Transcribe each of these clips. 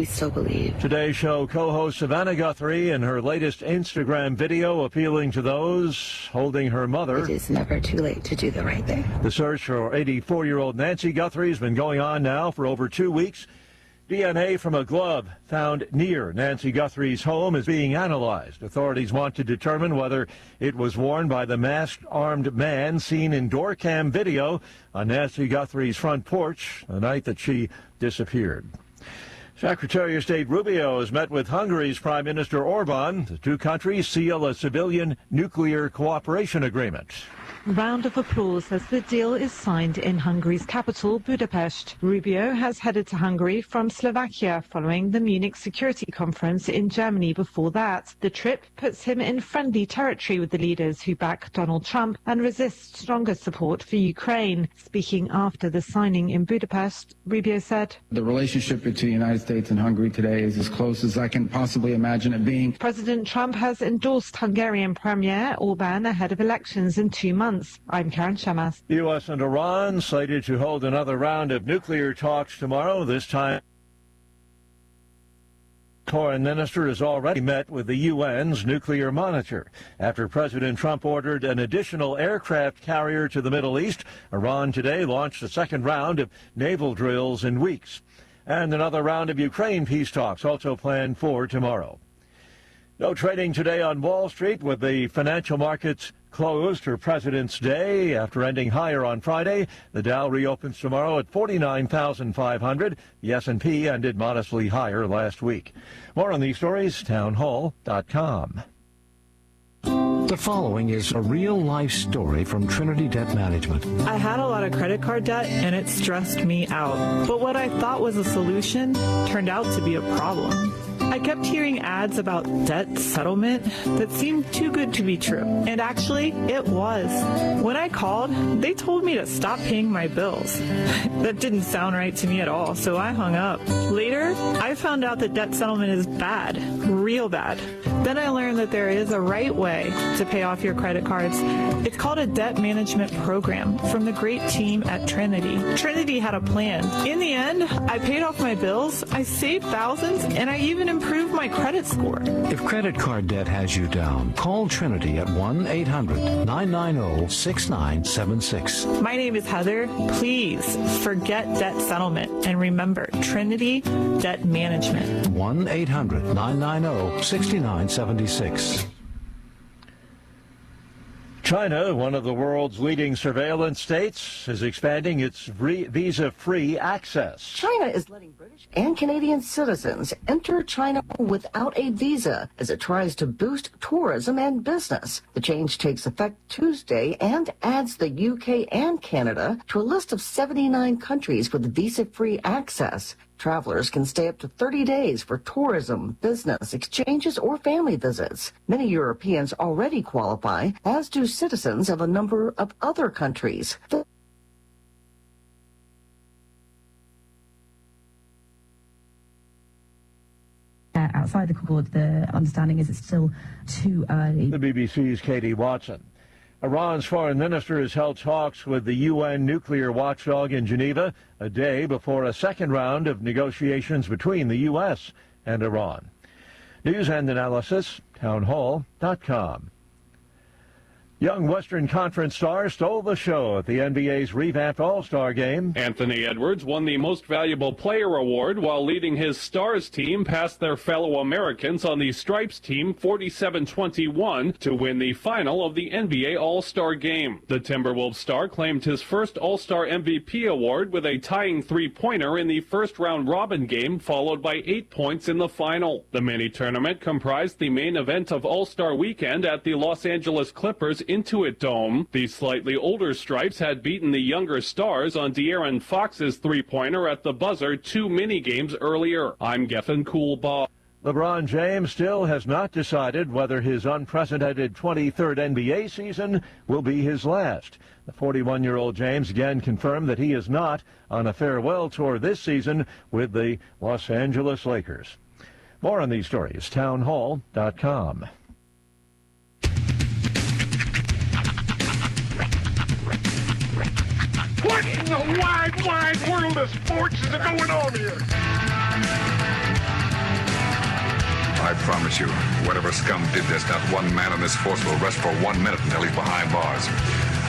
still believe. Today's show co-host Savannah Guthrie in her latest Instagram video appealing to those holding her mother. It is never too late to do the right thing. The search for 84-year-old Nancy Guthrie has been going on now for over 2 weeks. DNA from a glove found near Nancy Guthrie's home is being analyzed. Authorities want to determine whether it was worn by the masked armed man seen in door cam video on Nancy Guthrie's front porch the night that she disappeared. Secretary of State Rubio has met with Hungary's Prime Minister Orban. The two countries seal a civilian nuclear cooperation agreement. Round of applause as the deal is signed in Hungary's capital, Budapest. Rubio has headed to Hungary from Slovakia following the Munich Security Conference in Germany before that. The trip puts him in friendly territory with the leaders who back Donald Trump and resist stronger support for Ukraine. Speaking after the signing in Budapest, Rubio said, "The relationship between the United States and Hungary today is as close as I can possibly imagine it being." President Trump has endorsed Hungarian Premier Orban ahead of elections in 2 months. I'm Karen Shamas. The U.S. and Iran slated to hold another round of nuclear talks tomorrow. This time, the foreign minister has already met with the UN's nuclear monitor. After President Trump ordered an additional aircraft carrier to the Middle East, Iran today launched a second round of naval drills in weeks. And another round of Ukraine peace talks also planned for tomorrow. No trading today on Wall Street with the financial markets closed for President's Day after ending higher on Friday. The Dow reopens tomorrow at 49,500. The S&P ended modestly higher last week. More on these stories, townhall.com. The following is a real-life story from Trinity Debt Management. I had a lot of credit card debt, and it stressed me out. But what I thought was a solution turned out to be a problem. I kept hearing ads about debt settlement that seemed too good to be true. And actually, it was. When I called, they told me to stop paying my bills. That didn't sound right to me at all, so I hung up. Later, I found out that debt settlement is bad, real bad. Then I learned that there is a right way to pay off your credit cards. It's called a debt management program from the great team at Trinity. Trinity had a plan. In the end, I paid off my bills, I saved thousands, and I even improved my credit score. If credit card debt has you down, call Trinity at 1-800-990-6976. My name is Heather. Please forget debt settlement and remember Trinity Debt Management. 1-800-990-6976. China, one of the world's leading surveillance states, is expanding its visa-free access. China is letting British and Canadian citizens enter China without a visa as it tries to boost tourism and business. The change takes effect Tuesday and adds the UK and Canada to a list of 79 countries with visa-free access. Travelers can stay up to 30 days for tourism, business, exchanges, or family visits. Many Europeans already qualify, as do citizens of a number of other countries. Outside the court, the understanding is it's still too early. The BBC's Katie Watson. Iran's foreign minister has held talks with the UN nuclear watchdog in Geneva a day before a second round of negotiations between the U.S. and Iran. News and analysis, townhall.com. Young Western Conference stars stole the show at the NBA's revamped All-Star Game. Anthony Edwards won the Most Valuable Player award while leading his Stars team past their fellow Americans on the Stripes team 47-21 to win the final of the NBA All-Star Game. The Timberwolves star claimed his first All-Star MVP award with a tying three-pointer in the first round robin game, followed by 8 points in the final. The mini-tournament comprised the main event of All-Star Weekend at the Los Angeles Clippers Intuit Dome. The slightly older Stripes had beaten the younger Stars on De'Aaron Fox's three-pointer at the buzzer 2 mini-games earlier. I'm Geffen Coolbaugh. LeBron James still has not decided whether his unprecedented 23rd NBA season will be his last. The 41-year-old James again confirmed that he is not on a farewell tour this season with the Los Angeles Lakers. More on these stories, townhall.com. What in the wide, wide world of sports is going on here? I promise you, whatever scum did this, not one man on this force will rest for 1 minute until he's behind bars.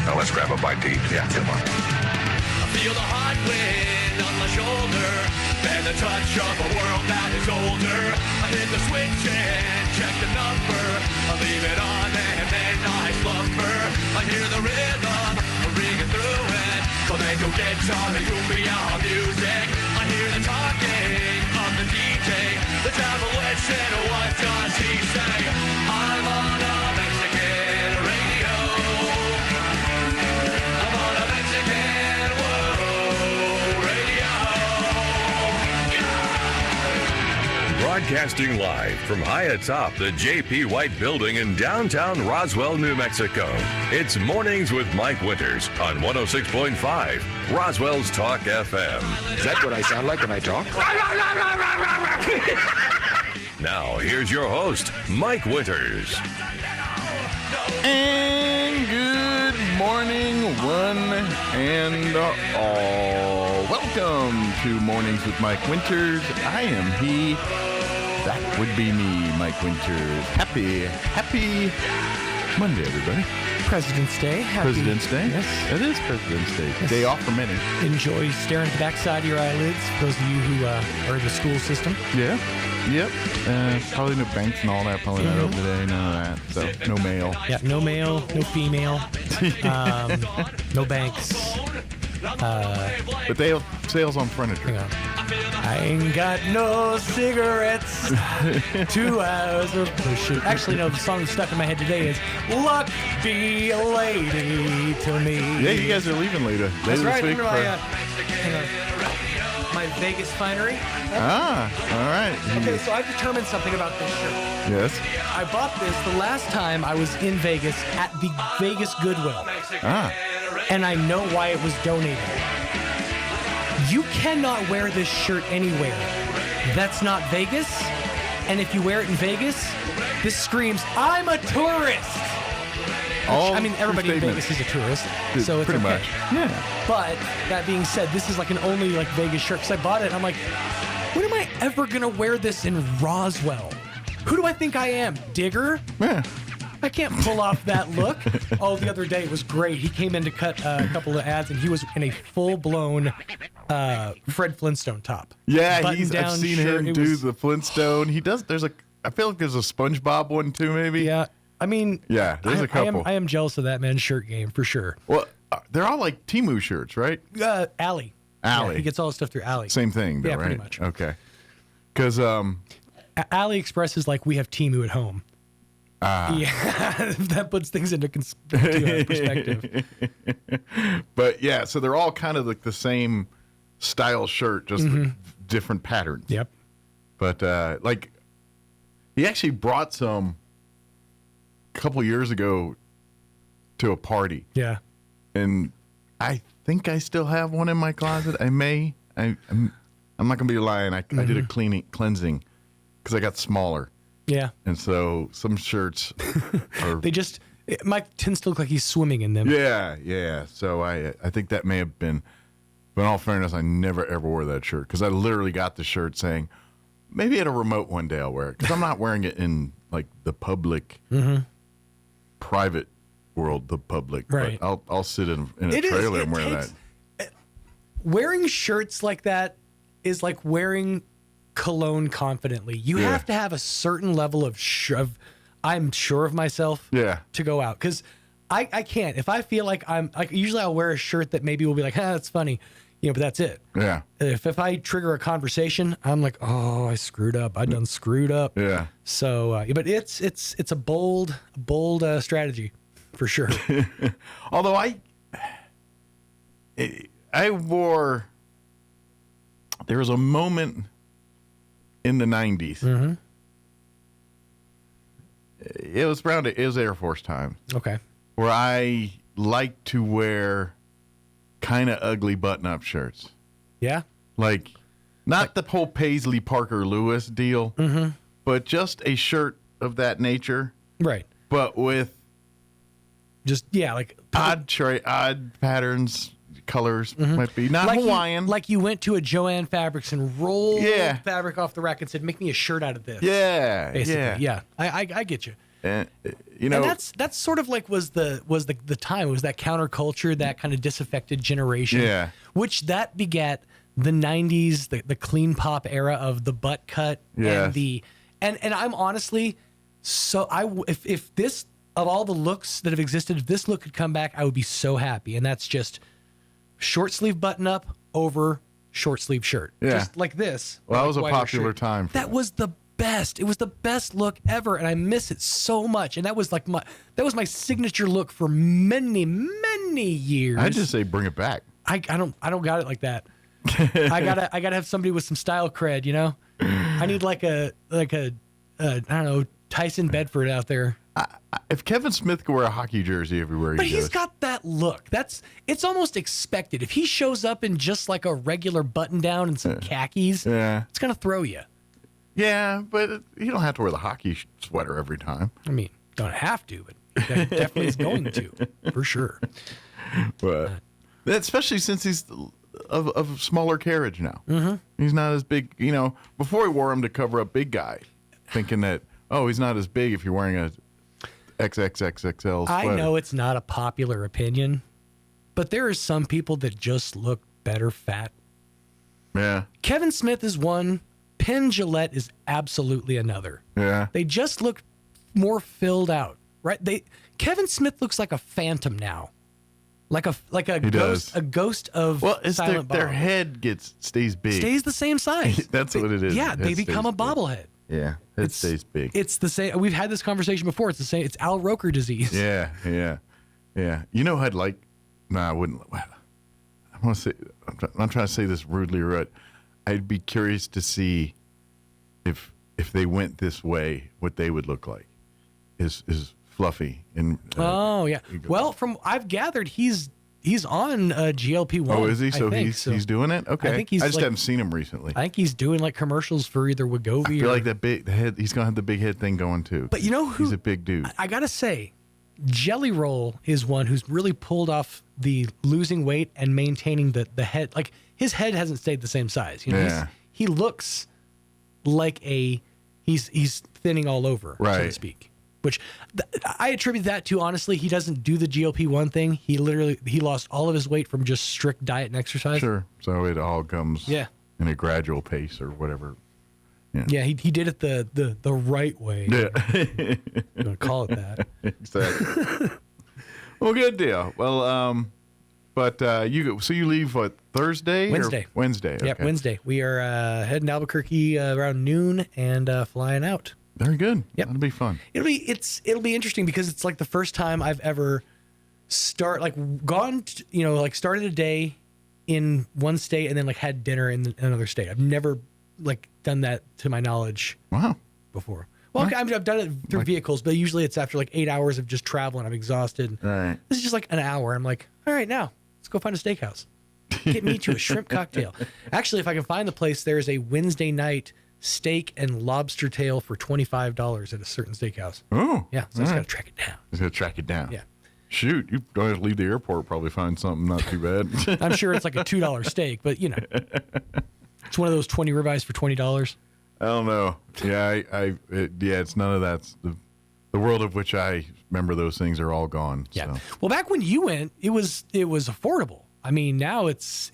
Now let's grab a bite to eat. Yeah, come on. I feel the hot wind on my shoulder and the touch of a world that is older. I hit the switch and check the number. I leave it on and then I slumber. I hear the rhythm ringing through it. Flamenco guitar and cumbia music. I hear the talking of the DJ. The devil listen, what does he say? I'm on a Mexican radio. I'm on a Mexican radio. Yeah. Broadcasting live from high atop the J.P. White Building in downtown Roswell, New Mexico. It's Mornings with Mike Winters on 106.5 Roswell's Talk FM. Is that what I sound like when I talk? Now, here's your host, Mike Winters. And good morning, one and all. Welcome to Mornings with Mike Winters. I am he. That would be me, Mike Winters. Happy Monday, everybody. President's Day. President's Day? Yes. It is President's Day. Yes. Day off for many. Enjoy staring at the backside of your eyelids, for those of you who are in the school system. Yeah. Yep. Probably no banks and all that. Probably not open today. None of that. So, no mail. Yeah, no mail, no female, no banks. But they have sales on furniture. Hang on. I ain't got no cigarettes. 2 hours of pushing. Actually, no, the song that's stuck in my head today is Luck Be a Lady to Me. Yeah, you guys are leaving later. That's right. This week my Vegas finery. Ah, all right. Okay, so I've determined something about this shirt. Yes. I bought this the last time I was in Vegas at the Vegas Goodwill. Ah. And I know why it was donated. You cannot wear this shirt anywhere. That's not Vegas. And if you wear it in Vegas, this screams, I'm a tourist. I mean, everybody in Vegas is a tourist, so it's pretty okay. much. Yeah. But that being said, this is like an only like Vegas shirt because I bought it. And I'm like, when am I ever gonna wear this in Roswell? Who do I think I am, Digger? Yeah. I can't pull off that look. Oh, the other day it was great. He came in to cut a couple of ads, and he was in a full-blown Fred Flintstone top. Yeah, I've seen him do the Flintstone. He does. I feel like there's a SpongeBob one too, maybe. Yeah, I mean. Yeah, there's a couple. I am jealous of that man's shirt game for sure. Well, they're all like Temu shirts, right? Allie. Allie. Yeah, he gets all his stuff through Allie. Same thing, though, yeah, right? pretty much. Okay. Because AliExpress is like we have Temu at home. Yeah, that puts things into perspective. But yeah, so they're all kind of like the same style shirt, just different patterns. Yep. But like, he actually brought some a couple years ago to a party. Yeah. And I think I still have one in my closet. I may. I'm not gonna be lying. I did a cleansing because I got smaller. Yeah. And so some shirts are... Mike tends to look like he's swimming in them. Yeah. So I think that may have been... But in all fairness, I never, ever wore that shirt because I literally got the shirt saying, maybe at a remote one day I'll wear it. Because I'm not wearing it in, like, the public, private world, the public. Right. But I'll sit in a trailer and wear that. Wearing shirts like that is like wearing... cologne confidently. You have to have a certain level of I'm sure of myself to go out because I can't. If I feel like usually I'll wear a shirt that maybe will be like, that's funny, but that's it. Yeah. If I trigger a conversation, I'm like, oh, I screwed up. I done screwed up. Yeah. So, but it's a bold strategy for sure. Although I wore, there was a moment in the 90s. It was Air Force time. Okay. Where I liked to wear kind of ugly button-up shirts. Yeah? Like, not the whole Paisley Parker Lewis deal, but just a shirt of that nature. Right. But with just, like... odd patterns, colors might be. Not like Hawaiian. Like you went to a Joann Fabrics and rolled fabric off the rack and said, make me a shirt out of this. Yeah. Basically. Yeah. I get you. And, and that's sort of like was the time. It was that counterculture, that kind of disaffected generation. Yeah. Which that begat the 90s, the clean pop era of the butt cut and the and I'm honestly if this, of all the looks that have existed, if this look could come back, I would be so happy. And that's just short sleeve button up over short sleeve shirt. Yeah. Just like this. Well, that was a wider popular shirt. time. That was the best. It was the best look ever, and I miss it so much. And that was like my signature look for many years. I'd just say bring it back. I don't got it like that. I gotta have somebody with some style cred, you know. I need like a I don't know, Tyson Bedford out there. If Kevin Smith could wear a hockey jersey everywhere he But goes. he's got that look. It's almost expected. If he shows up in just like a regular button down and some khakis, it's gonna throw you. Yeah, but you don't have to wear the hockey sweater every time. I mean, don't have to, but he definitely is going to, for sure. But especially since he's of smaller carriage now. Mm-hmm. He's not as big. You know, before he wore him to cover up big guy, thinking that, he's not as big if you're wearing a XXXXL sweater. I know it's not a popular opinion, but there are some people that just look better fat. Yeah. Kevin Smith is one. Penn Jillette is absolutely another. Yeah. They just look more filled out, right? Kevin Smith looks like a phantom now. Like a ghost of Silent Bob. Their head stays big. Stays the same size. That's what it is. Yeah, they become a bobblehead. Yeah, it stays big. It's the same. We've had this conversation before. It's the same. It's Al Roker disease. Yeah. You know, I'd like. I wouldn't. I want to say. I'm not trying to say this rudely, but I'd be curious to see if they went this way, what they would look like. Is Fluffy and. Well, from I've gathered, he's on GLP-1. Oh, is he? So he's doing it. Okay. I think I just haven't seen him recently. I think he's doing like commercials for either Wegovy. I feel like that big head. He's gonna have the big head thing going too. But you know who? He's a big dude. I gotta say, Jelly Roll is one who's really pulled off the losing weight and maintaining the head. Like his head hasn't stayed the same size. You know, he looks like he's thinning all over, so to speak. Which I attribute that to, honestly, he doesn't do the GLP-1 thing. He lost all of his weight from just strict diet and exercise. Sure. So it all comes in a gradual pace or whatever. Yeah, he did it the right way. Yeah. I'm going to call it that. Exactly. Well, good deal. Well, but you leave what, Thursday? Wednesday. Wednesday. Okay. Yep, Wednesday. We are heading to Albuquerque around noon and flying out. Very good. Yep. That'll be fun. It'll be interesting because it's like the first time I've ever started a day in one state and then like had dinner in another state. I've never like done that to my knowledge. Wow. Before. Well, okay, I've done it through vehicles, but usually it's after like 8 hours of just traveling. I'm exhausted. Right. This is just like an hour. I'm like, all right, now let's go find a steakhouse. Get me to a shrimp cocktail. Actually, if I can find the place, there is a Wednesday night steak and lobster tail for $25 at a certain steakhouse. Oh. Yeah, so I just got to track it down. Just got to track it down. Yeah. Shoot, you don't have to leave the airport, probably find something not too bad. I'm sure it's like a $2 steak, but you know. It's one of those 20 ribeyes for $20. I don't know. Yeah, it's none of that. The world of which I remember, those things are all gone. Yeah. So. Well, back when you went, it was affordable. I mean, now it's.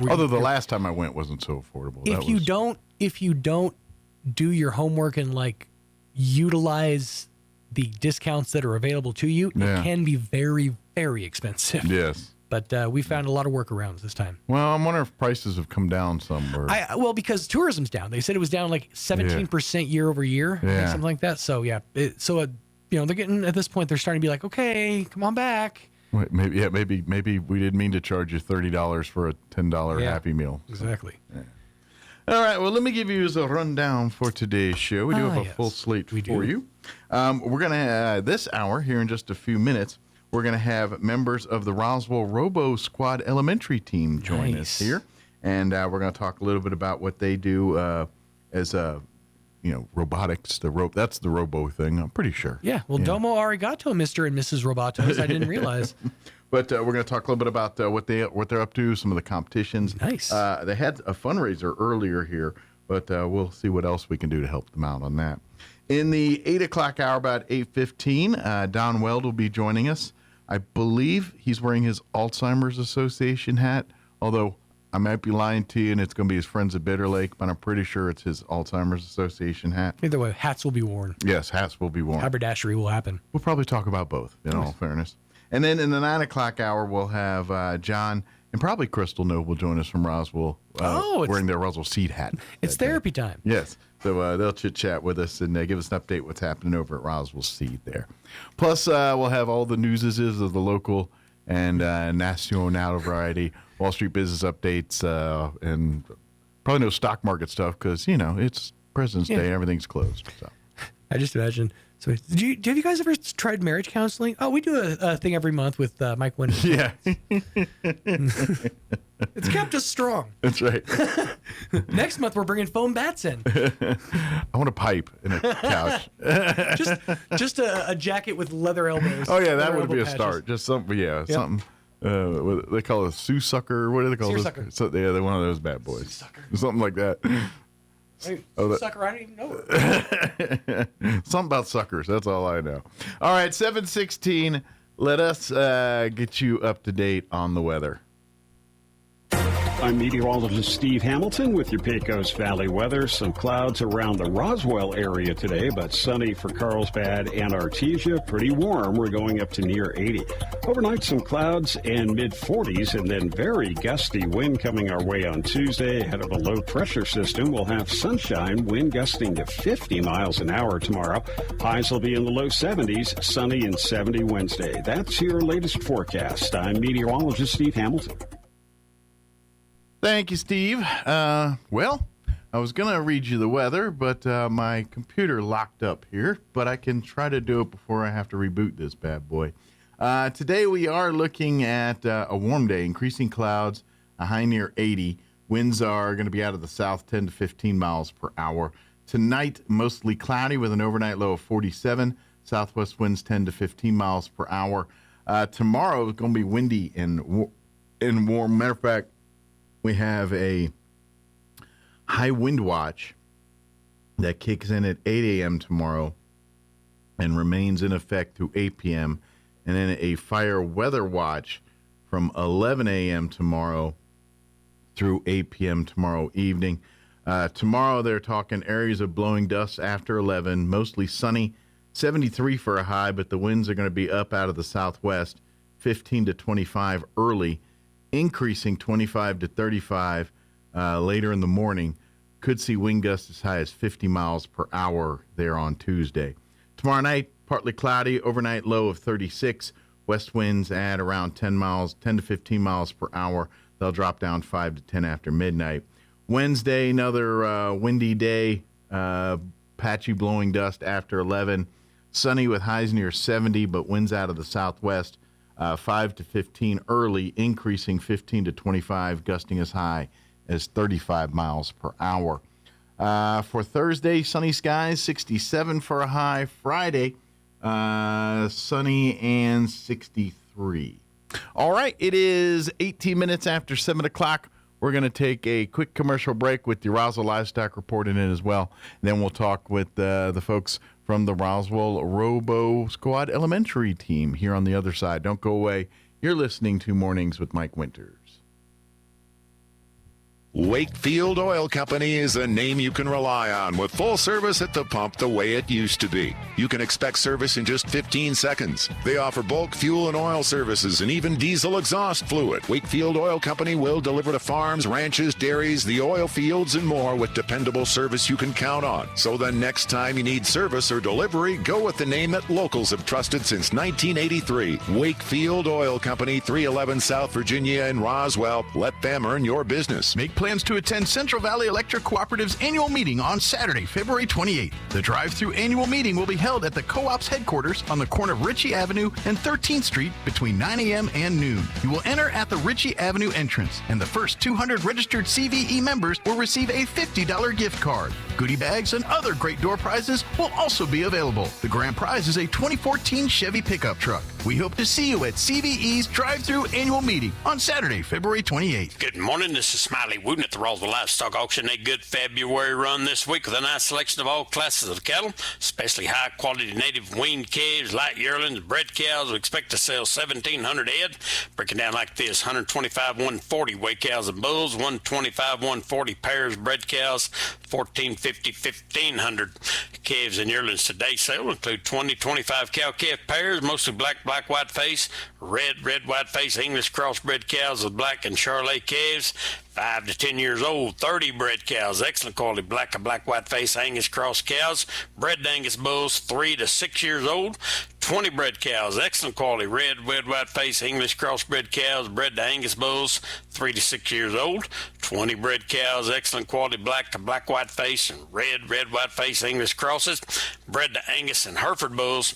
Although the last time I went wasn't so affordable. If you don't do your homework and like utilize the discounts that are available to you, it can be very, very expensive. Yes. But we found a lot of workarounds this time. Well, I'm wondering if prices have come down somewhere. Well, because tourism's down. They said it was down like 17% year over year, something like that. So yeah, they're getting, at this point, they're starting to be like, okay, come on back. Wait, maybe we didn't mean to charge you $30 for a $10 Happy Meal. Exactly. Yeah. All right. Well, let me give you a rundown for today's show. We do have a full slate for you. We're going to this hour here in just a few minutes. We're going to have members of the Roswell Robo Squad Elementary Team join us here, and we're going to talk a little bit about what they do as robotics. That's the robo thing. I'm pretty sure. Yeah. Well, domo arigato, Mr. and Mrs. Robotos. I didn't realize. But we're going to talk a little bit about what they're up to, some of the competitions. Nice. They had a fundraiser earlier here, but we'll see what else we can do to help them out on that. In the 8 o'clock hour, about 8:15, Don Weld will be joining us. I believe he's wearing his Alzheimer's Association hat, although I might be lying to you, and it's going to be his friends at Bitter Lake, but I'm pretty sure it's his Alzheimer's Association hat. Either way, hats will be worn. Yes, hats will be worn. Haberdashery will happen. We'll probably talk about both, in all fairness. And then in the 9 o'clock hour, we'll have John and probably Crystal Noble join us from Roswell, wearing their Roswell Seed hat. It's therapy time. Yes. So they'll chit-chat with us and give us an update what's happening over at Roswell Seed there. Plus, we'll have all the newses of the local and national variety, Wall Street business updates, and probably no stock market stuff because, it's President's Day. Everything's closed. So I just imagine. So, have you guys ever tried marriage counseling? Oh, we do a thing every month with Mike Winters. Yeah. It's kept us strong. That's right. Next month, we're bringing foam bats in. I want a pipe and a couch. just a jacket with leather elbows. Oh, yeah, that would be a start. Just something, something. They call it a Sue sucker. What do they call it? Seersucker. So, yeah, they're one of those bad boys. Something like that. Wait, sucker, I don't even know it. Something about suckers. That's all I know. All right, 7:16. Let us get you up to date on the weather. I'm meteorologist Steve Hamilton with your Pecos Valley weather. Some clouds around the Roswell area today, but sunny for Carlsbad and Artesia. Pretty warm. We're going up to near 80. Overnight, some clouds and mid-40s, and then very gusty wind coming our way on Tuesday. Ahead of a low pressure system, we'll have sunshine, wind gusting to 50 miles an hour tomorrow. Highs will be in the low 70s, sunny and 70 Wednesday. That's your latest forecast. I'm meteorologist Steve Hamilton. Thank you, Steve. Well, I was going to read you the weather, but my computer locked up here, but I can try to do it before I have to reboot this bad boy. Today we are looking at a warm day, increasing clouds, a high near 80. Winds are going to be out of the south 10 to 15 miles per hour. Tonight, mostly cloudy with an overnight low of 47. Southwest winds 10 to 15 miles per hour. Tomorrow it's going to be windy and warm. Matter of fact, we have a high wind watch that kicks in at 8 a.m. tomorrow and remains in effect through 8 p.m. And then a fire weather watch from 11 a.m. tomorrow through 8 p.m. tomorrow evening. Tomorrow they're talking areas of blowing dust after 11, mostly sunny, 73 for a high, but the winds are going to be up out of the southwest, 15 to 25 early, increasing 25 to 35 later in the morning. Could see wind gusts as high as 50 miles per hour there on Tuesday. Tomorrow night, partly cloudy, overnight low of 36. West winds at around 10 to 15 miles per hour. They'll drop down 5 to 10 after midnight. Wednesday, another windy day, patchy blowing dust after 11. Sunny with highs near 70, but winds out of the southwest. 5 to 15 early, increasing 15 to 25, gusting as high as 35 miles per hour. For Thursday, sunny skies, 67 for a high. Friday, sunny and 63. All right, it is 18 minutes after 7 o'clock. We're going to take a quick commercial break with the Roswell Livestock Report in it as well. And then we'll talk with the folks from the Roswell Robo Squad Elementary team here on the other side. Don't go away. You're listening to Mornings with Mike Winters. Wakefield Oil Company is a name you can rely on with full service at the pump the way it used to be. You can expect service in just 15 seconds. They offer bulk fuel and oil services and even diesel exhaust fluid. Wakefield Oil Company will deliver to farms, ranches, dairies, the oil fields, and more with dependable service you can count on. So the next time you need service or delivery, go with the name that locals have trusted since 1983. Wakefield Oil Company, 311 South Virginia in Roswell. Let them earn your business. Make plans to attend Central Valley Electric Cooperative's annual meeting on Saturday, February 28th. The drive-through annual meeting will be held at the Co-op's headquarters on the corner of Ritchie Avenue and 13th Street between 9 a.m. and noon. You will enter at the Ritchie Avenue entrance, and the first 200 registered CVE members will receive a $50 gift card. Goodie bags and other great door prizes will also be available. The grand prize is a 2014 Chevy pickup truck. We hope to see you at CVE's drive-through annual meeting on Saturday, February 28th. Good morning. This is Smiley Wooten at the Roswell Livestock Auction. A good February run this week with a nice selection of all classes of cattle, especially high-quality native weaned calves, light yearlings, bred cows. We expect to sell 1,700 head. Breaking down like this: 125, 140 weight cows and bulls, 125, 140 pairs bred cows, 1,450, 1,500 calves and yearlings. Today's sale will include 20, 25 cow-calf pairs, mostly black, white face, red, white face, English crossbred cows with black and Charolais calves, 5 to 10 years old, 30 bred cows, excellent quality black, white face, Angus cross cows, bred Angus bulls, 3 to 6 years old, 20 bred cows, excellent quality red, white face, English crossbred cows, bred to Angus bulls, 3 to 6 years old, 20 bred cows, excellent quality black, white face, and red, white face, English crosses, bred to Angus and Hereford bulls,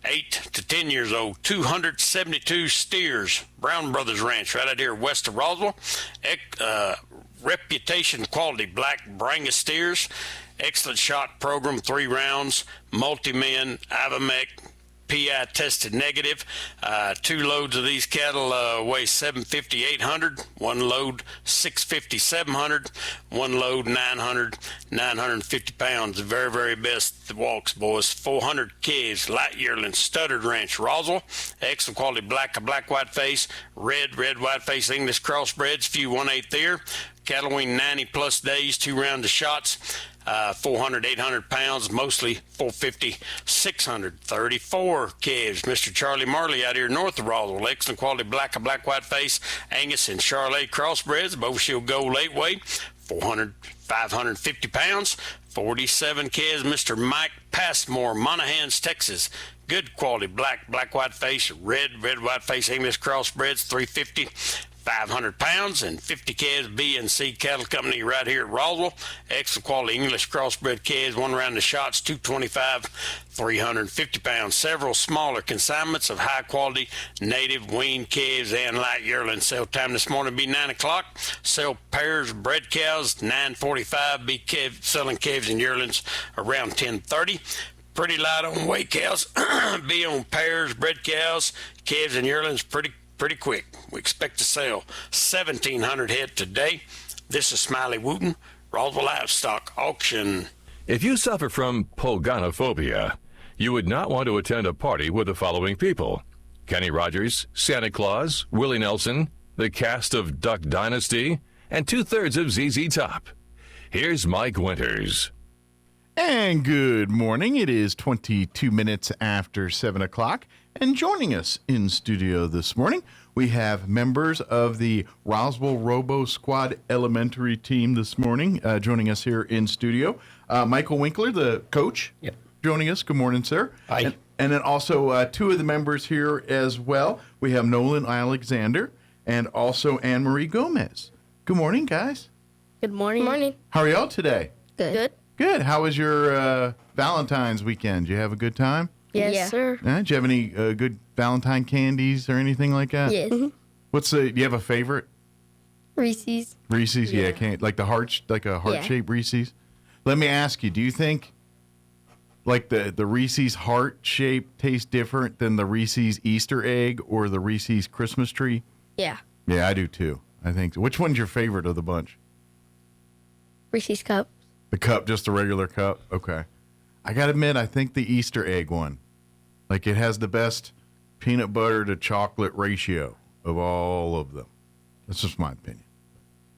8 to 10 years old, 272 steers, Brown Brothers Ranch, right out here west of Roswell. Reputation quality black Brangus steers, excellent shot program, 3 rounds, multi-men, Ivamec, PI tested negative. 2 loads of these cattle weigh 750, 800. 1 load 650, 700. 1 load 900, 950 pounds. The very, very best walks, boys. 400 calves, light yearling, Studdard Ranch, Roswell. Excellent quality black, white face, red, white face, English crossbreds. Few 1/8 there. Cattle weigh 90 plus days, 2 rounds of shots. 400, 800 pounds, mostly 450, 600. 34 calves. Mr. Charlie Marley out here north of Roswell. Excellent quality black, white face, Angus and Charolais crossbreds. Both Shield Gold late weight. 400, 550 pounds. 47 calves. Mr. Mike Passmore, Monahans, Texas. Good quality black, white face, red, white face, English crossbreds. 350. 500 pounds and 50 calves. B&C Cattle Company right here at Roswell. Excellent quality English crossbred calves, 1 round of shots, 225, 350 pounds. Several smaller consignments of high quality native weaned calves and light yearlings. Sale time this morning will be 9 o'clock. Sell pairs bred cows 9:45. Be selling calves and yearlings around 10:30. Pretty light on weight cows. Be on pairs bred cows, calves and yearlings pretty quick. We expect to sell 1,700 head today. This is Smiley Wooten, Roswell Livestock Auction. If you suffer from pogonophobia, you would not want to attend a party with the following people: Kenny Rogers, Santa Claus, Willie Nelson, the cast of Duck Dynasty, and 2/3 of ZZ Top. Here's Mike Winters. And good morning. It is 22 minutes after 7 o'clock. And joining us in studio this morning, we have members of the Roswell Robo Squad Elementary team this morning. Joining us here in studio, Michael Winkler, the coach, joining us. Good morning, sir. Hi. And then also 2 of the members here as well. We have Nolan Alexander and also Anne-Marie Gomez. Good morning, guys. Good morning. Good morning. How are y'all today? Good. Good. How was your Valentine's weekend? Did you have a good time? Yes, sir. Did you have any good Valentine candies or anything like that? Yes. Do you have a favorite? Reese's. Reese's, like the heart, like a heart-shaped Reese's. Let me ask you: do you think like the Reese's heart shape tastes different than the Reese's Easter egg or the Reese's Christmas tree? Yeah. Yeah, I do too. I think so. Which one's your favorite of the bunch? Reese's cup. The cup, just the regular cup? Okay. I got to admit, I think the Easter egg one. Like, it has the best peanut butter to chocolate ratio of all of them. That's just my opinion.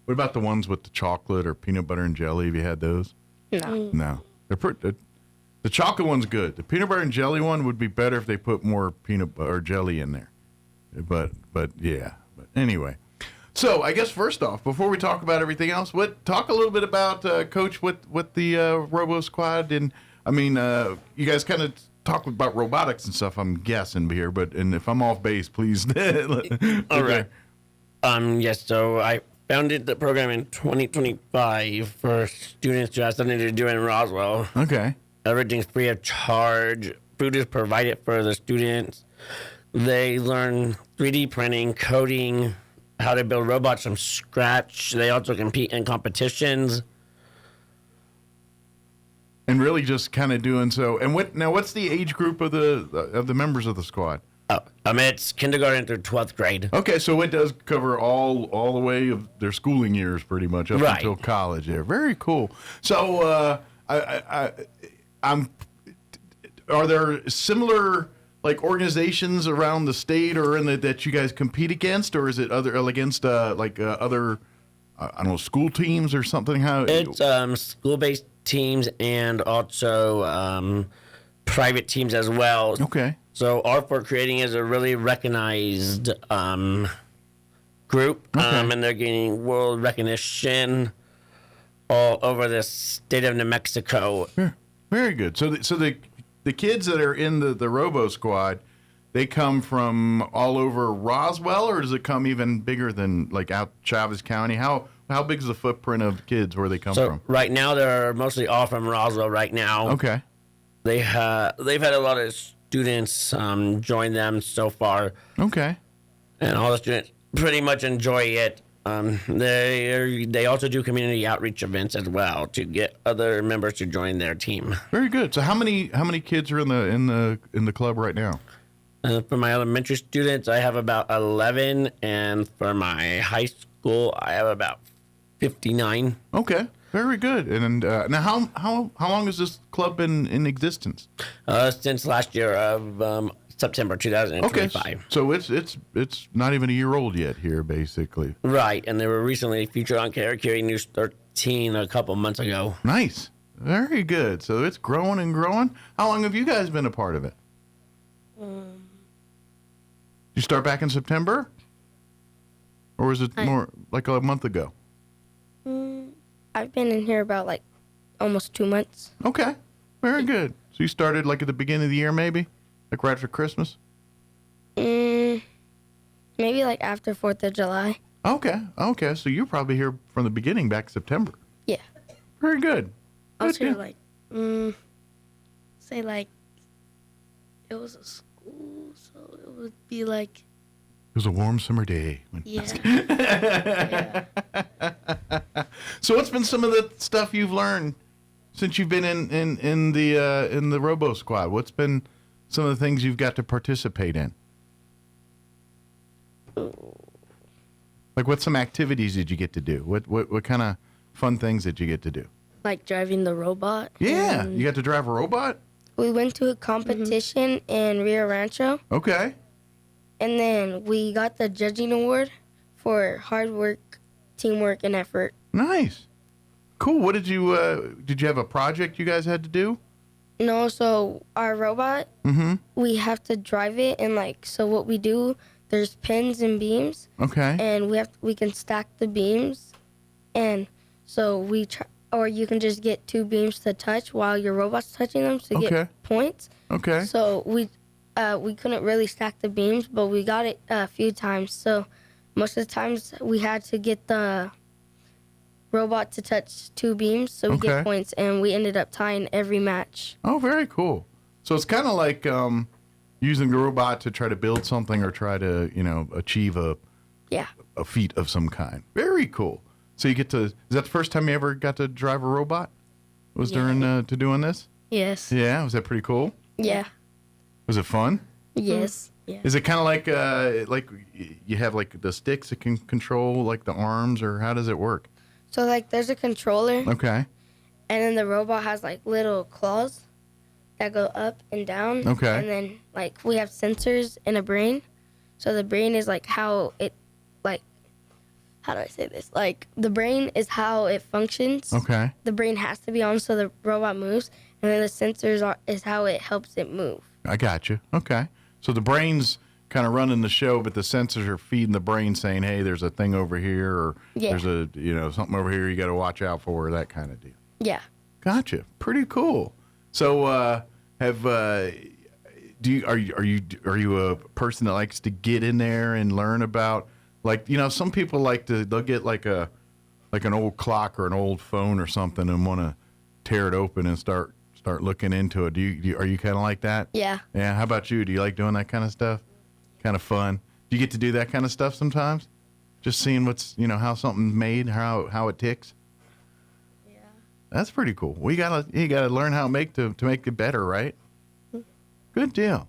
What about the ones with the chocolate or peanut butter and jelly? Have you had those? No. No. The chocolate one's good. The peanut butter and jelly one would be better if they put more peanut butter or jelly in there. But yeah. But anyway. So I guess first off, before we talk about everything else, talk a little bit about Coach what the Robo Squad and you guys kind of talk about robotics and stuff. I'm guessing here, and if I'm off base, please. All right. Yes. So I founded the program in 2025 for students who have something to do in Roswell. Okay. Everything's free of charge. Food is provided for the students. They learn 3D printing, coding, how to build robots from scratch. They also compete in competitions. And really just kind of doing so. And what's the age group of the members of the squad? It's kindergarten through 12th grade. Okay, so it does cover all the way of their schooling years, pretty much up until college. There, very cool. So, are there similar like organizations around the state or that you guys compete against, or is it other I don't know, school teams or something? How it's school-based teams and also private teams as well. Okay. So Art for Creating is a really recognized group, and they're gaining world recognition all over the state of New Mexico. Very good. So the kids that are in the Robo Squad, they come from all over Roswell, or does it come even bigger than like out Chavez County? How big is the footprint of kids where they come from? Right now, they're mostly all from Roswell. Right now, okay. They've had a lot of students join them so far. Okay. And all the students pretty much enjoy it. They also do community outreach events as well to get other members to join their team. Very good. So how many kids are in the club right now? For my elementary students, I have about 11, and for my high school, I have about 59. Okay. Very good. And now, how long has this club been in existence? Since last year of September 2025. Okay, so it's not even a year old yet here, basically. Right, and they were recently featured on Carrie News 13 a couple months ago. Nice. Very good. So it's growing and growing. How long have you guys been a part of it? You start back in September? Or was it more like a month ago? I've been in here about like almost 2 months. Okay. Very good. So you started like at the beginning of the year, maybe? Like right after Christmas? Maybe like after 4th of July. Okay. So you're probably here from the beginning back September. Yeah. Very good. I was here like, say like, it was a school, so it would be like. It was a warm summer day. Yeah. So what's been some of the stuff you've learned since you've been in the Robo Squad? What's been some of the things you've got to participate in? Like what some activities did you get to do? What kind of fun things did you get to do? Like driving the robot. Yeah, you got to drive a robot? We went to a competition in Rio Rancho. Okay. And then we got the judging award for hard work, teamwork, and effort. Nice. Cool. What did you have a project you guys had to do? No, so our robot, we have to drive it, and so what we do, there's pins and beams. Okay. And we can stack the beams, and so or you can just get 2 beams to touch while your robot's touching them to get points. Okay. So we couldn't really stack the beams, but we got it a few times. So most of the times we had to get the robot to touch 2 beams so we get points, and we ended up tying every match. Oh, very cool. So it's kind of like using the robot to try to build something or try to, achieve a feat of some kind. Very cool. So you get to, is that the first time you ever got to drive a robot? Was during to doing this? Yes. Yeah, was that pretty cool? Yeah. Was it fun? Yes. Yeah. Is it kind of like you have like the sticks that can control like the arms, or how does it work? So there's a controller. Okay. And then the robot has little claws that go up and down. Okay. And then we have sensors and a brain. So the brain is how it how do I say this? The brain is how it functions. Okay. The brain has to be on so the robot moves, and then the sensors is how it helps it move. I got you. Okay. So the brain's kind of running the show, but the sensors are feeding the brain saying, hey, there's a thing over here, or there's a, something over here you got to watch out for, that kind of deal. Yeah. Gotcha. Pretty cool. So are you a person that likes to get in there and learn about, some people they'll get an old clock or an old phone or something and want to tear it open and start looking into it. Are you kind of like that? Yeah. Yeah. How about you? Do you like doing that kind of stuff? Kind of fun. Do you get to do that kind of stuff sometimes? Just seeing what's, how something's made, how it ticks? Yeah. That's pretty cool. You gotta learn how to make it better, right? Good deal.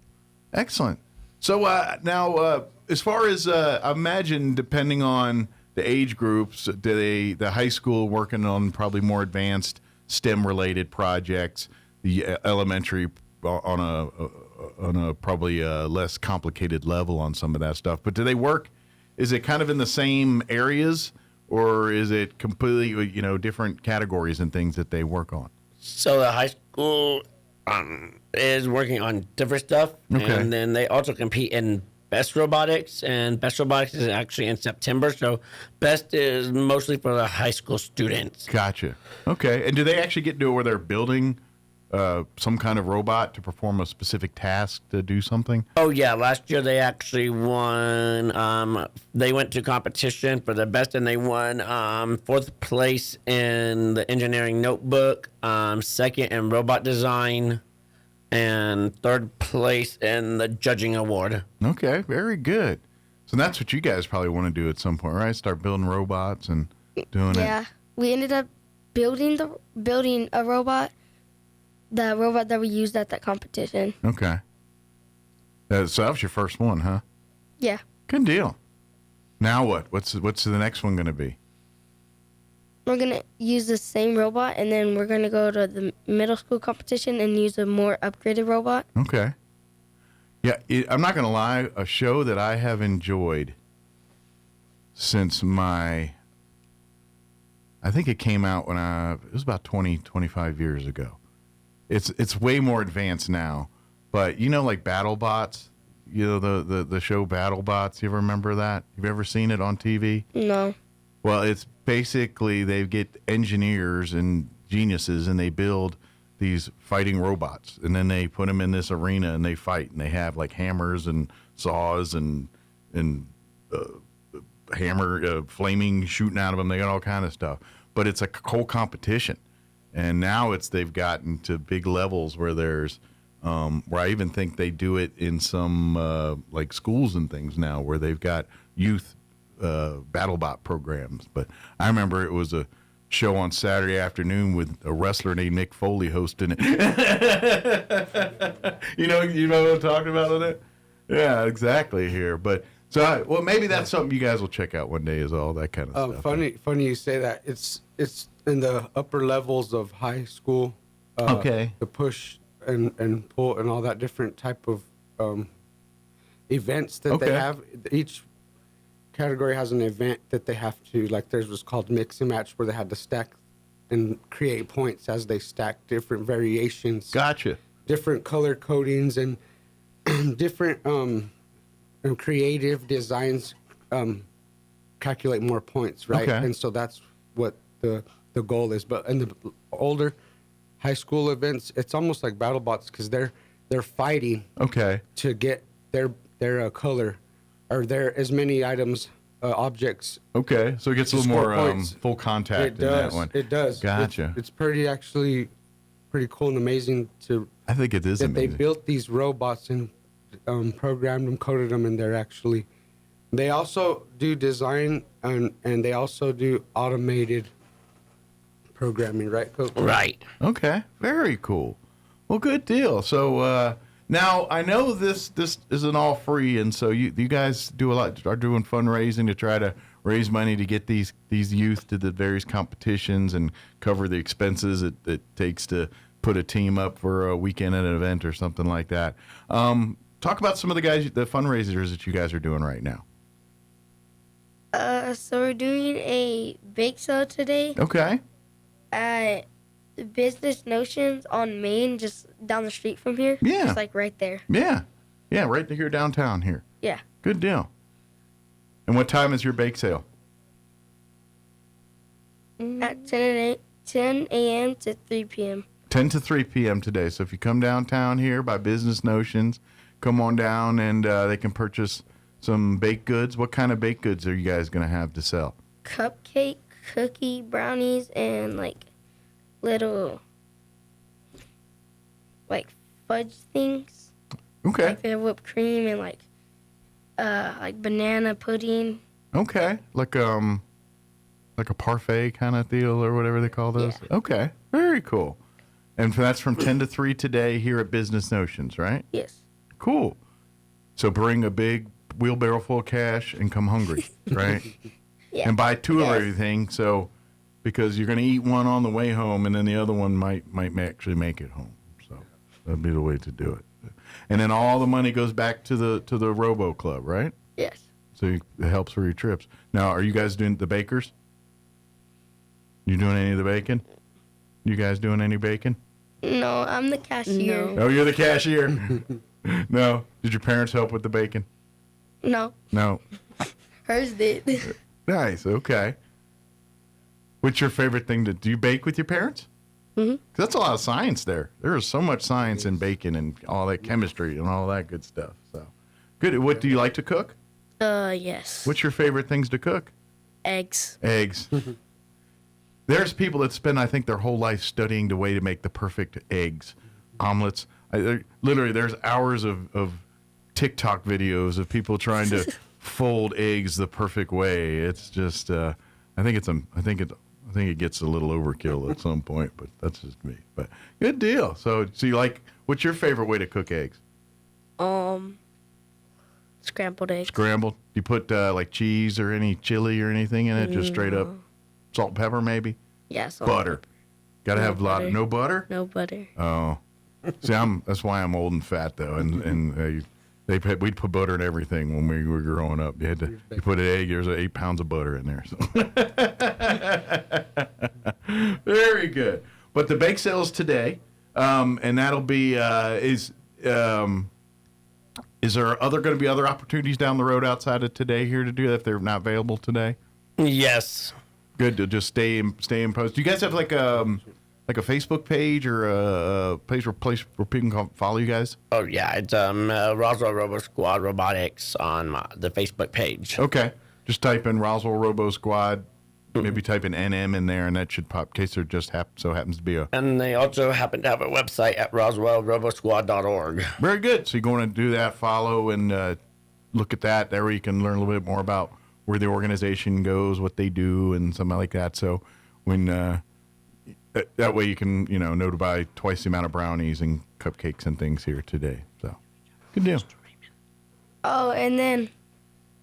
Excellent. So now, as far as I imagine, depending on the age groups, the high school working on probably more advanced STEM-related projects, the elementary on a probably less complicated level on some of that stuff. But do they work? Is it kind of in the same areas, or is it completely different categories and things that they work on? So the high school is working on different stuff, and then they also compete in Best Robotics, and Best Robotics is actually in September. So Best is mostly for the high school students. Gotcha. Okay. And do they actually get to where they're building some kind of robot to perform a specific task to do something? Oh, yeah. Last year they actually won. They went to competition for the best, and they won 4th place in the engineering notebook, 2nd in robot design, and 3rd place in the judging award. Okay, very good. So that's what you guys probably want to do at some point, right? Start building robots and doing it. Yeah, we ended up building a robot. The robot that we used at that competition. Okay. So that was your first one, huh? Yeah. Good deal. Now what? What's the next one going to be? We're going to use the same robot, and then we're going to go to the middle school competition and use a more upgraded robot. Okay. Yeah, I'm not going to lie. A show that I have enjoyed since I think it came out it was about 25 years ago. It's way more advanced now, but like BattleBots, the show BattleBots. You ever remember that? You've ever seen it on TV? No. Well, it's basically they get engineers and geniuses and they build these fighting robots, and then they put them in this arena and they fight, and they have like hammers and saws and hammer flaming shooting out of them. They got all kind of stuff, but it's a whole competition. And now they've gotten to big levels where there's where I even think they do it in some like schools and things now, where they've got youth BattleBot programs. But I remember it was a show on Saturday afternoon with a wrestler named Mick Foley hosting it. you know what I'm talking about on it? Yeah, exactly here. But well, maybe that's something you guys will check out one day, is all that kind of stuff. Funny you say that. It's in the upper levels of high school. Okay. The push and pull and all that different type of events that they have. Each category has an event that they have to, like theirs was called Mix and Match, where they had to stack and create points as they stack different variations. Gotcha. Different color codings and different and creative designs calculate more points, right? Okay. And so that's what the goal is. But in the older high school events, it's almost like BattleBots, because they're fighting to get their color or their as many items objects. Okay, so it gets a little more full contact in that one. It does. Gotcha. It's pretty cool and amazing I think it is that amazing. they built these robots and programmed them, coded them, and they also do design and they also do automated programming, right, Coach? Right. Okay, very cool. Well, good deal. So now I know this isn't all free, and so you guys are doing fundraising to try to raise money to get these youth to the various competitions and cover the expenses it takes to put a team up for a weekend at an event or something like that. Talk about some of the fundraisers that you guys are doing right now. So we're doing a bake sale today. Okay. At Business Notions on Main, just down the street from here. Yeah. Just like right there. Yeah, right here downtown here. Yeah. Good deal. And what time is your bake sale? At 10 a.m. to 3 p.m. 10 to 3 p.m. today. So if you come downtown here by Business Notions, come on down and they can purchase some baked goods. What kind of baked goods are you guys going to have to sell? Cupcake, cookie, brownies, and like little like fudge things. Okay. Like they have whipped cream and like banana pudding. Okay. Like like a parfait kind of deal or whatever they call those? Yeah. Okay, very cool. And that's from 10 to 3 today here at Business Notions, right? Yes. Cool. So bring a big wheelbarrow full of cash and come hungry, right? Yeah. And buy 2 of everything, so because you're going to eat one on the way home, and then the other one might actually make it home. So that'd be the way to do it. And then all the money goes back to the Robo Club, right? Yes. So it helps for your trips. Now, are you guys doing the bakers? You doing any of the bacon? You guys doing any bacon? No, I'm the cashier. No. Oh, you're the cashier? No. Did your parents help with the bacon? No. No. Hers did. Nice. Okay. What's your favorite thing do you bake with your parents? Mm-hmm. 'Cause that's a lot of science there. There is so much science in bacon and all that chemistry and all that good stuff. So good. What do you like to cook? Yes. What's your favorite things to cook? Eggs. Eggs. There's people that spend, I think, their whole life studying the way to make the perfect eggs, omelets. Literally, there's hours of TikTok videos of people trying to fold eggs the perfect way. It's just, I think it gets a little overkill at some point, but that's just me. But good deal. So you like? What's your favorite way to cook eggs? Scrambled eggs. Scrambled. You put like cheese or any chili or anything in it? Just straight up salt and pepper, maybe? Yeah, salt. Butter. Gotta have a lot. No butter? No butter. Oh. See, that's why I'm old and fat, though. And we'd put butter in everything when we were growing up. You put an egg, there's 8 pounds of butter in there. So. Very good. But the bake sale's today, and that'll be, is there going to be other opportunities down the road outside of today here to do that if they're not available today? Yes. Good to just stay in post. Do you guys have like a Facebook page or a place where people can follow you guys? Oh yeah, it's Roswell Robo Squad Robotics on the Facebook page. Okay, just type in Roswell Robo Squad. Maybe type in NM in there, and that should pop. In case there just happens to be a. And they also happen to have a website at RoswellRoboSquad.org. Very good. So you go in and do that, follow, and look at that. There you can learn a little bit more about where the organization goes, what they do, and something like that. So when that way you can know to buy twice the amount of brownies and cupcakes and things here today. So good deal. Oh, and then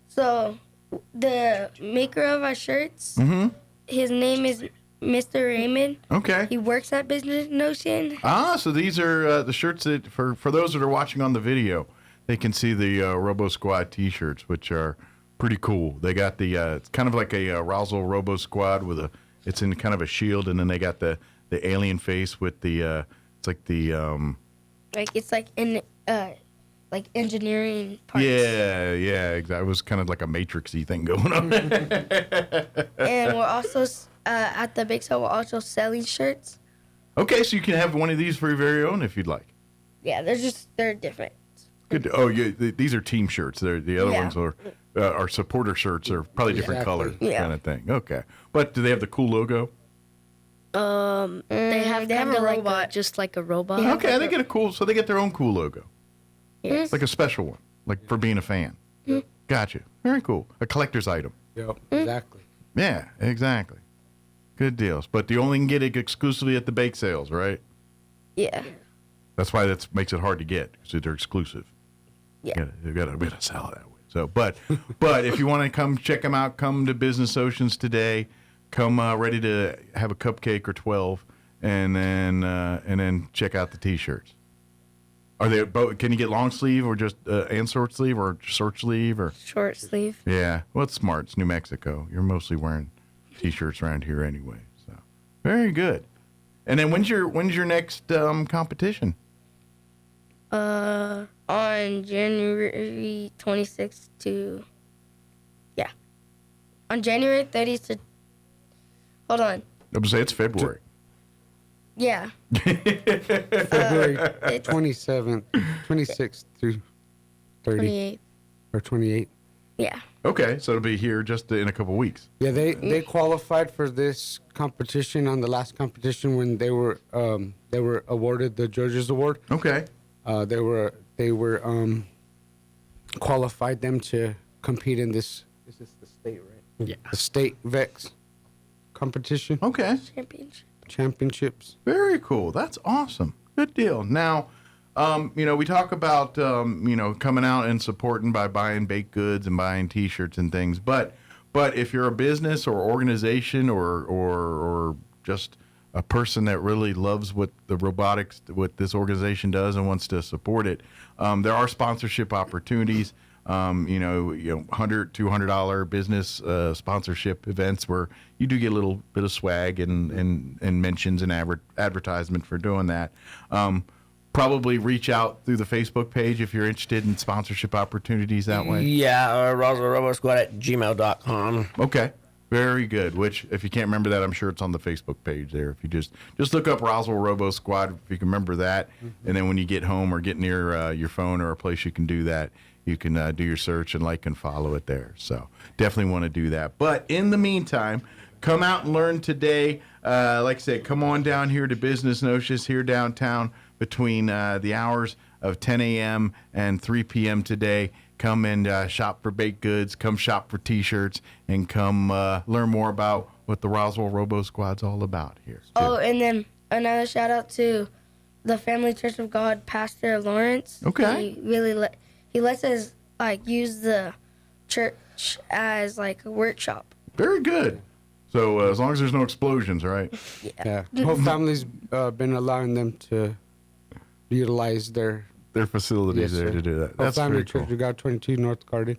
so the maker of our shirts, his name is Mr. Raymond. Okay. He works at Business Notion. So these are the shirts that for those that are watching on the video, they can see the Robo Squad T-shirts, which are pretty cool. They got the it's kind of like a Roswell Robo Squad with it's in kind of a shield, and then they got the alien face with the it's like the it's like in like engineering parts. Yeah, exactly. It was kind of like a Matrix-y thing going on. And we're also at the big sale. We're also selling shirts. Okay, so you can have one of these for your very own if you'd like. Yeah, they're different. Good. Oh, yeah. These are team shirts. The other ones are supporter shirts. Are probably different colors, kind of thing. Okay, but do they have the cool logo? They have a robot, just like a robot. Yeah, okay, they get their own cool logo. Yes. Like a special one, like for being a fan. Gotcha. Very cool. A collector's item. Yep, exactly. Yeah, exactly. Good deals. But you only can get it exclusively at the bake sales, right? Yeah. That's why that makes it hard to get, because they're exclusive. Yeah. You got to sell it that way. So, but if you want to come check them out, come to Business Oceans today. Come ready to have a cupcake or 12, and then check out the T-shirts. Are they both? Can you get long sleeve or just and short sleeve or short sleeve or short sleeve? Yeah, well, it's smart. It's New Mexico. You're mostly wearing T-shirts around here anyway. So very good. And then when's your next competition? On January 26th on January 30th to. Hold on. I would say it's February. Yeah. February 27th, 26th through 30. 28th. Or 28th. Yeah. Okay, so it'll be here just in a couple weeks. Yeah, they qualified for this competition on the last competition when they were awarded the Judges Award. Okay. They were qualified them to compete in this. Is this the state, right? Yeah. The state VEX competition. Okay. Championships. Very cool. That's awesome. Good deal. Now, we talk about, coming out and supporting by buying baked goods and buying T-shirts and things. But if you're a business or organization or just a person that really loves what this organization does and wants to support it, there are sponsorship opportunities. $100, $200 business sponsorship events where you do get a little bit of swag and mentions and advertisement for doing that. Probably reach out through the Facebook page if you're interested in sponsorship opportunities that way. Yeah, RoswellRoboSquad@gmail.com. Okay, very good. Which, if you can't remember that, I'm sure it's on the Facebook page there. If you just look up Roswell Robo Squad, if you can remember that, and then when you get home or get near your phone or a place you can do that, you can do your search and like and follow it there. So definitely want to do that. But in the meantime, come out and learn today. Like I said, come on down here to Business Notions here downtown between the hours of 10 a.m. and 3 p.m. today. Come and shop for baked goods, come shop for T-shirts, and come learn more about what the Roswell Robo Squad's all about here. Oh, and then another shout out to the Family Church of God, Pastor Lawrence. Okay. He lets us use the church as a workshop. Very good. So as long as there's no explosions, right? Yeah. The whole family's been allowing them to utilize their facilities there to do that. That's Family very cool. Church of God, 22 North Garden.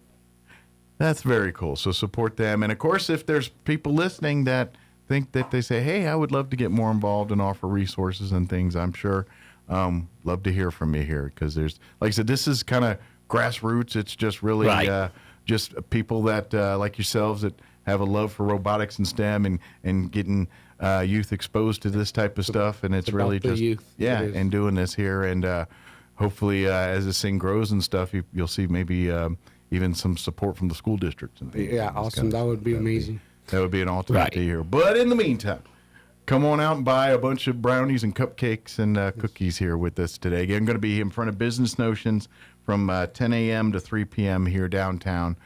That's very cool. So support them. And, of course, if there's people listening that think that they say, hey, I would love to get more involved and offer resources and things, I'm sure love to hear from you here because there's, like I said, this is kind of grassroots. It's just really just people that, like yourselves, that have a love for robotics and STEM and getting youth exposed to this type of stuff. And it's really just, youth. and doing this here. And hopefully as this thing grows and stuff, you'll see maybe even some support from the school districts and things. Yeah, awesome. That would be amazing. That would be an ultimate to hear. But in the meantime, come on out and buy a bunch of brownies and cupcakes and cookies here with us today. Again, I'm going to be in front of Business Notions from 10 a.m. to 3 p.m. here downtown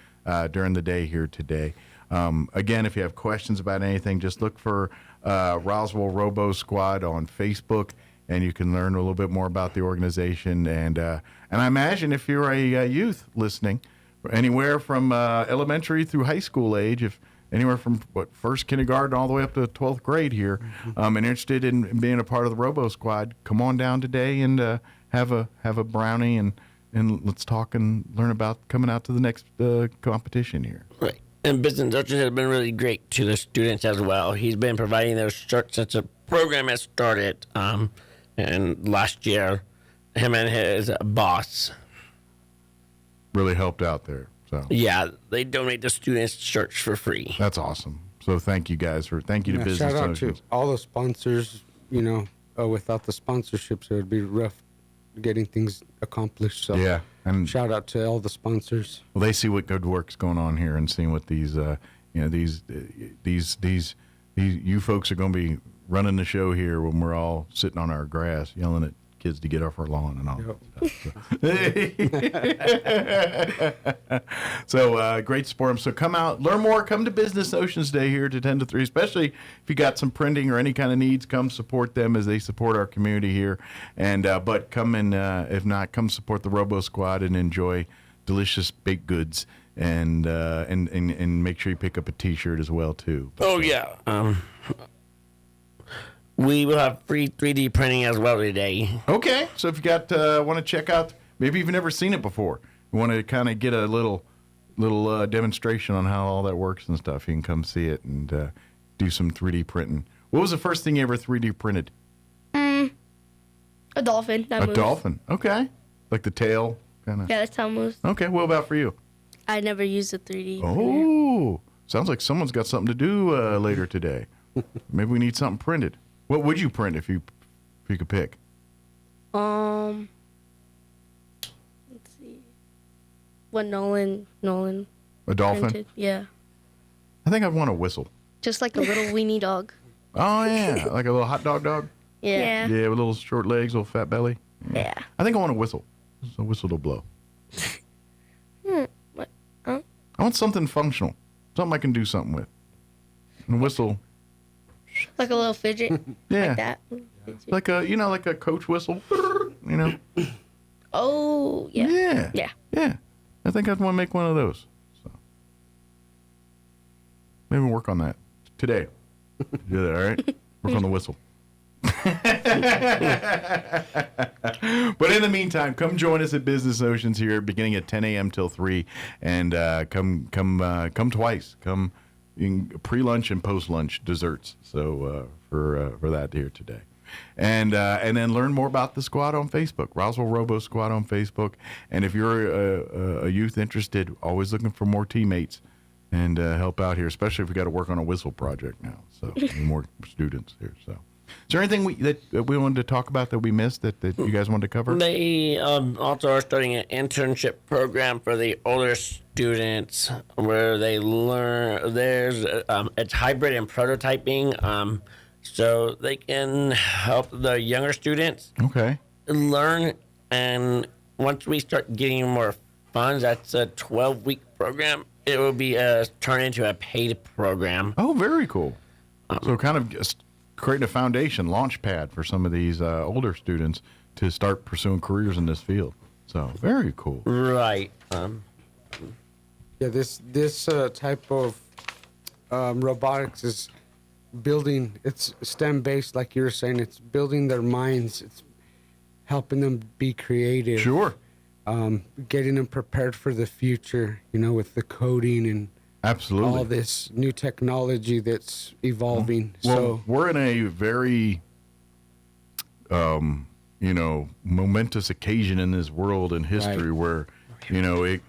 during the day here today. Again, if you have questions about anything, just look for Roswell Robo Squad on Facebook, and you can learn a little bit more about the organization. And I imagine if you're a youth listening, anywhere from elementary through high school age, if anywhere from first kindergarten all the way up to 12th grade here, and interested in being a part of the Robo Squad, come on down today and have a brownie and let's talk and learn about coming out to the next competition here. Right. And Business Notions has been really great to the students as well. He's been providing those shirts since the program has started. And last year, him and his boss really helped out there. So yeah, they donate the students shirts for free. That's awesome. So thank you guys thank you to Business Shout out Notions. to all the sponsors. Without the sponsorships, it would be rough getting things accomplished. So yeah, and shout out to all the sponsors. Well, they see what good work's going on here and seeing what these you folks are going to be running the show here when we're all sitting on our grass yelling at kids to get off our lawn and all that stuff. So great support them. So come out, learn more, come to Business Notions Day here to 10 to 3, especially if you got some printing or any kind of needs, come support them as they support our community here. And but come and if not, come support the Robo Squad and enjoy delicious baked goods and make sure you pick up a T-shirt as well too. Yeah. We will have free 3D printing as well today. Okay, so if you got want to check out, maybe you've never seen it before, you want to kind of get a little demonstration on how all that works and stuff, you can come see it and do some 3D printing. What was the first thing you ever 3D printed? A dolphin. That moves. Dolphin. Okay, like the tail kind of. Yeah, that's how it moves. Okay, what about for you? I never used a 3D. Oh, sounds like someone's got something to do later today. Maybe we need something printed. What would you print if you could pick? Let's see. What Nolan. A dolphin? Printed. Yeah. I think I'd want a whistle. Just like a little weenie dog. Oh yeah, like a little hot dog. Yeah. Yeah, with little short legs, little fat belly. Yeah. I think I want a whistle. Just a whistle to blow. What? I want something functional, something I can do something with. And a whistle, Like a little fidget. Yeah. Like that. Like a coach whistle. Oh, yeah. Yeah. I think I'd want to make one of those. So maybe work on that today. Do that, all right? Work on the whistle. But in the meantime, come join us at Business Oceans here, beginning at 10 a.m. till 3, and come twice. Come pre-lunch and post-lunch desserts. So for that here today, and then learn more about the squad on Facebook, Roswell Robo Squad on Facebook. And if you're a youth interested, always looking for more teammates and help out here, especially if we got to work on a whistle project now. So more students here. So. Is there anything that we wanted to talk about that we missed that you guys wanted to cover? They also are starting an internship program for the older students where they learn. It's hybrid and prototyping, so they can help the younger students learn. And once we start getting more funds, that's a 12-week program. It will be turned into a paid program. Oh, very cool. So kind of just creating a foundation, launch pad for some of these older students to start pursuing careers in this field. So very cool. Right. Yeah, this type of robotics is building. It's STEM based, like you were saying. It's building their minds. It's helping them be creative. Sure. Getting them prepared for the future. With the coding and. Absolutely. All this new technology that's evolving. Well, So we're in a very, momentous occasion in this world and history where, it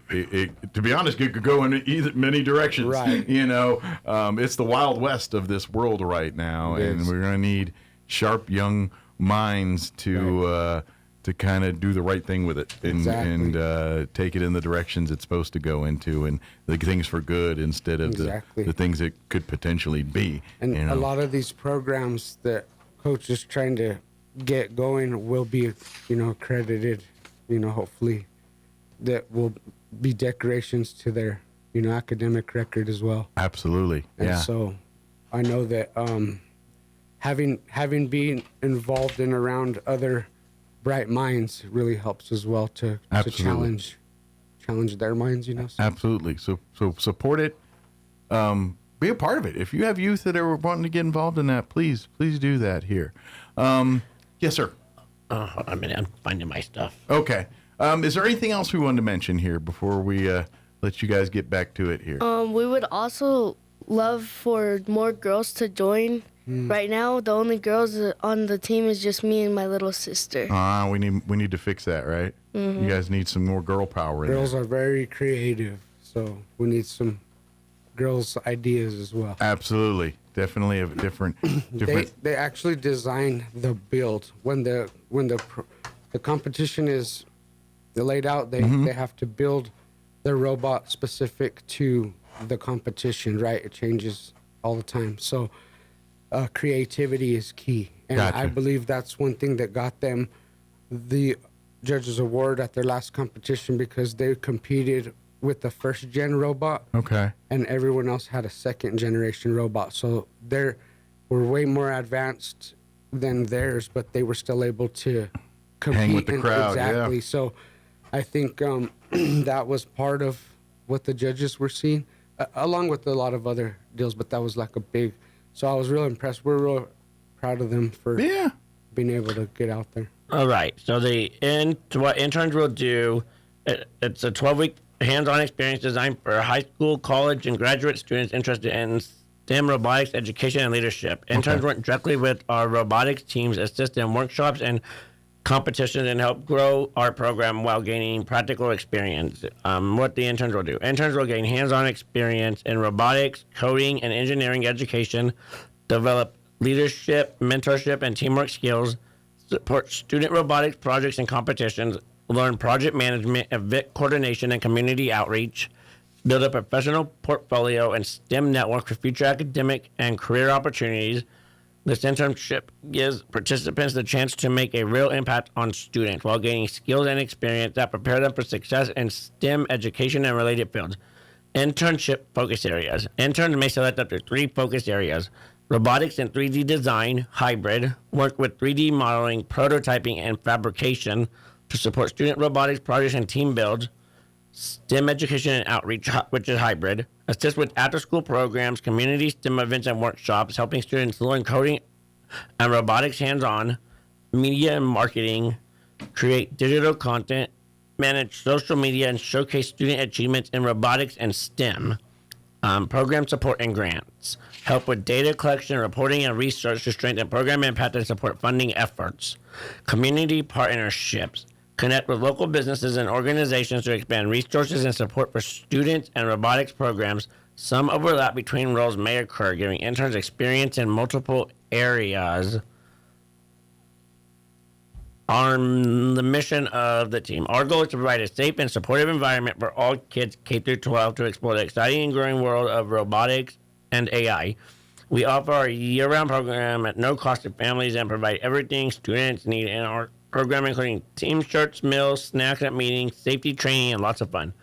to be honest, it could go in many directions. Right. It's the Wild West of this world right now, and we're going to need sharp young minds to kind of do the right thing with it and take it in the directions it's supposed to go into, and the things for good instead of the things it could potentially be. And a lot of these programs that Coach is trying to get going will be, accredited, hopefully that will be decorations to their, academic record as well. Absolutely. And so I know that having been involved and around other bright minds really helps as well to challenge their minds, So. Absolutely. So support it. Be a part of it. If you have youth that are wanting to get involved in that, please do that here. Yes, sir. I'm finding my stuff. Okay. Is there anything else we wanted to mention here before we let you guys get back to it here? We would also love for more girls to join. Right now, the only girls on the team is just me and my little sister. We need to fix that, right? Mm-hmm. You guys need some more girl power in Girls there. are very creative, so we need some girls' ideas as well. Absolutely. Definitely a different. They actually design the build when the competition is laid out. They have to build the robot specific to the competition, right? It changes all the time, so. Creativity is key, and Gotcha. I believe that's one thing that got them the judges award at their last competition, because they competed with the first gen robot, and everyone else had a second generation robot, so they were way more advanced than theirs, but they were still able to compete. Hang with the crowd. Exactly. Yeah. So I think that was part of what the judges were seeing, along with a lot of other deals, but that was like a big. So I was real impressed. We're real proud of them for being able to get out there. All right. So what interns will do, it's a 12-week hands-on experience designed for high school, college, and graduate students interested in STEM, robotics, education, and leadership. Interns work directly with our robotics teams, assist in workshops and competitions, and help grow our program while gaining practical experience. What the interns will do. Interns will gain hands-on experience in robotics, coding, and engineering education, develop leadership, mentorship, and teamwork skills, support student robotics projects and competitions, learn project management, event coordination, and community outreach, build a professional portfolio and STEM network for future academic and career opportunities. This internship gives participants the chance to make a real impact on students while gaining skills and experience that prepare them for success in STEM education and related fields. Internship focus areas. Interns may select up to 3 focus areas: robotics and 3D design, hybrid, work with 3D modeling, prototyping, and fabrication to support student robotics projects and team builds, STEM education and outreach, which is hybrid, assist with after-school programs, community STEM events and workshops, helping students learn coding and robotics hands-on, media and marketing, create digital content, manage social media, and showcase student achievements in robotics and STEM, program support and grants, help with data collection, reporting, and research to strengthen program impact and support funding efforts, community partnerships, connect with local businesses and organizations to expand resources and support for students and robotics programs. Some overlap between roles may occur, giving interns experience in multiple areas. On the mission of the team, our goal is to provide a safe and supportive environment for all kids K through 12 to explore the exciting and growing world of robotics and AI. We offer our year-round program at no cost to families and provide everything students need in our program, including team shirts, meals, snacks at meetings, safety training, and lots of fun.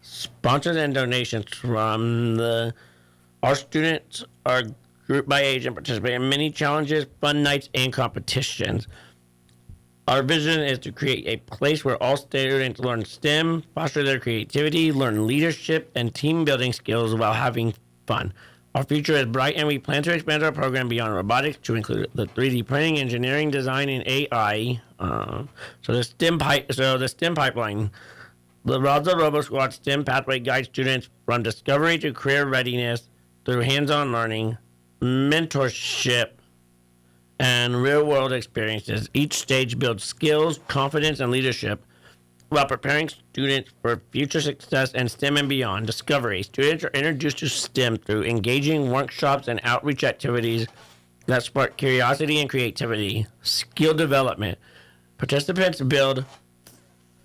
Sponsors and donations from our students are grouped by age and participate in many challenges, fun nights, and competitions. Our vision is to create a place where all students learn STEM, foster their creativity, learn leadership and team building skills while having fun. Our future is bright, and we plan to expand our program beyond robotics to include the 3D printing, engineering, design, and AI. So the STEM pipeline. The Roswell Robo Squad STEM pathway guides students from discovery to career readiness through hands-on learning, mentorship, and real-world experiences. Each stage builds skills, confidence, and leadership while preparing students for future success in STEM and beyond. Discovery. Students are introduced to STEM through engaging workshops and outreach activities that spark curiosity and creativity. Skill development. Participants build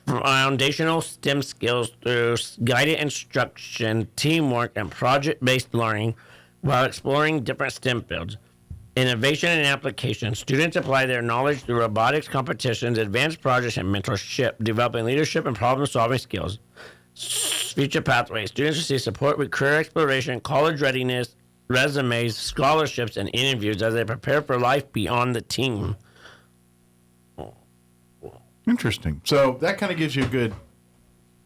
foundational STEM skills through guided instruction, teamwork, and project-based learning while exploring different STEM fields. Innovation and application. Students apply their knowledge through robotics competitions, advanced projects, and mentorship, developing leadership and problem-solving skills. Future pathways. Students receive support with career exploration, college readiness, resumes, scholarships, and interviews as they prepare for life beyond the team. Interesting. So that kind of gives you a good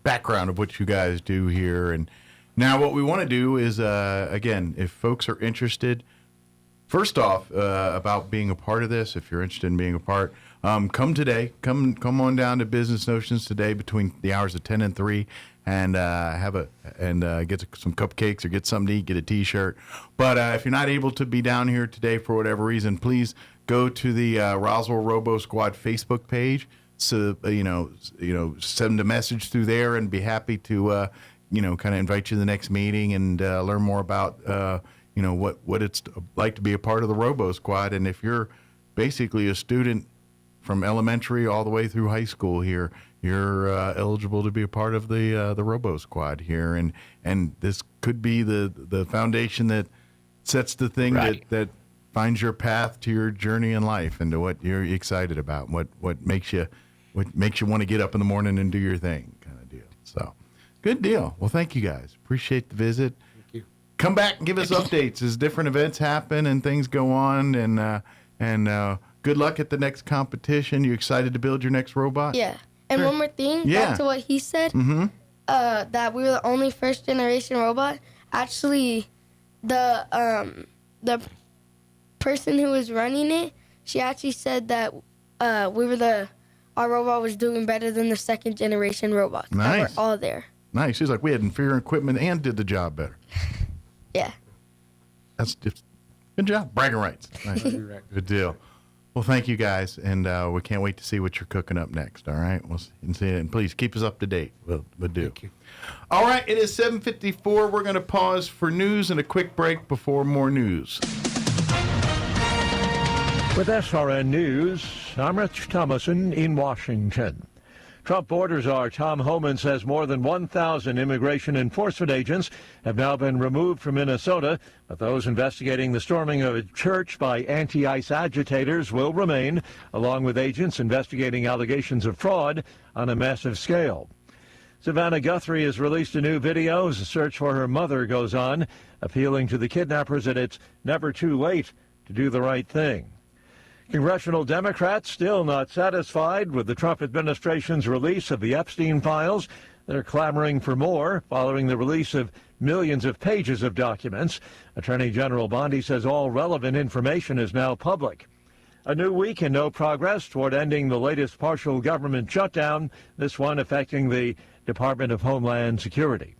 background of what you guys do here. And now what we want to do is, again, if folks are interested, first off, about being a part of this, if you're interested in being a part, come today. Come on down to Business Notions today between the hours of 10 and 3 and get some cupcakes or get something to eat, get a T-shirt. But if you're not able to be down here today for whatever reason, please go to the Roswell Robo Squad Facebook page. So, send a message through there and be happy to, kind of invite you to the next meeting and learn more about what it's like to be a part of the Robo Squad. And if you're basically a student from elementary all the way through high school here, you're eligible to be a part of the Robo Squad here. And this could be the foundation that sets the thing that finds your path to your journey in life and to what you're excited about, what makes you want to get up in the morning and do your thing kind of deal. So good deal. Well, thank you guys. Appreciate the visit. Come back and give us updates as different events happen and things go on. And good luck at the next competition. You excited to build your next robot? Yeah. And one more thing, back to what he said, that we were the only first-generation robot. Actually, the person who was running it, she actually said that our robot was doing better than the second-generation robots. Nice. That were all there. Nice. She's like, we had inferior equipment and did the job better. Yeah. That's just good job. Bragging rights. Nice. Good deal. Well, thank you guys, and we can't wait to see what you're cooking up next. All right, we'll see it, and please keep us up to date. We'll do. Thank you. All right, it is 7:54. We're going to pause for news and a quick break before more news. With SRN News, I'm Rich Thomason in Washington. Trump border czar Tom Homan says more than 1,000 immigration enforcement agents have now been removed from Minnesota, but those investigating the storming of a church by anti-ICE agitators will remain, along with agents investigating allegations of fraud on a massive scale. Savannah Guthrie has released a new video as the search for her mother goes on, appealing to the kidnappers that it's never too late to do the right thing. Congressional Democrats still not satisfied with the Trump administration's release of the Epstein files. They're clamoring for more following the release of millions of pages of documents. Attorney General Bondi says all relevant information is now public. A new week and no progress toward ending the latest partial government shutdown, this one affecting the Department of Homeland Security.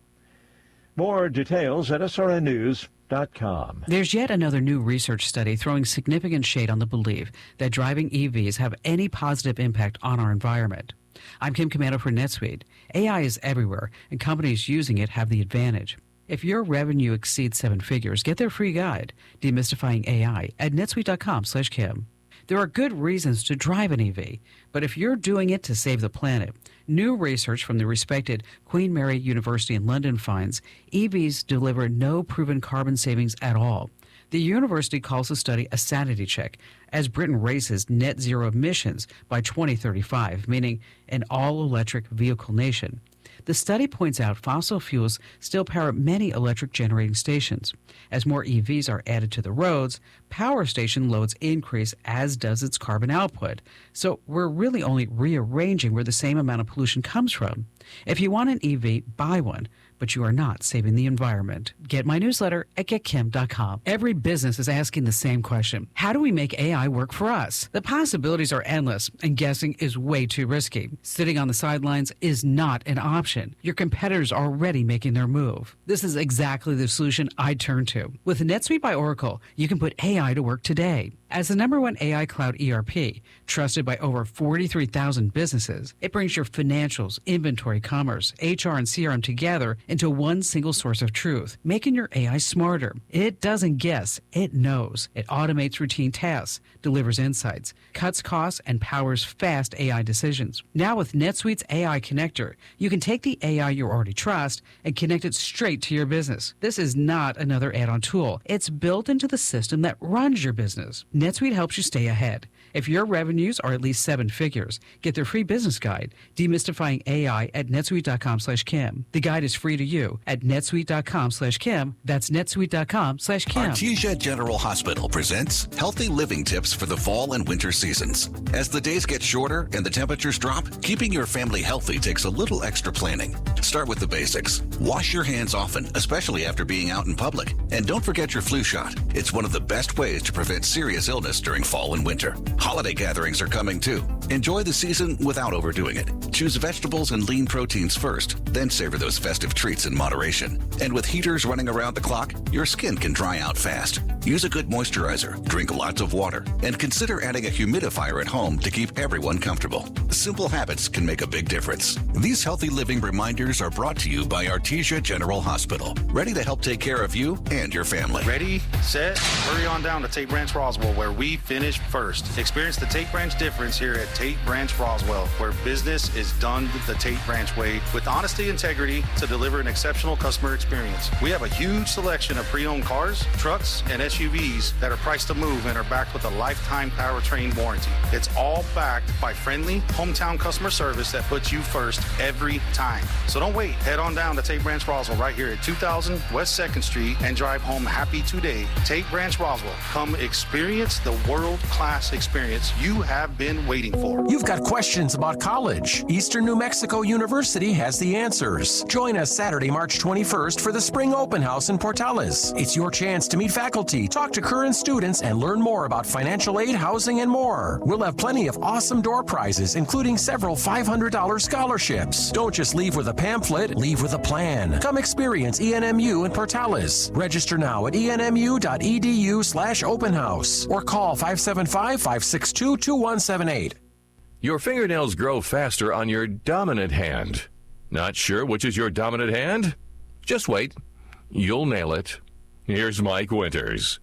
More details at srnnews.com. There's yet another new research study throwing significant shade on the belief that driving EVs have any positive impact on our environment. I'm Kim Commando for NetSuite. AI is everywhere, and companies using it have the advantage. If your revenue exceeds 7 figures, get their free guide, Demystifying AI, at netsuite.com/Kim. There are good reasons to drive an EV, but if you're doing it to save the planet, new research from the respected Queen Mary University in London finds EVs deliver no proven carbon savings at all. The university calls the study a sanity check as Britain races net zero emissions by 2035, meaning an all-electric vehicle nation. The study points out fossil fuels still power many electric generating stations. As more EVs are added to the roads, power station loads increase, as does its carbon output. So we're really only rearranging where the same amount of pollution comes from. If you want an EV, buy one, but you are not saving the environment. Get my newsletter at getkim.com. Every business is asking the same question. How do we make AI work for us? The possibilities are endless, and guessing is way too risky. Sitting on the sidelines is not an option. Your competitors are already making their move. This is exactly the solution I turn to. With NetSuite by Oracle, you can put AI to work today. As the #1 AI cloud ERP, trusted by over 43,000 businesses, it brings your financials, inventory, commerce, HR, and CRM together into one single source of truth, making your AI smarter. It doesn't guess, it knows. It automates routine tasks, delivers insights, cuts costs, and powers fast AI decisions. Now with NetSuite's AI connector, you can take the AI you already trust and connect it straight to your business. This is not another add-on tool. It's built into the system that runs your business. NetSuite helps you stay ahead. If your revenues are at least 7 figures, get their free business guide, Demystifying AI, at netsuite.com/Kim. The guide is free to you at netsuite.com/Kim. That's netsuite.com/Kim. Artesia General Hospital presents Healthy Living Tips for the fall and winter seasons. As the days get shorter and the temperatures drop, keeping your family healthy takes a little extra planning. Start with the basics. Wash your hands often, especially after being out in public. And don't forget your flu shot. It's one of the best ways to prevent serious illness during fall and winter. Holiday gatherings are coming too. Enjoy the season without overdoing it. Choose vegetables and lean proteins first, then savor those festive treats in moderation. And with heaters running around the clock, your skin can dry out fast. Use a good moisturizer, drink lots of water, and consider adding a humidifier at home to keep everyone comfortable. Simple habits can make a big difference. These healthy living reminders are brought to you by Artesia General Hospital, ready to help take care of you and your family. Ready, set, hurry on down to Tate Branch Roswell, where we finish first. Experience the Tate Branch difference here at Tate Branch Roswell, where business is done the Tate Branch way with honesty and integrity to deliver an exceptional customer experience. We have a huge selection of pre-owned cars, trucks, and SUVs that are priced to move and are backed with a lifetime powertrain warranty. It's all backed by friendly hometown customer service that puts you first every time. So don't wait. Head on down to Tate Branch Roswell right here at 2000 West 2nd Street and drive home happy today. Tate Branch Roswell. Come experience the world-class experience you have been waiting for. You've got questions about college. Eastern New Mexico University has the answers. Join us Saturday, March 21st for the Spring Open House in Portales. It's your chance to meet faculty, talk to current students, and learn more about financial aid, housing, and more. We'll have plenty of awesome door prizes, including several $500 scholarships. Don't just leave with a pamphlet, leave with a plan. Come experience ENMU in Portales. Register now at enmu.edu/open house or call 575-562-2178. Your fingernails grow faster on your dominant hand. Not sure which is your dominant hand? Just wait. You'll nail it. Here's Mike Winters.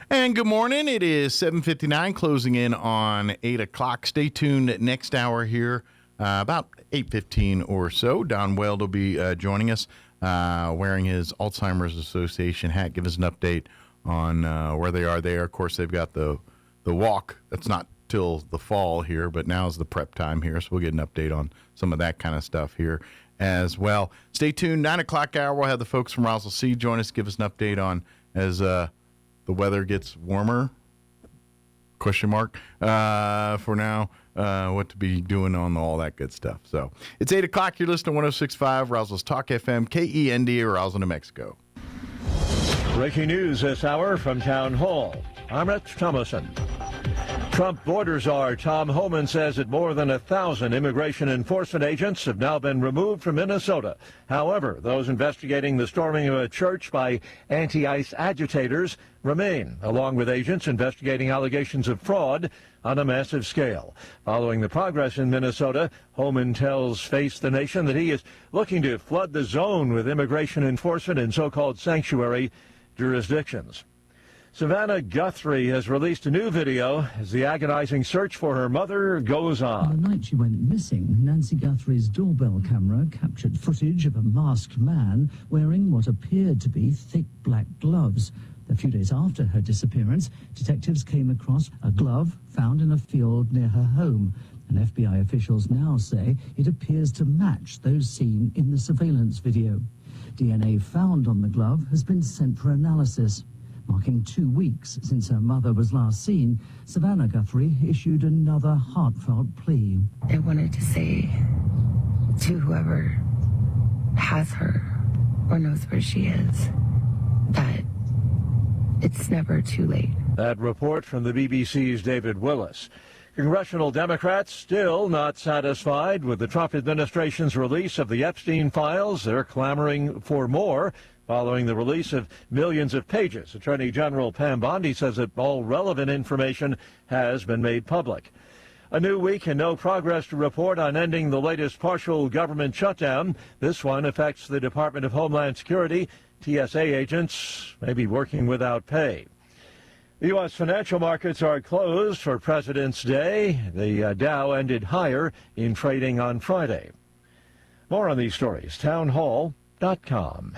And good morning. It is 7:59, closing in on 8 o'clock. Stay tuned next hour here, about 8:15 or so. Don Weld will be joining us, wearing his Alzheimer's Association hat. Give us an update on where they are there. Of course, they've got the walk. That's not till the fall here, but now's the prep time here, so we'll get an update on some of that kind of stuff here as well. Stay tuned. 9 o'clock hour, we'll have the folks from Roswell C join us, give us an update on as the weather gets warmer question mark for now. What to be doing on all that good stuff. So it's 8 o'clock. You're listening to 106.5 Roswell's Talk FM, KEND, Roswell, New Mexico. Breaking news this hour from Town Hall. I'm Rich Thomason. Trump border czar Tom Homan says that more than 1,000 immigration enforcement agents have now been removed from Minnesota. However, those investigating the storming of a church by anti-ICE agitators remain, along with agents investigating allegations of fraud on a massive scale. Following the progress in Minnesota, Homan tells Face the Nation that he is looking to flood the zone with immigration enforcement in so-called sanctuary jurisdictions. Savannah Guthrie has released a new video as the agonizing search for her mother goes on. On the night she went missing, Nancy Guthrie's doorbell camera captured footage of a masked man wearing what appeared to be thick black gloves. A few days after her disappearance, detectives came across a glove found in a field near her home. And FBI officials now say it appears to match those seen in the surveillance video. DNA found on the glove has been sent for analysis. Marking 2 weeks since her mother was last seen, Savannah Guthrie issued another heartfelt plea. I wanted to say to whoever has her or knows where she is that it's never too late. That report from the BBC's David Willis. Congressional Democrats still not satisfied with the Trump administration's release of the Epstein files. They're clamoring for more. Following the release of millions of pages, Attorney General Pam Bondi says that all relevant information has been made public. A new week and no progress to report on ending the latest partial government shutdown. This one affects the Department of Homeland Security. TSA agents may be working without pay. The U.S. financial markets are closed for President's Day. The Dow ended higher in trading on Friday. More on these stories, townhall.com.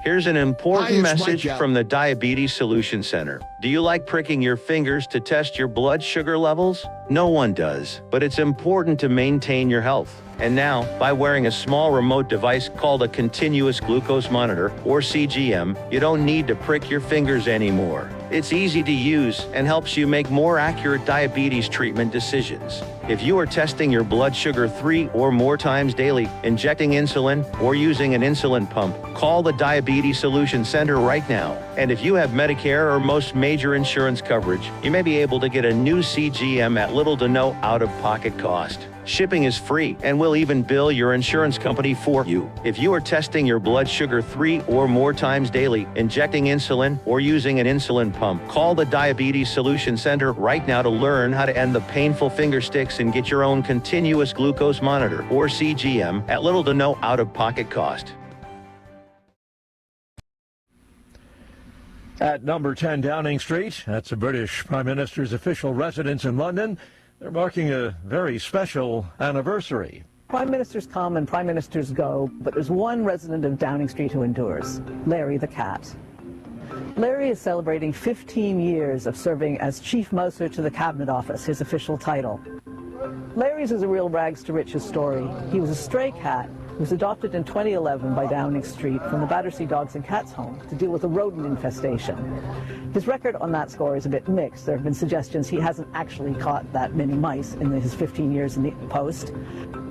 Here's an important message from the Diabetes Solution Center. Do you like pricking your fingers to test your blood sugar levels? No one does, but it's important to maintain your health. And now, by wearing a small remote device called a continuous glucose monitor, or CGM, you don't need to prick your fingers anymore. It's easy to use and helps you make more accurate diabetes treatment decisions. If you are testing your blood sugar 3 or more times daily, injecting insulin, or using an insulin pump, call the Diabetes Solution Center right now. And if you have Medicare or most major insurance coverage, you may be able to get a new CGM at little to no out-of-pocket cost. Shipping is free and will even bill your insurance company for you. If you are testing your blood sugar 3 or more times daily, injecting insulin, or using an insulin pump, call the Diabetes Solution Center right now to learn how to end the painful finger sticks and get your own continuous glucose monitor, or CGM, at little to no out-of-pocket cost. At number 10 Downing Street, that's the British Prime Minister's official residence in London. They're marking a very special anniversary. Prime ministers come and prime ministers go, but there's one resident of Downing Street who endures, Larry the cat. Larry is celebrating 15 years of serving as chief mouser to the Cabinet Office, his official title. Larry's is a real rags to riches story. He was a stray cat who was adopted in 2011 by Downing Street from the Battersea Dogs and Cats home to deal with a rodent infestation. His record on that score is a bit mixed. There have been suggestions he hasn't actually caught that many mice in his 15 years in the post,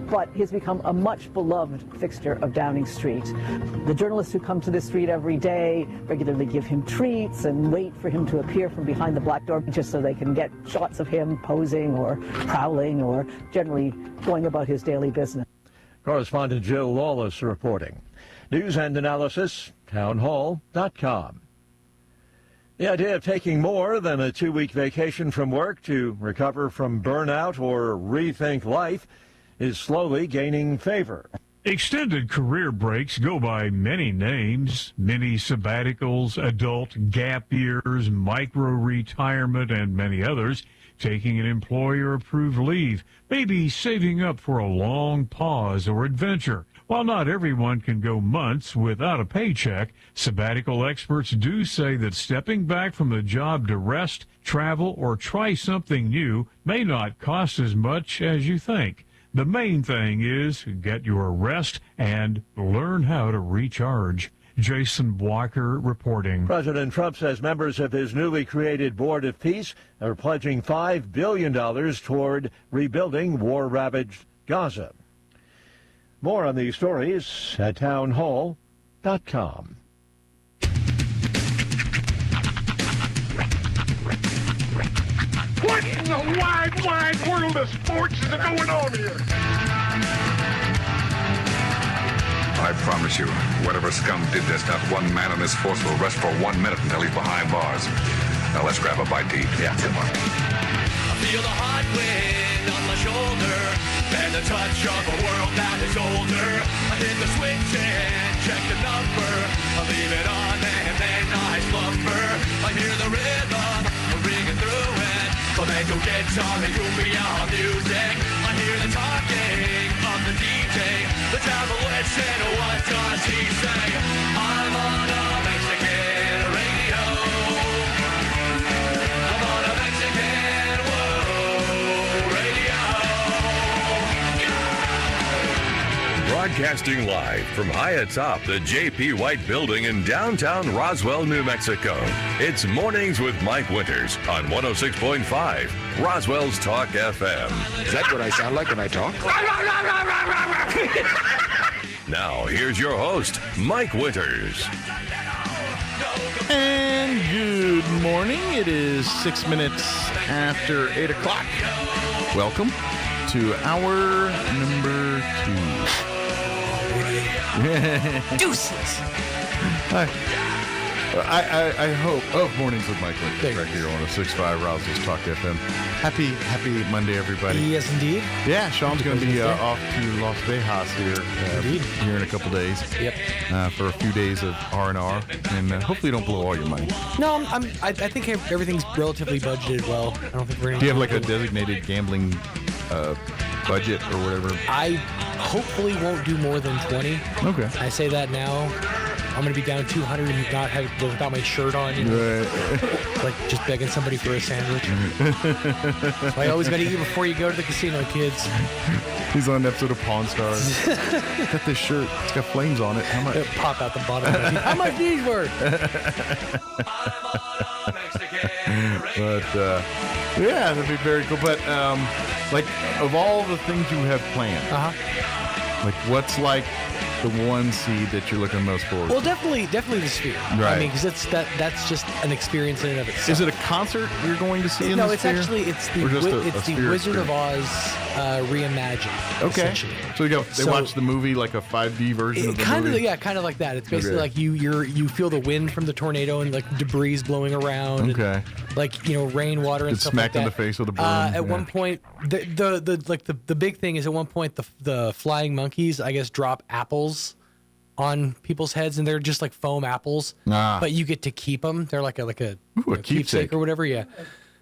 but he's become a much beloved fixture of Downing Street. The journalists who come to this street every day regularly give him treats and wait for him to appear from behind the black door just so they can get shots of him posing or prowling or generally going about his daily business. Correspondent Jill Lawless reporting. News and analysis, townhall.com. The idea of taking more than a 2-week vacation from work to recover from burnout or rethink life is slowly gaining favor. Extended career breaks go by many names: mini sabbaticals, adult gap years, micro-retirement, and many others. Taking an employer-approved leave, maybe saving up for a long pause or adventure. While not everyone can go months without a paycheck, sabbatical experts do say that stepping back from the job to rest, travel, or try something new may not cost as much as you think. The main thing is get your rest and learn how to recharge. Jason Blocker reporting. President Trump says members of his newly created Board of Peace are pledging $5 billion toward rebuilding war-ravaged Gaza. More on these stories at townhall.com. What in the wide, wide world of sports is going on here? I promise you, whatever scum did this, not one man in this force will rest for 1 minute until he's behind bars. Now let's grab a bite to eat. Yeah, come on. I feel the hot wind on my shoulder and the touch of a world that is older. I hit the switch and check the number. I leave it on and then I slumber. I hear the rhythm ringing through it. Flamenco guitar and cumbia music. I hear the talking of the DJ. The devil listen, what does he say? I'm on a Mexican radio. I'm on a Mexican radio. Broadcasting live from high atop the J.P. White Building in downtown Roswell, New Mexico. It's Mornings with Mike Winters on 106.5 Roswell's Talk FM. Is that what I sound like when I talk? Now, here's your host, Mike Winters. And good morning. It is 6 minutes after 8 o'clock. Welcome to hour number 2. Deuces. I hope. Mornings with Mike Winters right here on 106.5 Roswell's Talk FM. Happy Monday, everybody. Yes, indeed. Yeah, Sean's going to be off to Las Vegas here in a couple days. Yep. For a few days of R&R, and hopefully you don't blow all your money. No, I think everything's relatively budgeted well. I don't think we're. Do you have like a designated gambling budget or whatever? I hopefully won't do more than 20. Okay. I say that now. I'm going to be down 200 and not have without my shirt on. You know? Right. Like just begging somebody for a sandwich. So I always got to eat before you go to the casino, kids. He's on an episode of Pawn Stars. Got this shirt. It's got flames on it. How much? It'll pop out the bottom. How much these worth? But yeah, that'd be very cool. But like of all the things you have planned, like what's like the one seed that you're looking most forward to? Well, definitely the Sphere. Right. I mean, because that's just an experience in and of itself. Is it a concert you're going to see in the Sphere? No, it's the Wizard of Oz reimagined. Okay. So they watch the movie like a 5D version of the movie? Yeah, kind of like that. It's basically like you feel the wind from the tornado and like debris blowing around. Okay. And, like, rainwater and stuff like that. Smacked in the face with a broom. At one point, the big thing is at one point the flying monkeys, I guess, drop apples on people's heads, and they're just like foam apples. But you get to keep them. They're like a keepsake or whatever. Yeah.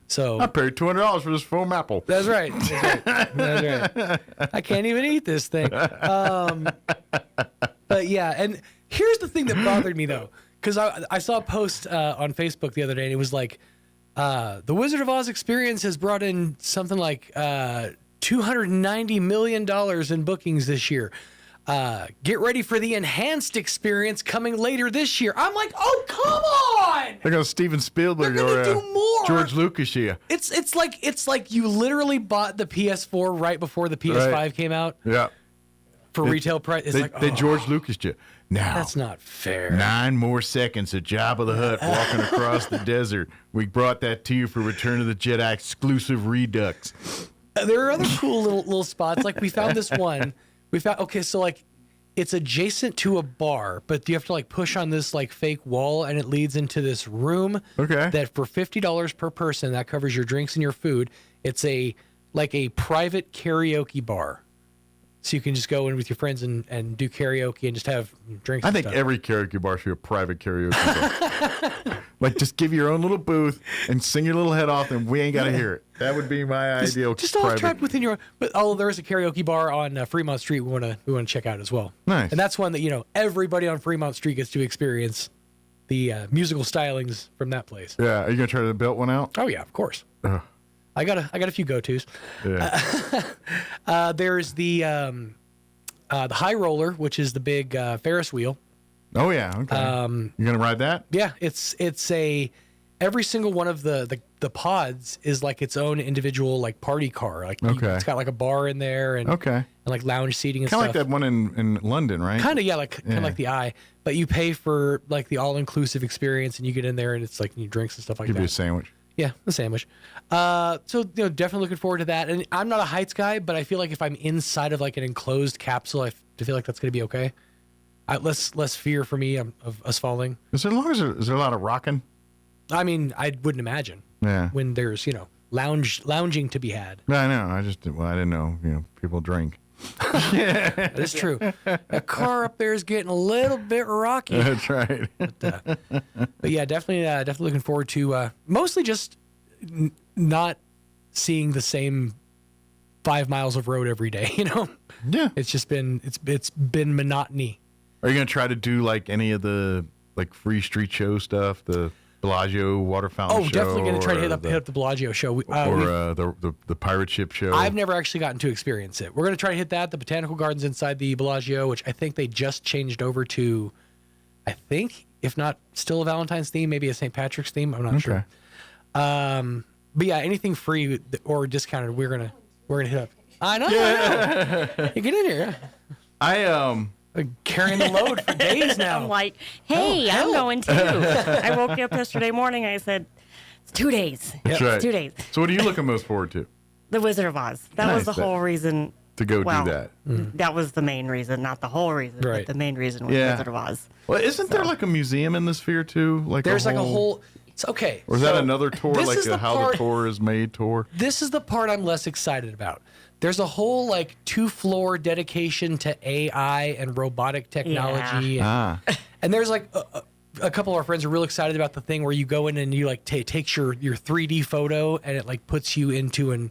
So I paid $200 for this foam apple. That's right. That's right. I can't even eat this thing. But yeah, and here's the thing that bothered me though, because I saw a post on Facebook the other day, and it was like, the Wizard of Oz experience has brought in something like $290 million in bookings this year. Get ready for the enhanced experience coming later this year. I'm like, oh, come on! They're going to Steven Spielberg or do more. George Lucas here. It's like you literally bought the PS4 right before the PS5 came out. Yeah. For retail price. They George Lucas you. Now, that's not fair. 9 more seconds of Jabba the Hutt walking across the desert. We brought that to you for Return of the Jedi exclusive Redux. There are other cool little spots. Like we found this one. So like it's adjacent to a bar, but you have to like push on this like fake wall, and it leads into this room. Okay. That for $50 per person, that covers your drinks and your food. It's a private karaoke bar. So you can just go in with your friends and do karaoke and just have drinks. I think every karaoke bar should be a private karaoke bar. Like, just give your own little booth and sing your little head off, and we ain't got to hear it. That would be my ideal. Just all trapped within your. But there is a karaoke bar on Fremont Street. We want to check out as well. Nice. And that's one that everybody on Fremont Street gets to experience the musical stylings from that place. Yeah. Are you gonna try to belt one out? Oh yeah, of course. I got a few go-tos. Yeah. There's the High Roller, which is the big Ferris wheel. Oh yeah, okay. You're gonna ride that? Yeah, it's every single one of the pods is like its own individual like party car. Like it's got like a bar in there and like lounge seating and kind stuff. of like that one in London, right? Kind of kind of like the Eye, but you pay for like the all inclusive experience and you get in there and it's like you drinks and stuff like that. Give you a sandwich. Yeah, a sandwich. So definitely looking forward to that. And I'm not a heights guy, but I feel like if I'm inside of like an enclosed capsule, I feel like that's gonna be okay. Less fear for me of us falling. Is there a lot of rocking? I mean, I wouldn't imagine. Yeah. When there's lounging to be had. I know. I didn't know. People drink. That is true. That car up there is getting a little bit rocky. That's right. But yeah, definitely looking forward to mostly just not seeing the same 5 miles of road every day. Yeah. It's been monotony. Are you gonna try to do like any of the like free street show stuff? The Bellagio water fountain show? Definitely going to try to hit up the Bellagio show. The pirate ship show. I've never actually gotten to experience it. We're going to try to hit that. The Botanical Gardens inside the Bellagio, which I think they just changed over to, I think, if not still a Valentine's theme, maybe a St. Patrick's theme. I'm not sure. But yeah, anything free or discounted, we're gonna hit up. I know. You get in here. Carrying the load for days now. I'm like, hey, I'm going too. I woke up yesterday morning and I said, it's 2 days. That's right. It's 2 days. So what are you looking most forward to? The Wizard of Oz. That was the whole reason. To go do that. That was the main reason, not the whole reason, but the main reason was Wizard of Oz. Well, isn't there like a museum in the Sphere too? Like there's like a whole. It's okay. Or is that another tour, like a How the Tour is Made tour? This is the part I'm less excited about. There's a whole like 2-floor dedication to AI and robotic technology. Yeah. And there's like a couple of our friends are real excited about the thing where you go in and you like takes your 3D photo and it like puts you into a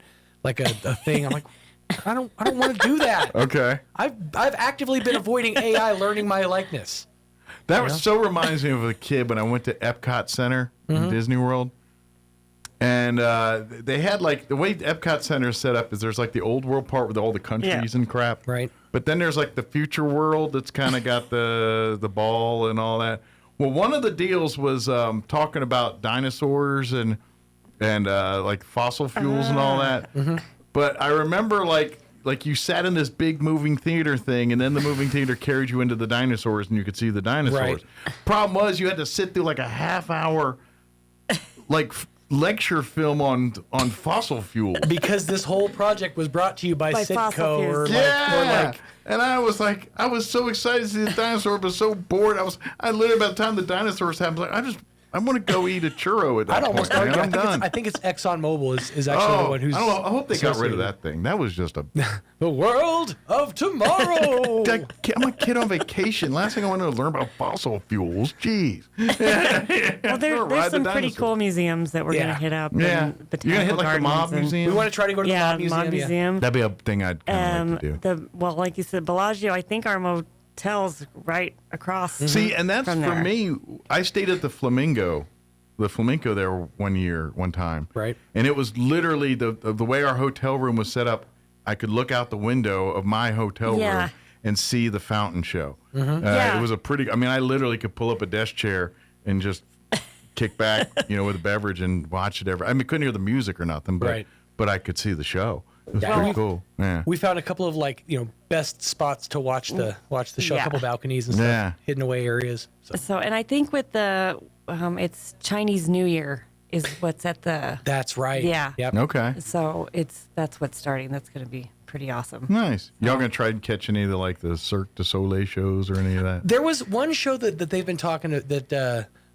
thing. I'm like, I don't want to do that. Okay. I've actively been avoiding AI learning my likeness. That so reminds me of a kid when I went to Epcot Center in Disney World. And they had like the way Epcot Center is set up is there's like the old world part with all the countries and crap. Right. But then there's like the future world that's kind of got the ball and all that. Well, one of the deals was talking about dinosaurs and like fossil fuels and all that. But I remember like you sat in this big moving theater thing, and then the moving theater carried you into the dinosaurs, and you could see the dinosaurs. Right. Problem was, you had to sit through like a half-hour, like lecture film on fossil fuels because this whole project was brought to you by Citco or and I was so excited to see the dinosaur, but so bored. I literally by the time the dinosaurs happened, I want to go eat a churro at that point. I'm done. I think it's ExxonMobil is actually the one who's. I hope they got rid of that thing. That was just the world of tomorrow. I'm a kid on vacation. Last thing I want to learn about fossil fuels. Jeez. Well, there's some pretty cool museums that we're going to hit up. Yeah. You're going to hit like the Mob Museum? We want to try to go to the Mob Museum. That'd be a thing I'd kind of like to do. Like you said, Bellagio, I think our motel's right across. See, and that's for me. I stayed at the Flamingo there one time. Right. And it was literally the way our hotel room was set up. I could look out the window of my hotel room and see the fountain show. It was I literally could pull up a desk chair and just kick back, with a beverage and watch it couldn't hear the music or nothing, but I could see the show. It was pretty cool. Yeah. We found a couple of best spots to watch the show, a couple balconies and stuff, hidden away areas. So and I think with the it's Chinese New Year is what's at the. That's right. Yeah. Yep. Okay. So that's what's starting. That's going to be pretty awesome. Nice. Y'all gonna try and catch any of the Cirque du Soleil shows or any of that? There was one show that they've been talking that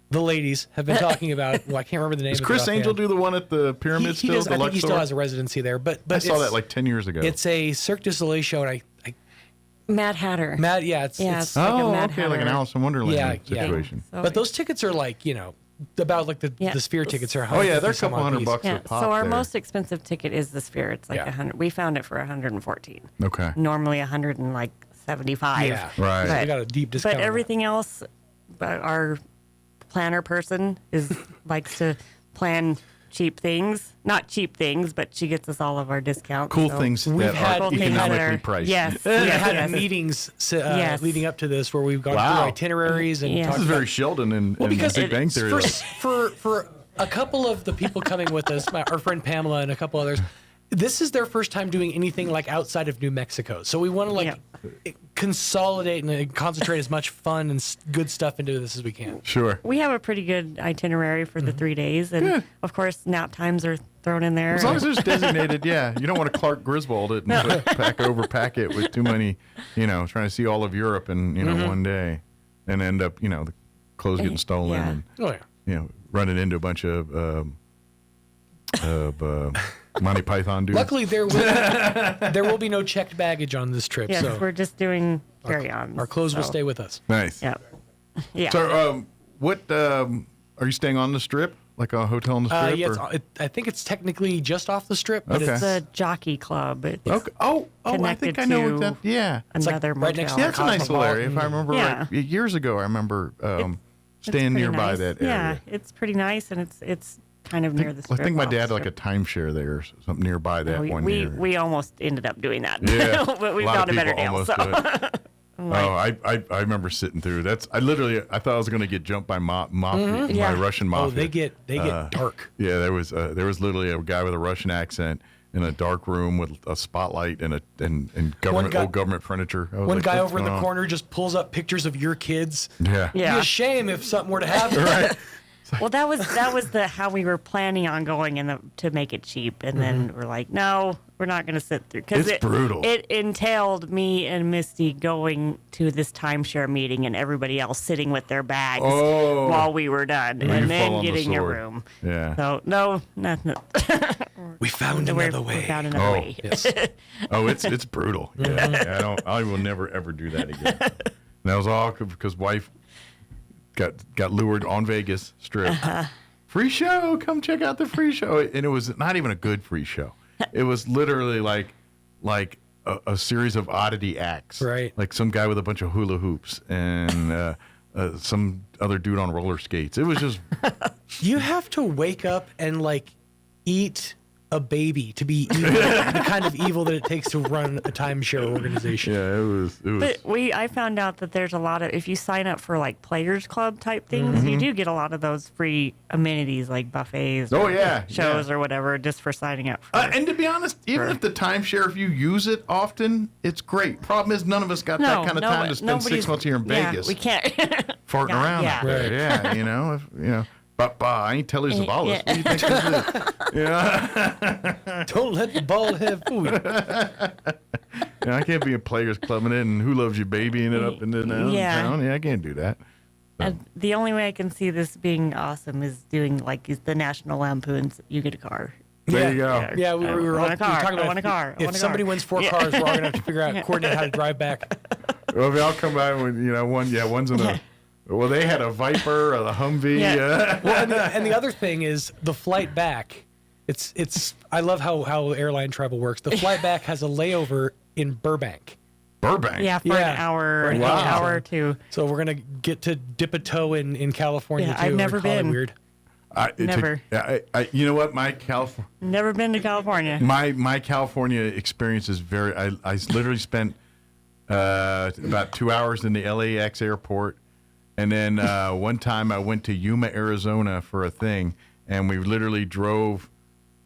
the ladies have been talking about. Well, I can't remember the name. Does Chris Angel do the one at the pyramid he still? Does, I think he still has a residency there. But I saw that like 10 years ago. It's a Cirque du Soleil show, and I Mad Hatter. It's like a Mad Hatter. Like an Alice in Wonderland situation. So but those tickets are like about like the Sphere tickets are. They're a couple $100 a pop. So our most expensive ticket is the Sphere. It's like $100. We found it for $114. Okay. Normally $175. Yeah. Right. But, we got a deep discount. But everything else, our planner person likes to plan cheap things. Not cheap things, but she gets us all of our discounts. Cool things that are economically priced. Yes. We've had meetings leading up to this where we've gone through itineraries and talked This is very Sheldon and Big Bang Theory. For a couple of the people coming with us, our friend Pamela and a couple others, this is their first time doing anything like outside of New Mexico. So we want to consolidate and concentrate as much fun and good stuff into this as we can. Sure. We have a pretty good itinerary for the 3 days. And, of course, nap times are thrown in there. As long as there's designated, you don't want to Clark Griswold it and overpack it with too many, trying to see all of Europe in, one day and end up, the clothes getting stolen and, running into a bunch of Monty Python dudes. Luckily, there will be no checked baggage on this trip. Yes, so we're just doing carry-ons. Our clothes will stay with us. Nice. Yeah. So, what are you staying on the Strip? Like a hotel on the Strip? Yes, I think it's technically just off the Strip, but It's a jockey club. It's I think I know what that. Yeah, it's another like right next to that's a nice little area. If I remember right, years ago, I remember staying nearby that area. Yeah, it's pretty nice, and it's kind of near the Strip. I think my dad had like a timeshare there, or something nearby that one year. We almost ended up doing that. Yeah, but we found a better deal. So. I remember sitting through. I thought I was going to get jumped by my Russian mafia. Oh, they get dark. Yeah, there was literally a guy with a Russian accent in a dark room with a spotlight and old government furniture. One guy over in the corner just pulls up pictures of your kids. Yeah. It'd be a shame if something were to happen. Right. Well, that was how we were planning on going to make it cheap, and then we're like, no, we're not going to sit through because it's brutal. It entailed me and Misty going to this timeshare meeting and everybody else sitting with their bags while we were done, and then getting a room. Yeah. So no, nothing. We found another way. We found another way. Yes. It's brutal. Yeah. I will never ever do that again. And that was all because wife got lured on Vegas Strip. Free show, come check out the free show. And it was not even a good free show. It was literally like a series of oddity acts. Right. Like some guy with a bunch of hula hoops and some other dude on roller skates. It was just You have to wake up and eat a baby to be evil, the kind of evil that it takes to run a timeshare organization. Yeah, it was. But I found out that there's a lot of, if you sign up for Players Club type things, you do get a lot of those free amenities like buffets, shows or whatever, just for signing up. And to be honest, even if the timeshare, if you use it often, it's great. Problem is, none of us got that kind of time to spend 6 months here in Vegas. We can't farting around out there. Yeah, But I ain't Telly Savalas. What do you think this is? Don't let the ball have food. I can't be a Players Club and Who Loves You Baby and it up in the town. Yeah, I can't do that. So. The only way I can see this being awesome is doing the National Lampoon's You Get a Car. There you go. Yeah, we were talking about if somebody wins 4 cars, we're all going to have to figure out, coordinate how to drive back. Well, if y'all come by with, one's in a... Well, they had a Viper, a Humvee. Yeah. Well, and the other thing is the flight back. It's. I love how airline travel works. The flight back has a layover in Burbank. Burbank. Yeah, for an hour, an hour or two. So we're gonna get to dip a toe in California too. I've never been. Weird. Never. You know what? Never been to California. My California experience is very. I literally spent about 2 hours in the LAX airport. And then one time I went to Yuma, Arizona for a thing, and we literally drove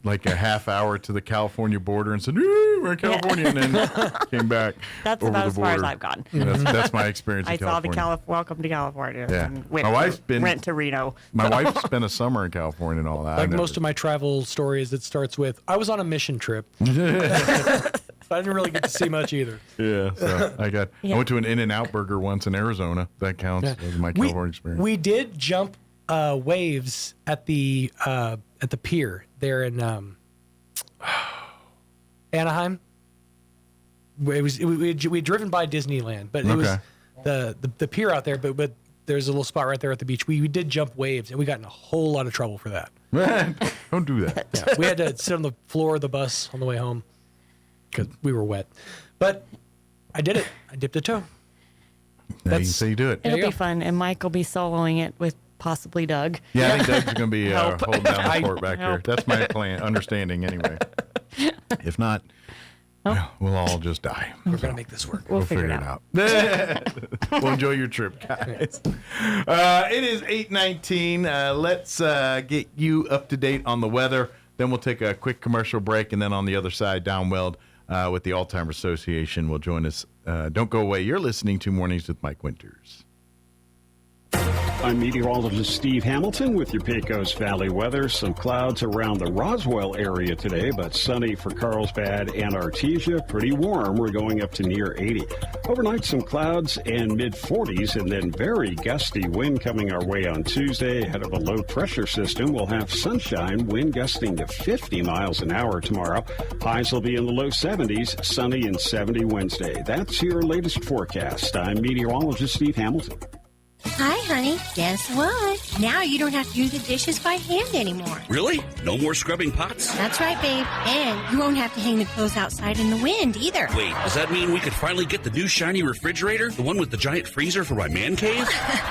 like a half hour to the California border and said, we're in California, and then came back. That's over about the as far as border. I've gone. That's my experience in California. I saw the Welcome to California. Yeah. And went to Reno. My wife spent a summer in California and all that. Most of my travel stories, it starts with, I was on a mission trip. I didn't really get to see much either. Yeah, so I went to an In-N-Out burger once in Arizona. That counts as my California experience. We did jump waves at the pier there in Anaheim. We'd driven by Disneyland, but it was the pier out there. But there's a little spot right there at the beach. We did jump waves, and we got in a whole lot of trouble for that. Man, don't do that. Yeah, we had to sit on the floor of the bus on the way home because we were wet. But I did it. I dipped a toe. Now you can say you do it. It'll be fun, and Mike will be soloing it with possibly Doug. Yeah, I think Doug's going to be holding down the fort back here. That's my understanding anyway. If not, we'll all just die. We're going to make this work. We'll figure it out. We'll enjoy your trip, guys. It is 8:19. Let's get you up to date on the weather. Then we'll take a quick commercial break, and then on the other side, Downweld with the Alzheimer's Association will join us. Don't go away. You're listening to Mornings with Mike Winters. I'm meteorologist Steve Hamilton with your Pecos Valley weather. Some clouds around the Roswell area today, but sunny for Carlsbad and Artesia. Pretty warm. We're going up to near 80. Overnight, some clouds and mid-40s, and then very gusty wind coming our way on Tuesday. Ahead of a low-pressure system, we'll have sunshine, wind gusting to 50 miles an hour tomorrow. Highs will be in the low 70s, sunny and 70 Wednesday. That's your latest forecast. I'm meteorologist Steve Hamilton. Hi, honey. Guess what? Now you don't have to do the dishes by hand anymore. Really? No more scrubbing pots? That's right, babe. And you won't have to hang the clothes outside in the wind either. Wait, does that mean we could finally get the new shiny refrigerator? The one with the giant freezer for my man cave?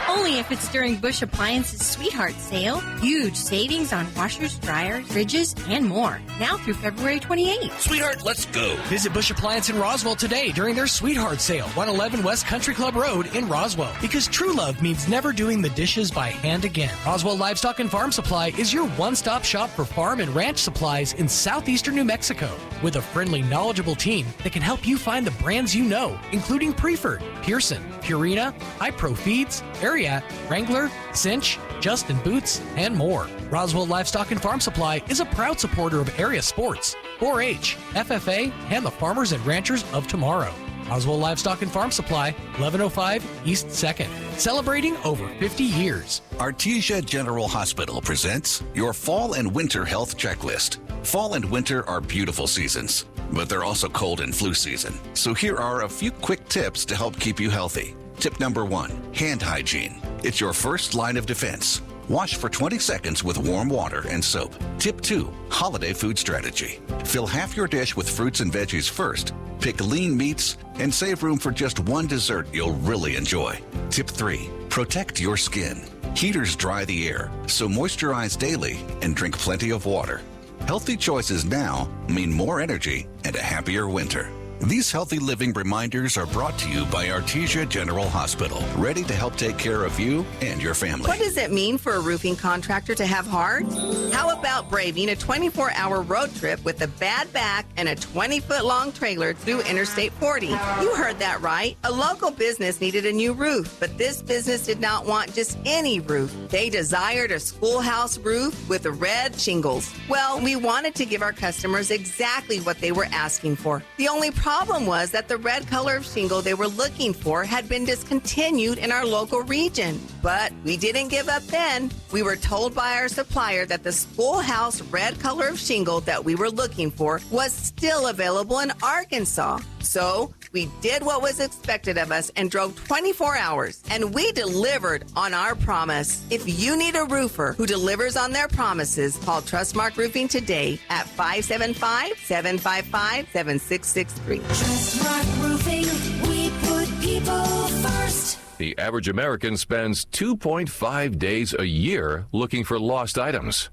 Only if it's during Bush Appliances Sweetheart Sale. Huge savings on washers, dryers, fridges, and more. Now through February 28th. Sweetheart, let's go. Visit Bush Appliance in Roswell today during their Sweetheart Sale, 111 West Country Club Road in Roswell. Because true love means never doing the dishes by hand again. Roswell Livestock and Farm Supply is your one-stop shop for farm and ranch supplies in southeastern New Mexico. With a friendly, knowledgeable team that can help you find the brands you know, including Preferred, Pearson, Purina, High Pro Feeds, Ariat, Wrangler, Cinch, Justin Boots, and more. Roswell Livestock and Farm Supply is a proud supporter of area sports, 4-H, FFA, and the farmers and ranchers of tomorrow. Roswell Livestock and Farm Supply, 1105 East 2nd, celebrating over 50 years. Artesia General Hospital presents your fall and winter health checklist. Fall and winter are beautiful seasons, but they're also cold and flu season. So here are a few quick tips to help keep you healthy. Tip number 1, hand hygiene. It's your first line of defense. Wash for 20 seconds with warm water and soap. Tip 2, holiday food strategy. Fill half your dish with fruits and veggies first. Pick lean meats and save room for just one dessert you'll really enjoy. Tip 3, protect your skin. Heaters dry the air, so moisturize daily and drink plenty of water. Healthy choices now mean more energy and a happier winter. These healthy living reminders are brought to you by Artesia General Hospital, ready to help take care of you and your family. What does it mean for a roofing contractor to have heart? How about braving a 24-hour road trip with a bad back and a 20-foot-long trailer through Interstate 40? You heard that right. A local business needed a new roof, but this business did not want just any roof. They desired a schoolhouse roof with red shingles. Well, we wanted to give our customers exactly what they were asking for. The only problem was that the red color of shingle they were looking for had been discontinued in our local region. But we didn't give up then. We were told by our supplier that the schoolhouse red color of shingle that we were looking for was still available in Arkansas. So we did what was expected of us and drove 24 hours, and we delivered on our promise. If you need a roofer who delivers on their promises, call Trustmark Roofing today at 575-755-7663. Trustmark Roofing, we put people first. The average American spends 2.5 days a year looking for lost items.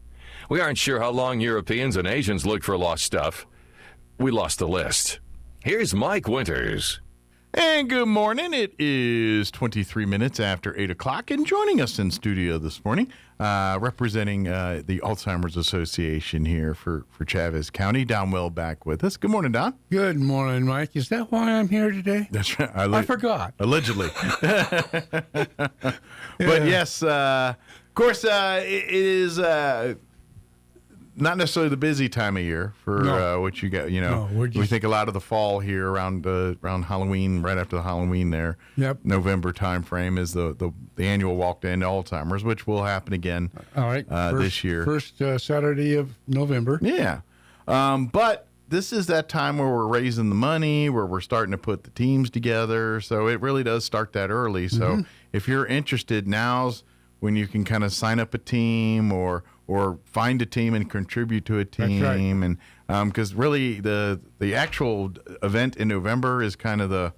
We aren't sure how long Europeans and Asians look for lost stuff. We lost the list. Here's Mike Winters. And good morning. It is 23 minutes after 8 o'clock. And joining us in studio this morning, representing the Alzheimer's Association here for Chavez County, Don Will back with us. Good morning, Don. Good morning, Mike. Is that why I'm here today? That's right. I forgot. Allegedly. But yes, of course, it is not necessarily the busy time of year for what you got. You know, we think a lot of the fall here around Halloween, right after the Halloween there. Yep. November time frame is the annual walk to end Alzheimer's, which will happen again. All right. This year. First Saturday of November. Yeah. But this is that time where we're raising the money, where we're starting to put the teams together. So it really does start that early. So if you're interested, now's when you can kind of sign up a team or find a team and contribute to a team. That's right. And because really the actual event in November is kind of the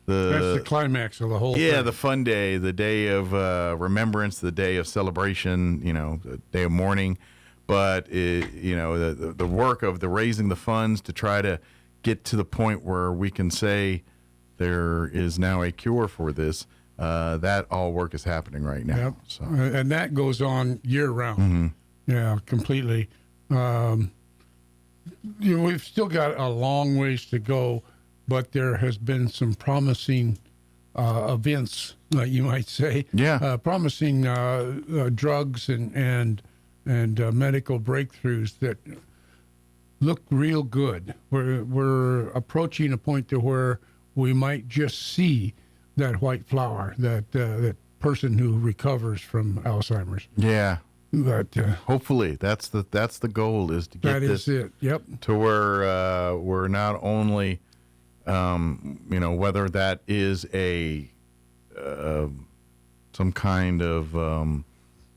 That's the climax of the whole thing. Yeah, the fun day, the day of remembrance, the day of celebration, the day of mourning. But, the work of the raising the funds to try to get to the point where we can say there is now a cure for this, that all work is happening right now. Yep. So. And that goes on year-round. Mm-hmm. Yeah, completely. We've still got a long ways to go, but there has been some promising events, you might say. Yeah. Promising drugs and medical breakthroughs that look real good. We're approaching a point to where we might just see that white flower, that person who recovers from Alzheimer's. Yeah. But hopefully that's the goal, is to get this it. Yep. to where we're not only whether that is a some kind of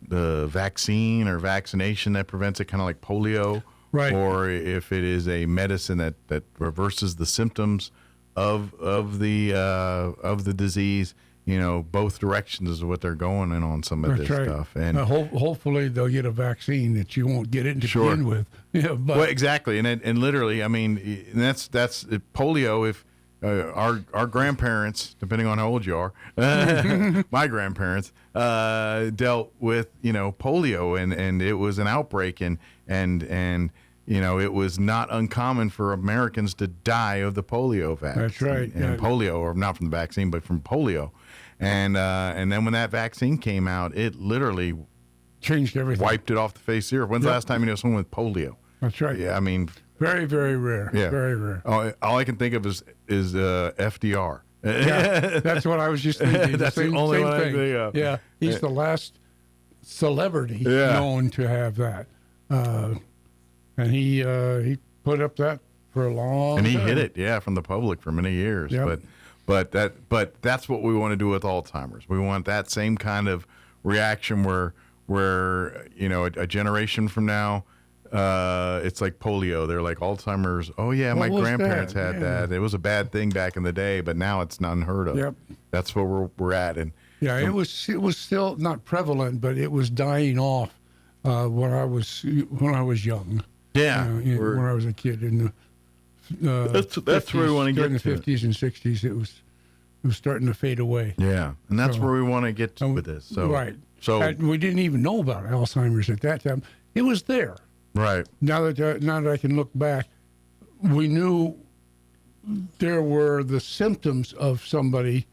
the vaccine or vaccination that prevents it, kind of like polio, right? Or if it is a medicine that reverses the symptoms of the disease. Both directions is what they're going in on some of That's this right. stuff. And hopefully they'll get a vaccine that you won't get it to Sure. begin with. Yeah, but well, exactly, and literally, I mean, that's polio. If our grandparents, depending on how old you are, my grandparents dealt with polio, and it was an outbreak, and it was not uncommon for Americans to die of the polio vaccine. That's right. And polio, or not from the vaccine, but from polio. And then when that vaccine came out, it literally changed everything. Wiped it off the face of the earth. When's the last time you know someone with polio? That's right. Yeah, I mean, very, very rare. Yeah, very rare. All I can think of is FDR. Yeah, that's what I was just thinking. That's the same only one I thing. think of. Yeah, he's the last celebrity known to have that, and he put up that for a long and he time. hid it, from the public for many years. Yep. But that's what we want to do with Alzheimer's. We want that same kind of reaction where a generation from now, it's like polio. They're like Alzheimer's. Oh yeah, my grandparents had that. It was a bad thing back in the day, but now it's not unheard of. Yep. That's where we're at. And it was still not prevalent, but it was dying off when I was young. Yeah, when I was a kid in the that's 50s, where we want to get during the to. 50s and 60s. It was starting to fade away. Yeah, and that's where we want to get to with this. So right. So we didn't even know about Alzheimer's at that time. It was there. Right. Now that I can look back, we knew there were the symptoms of somebody.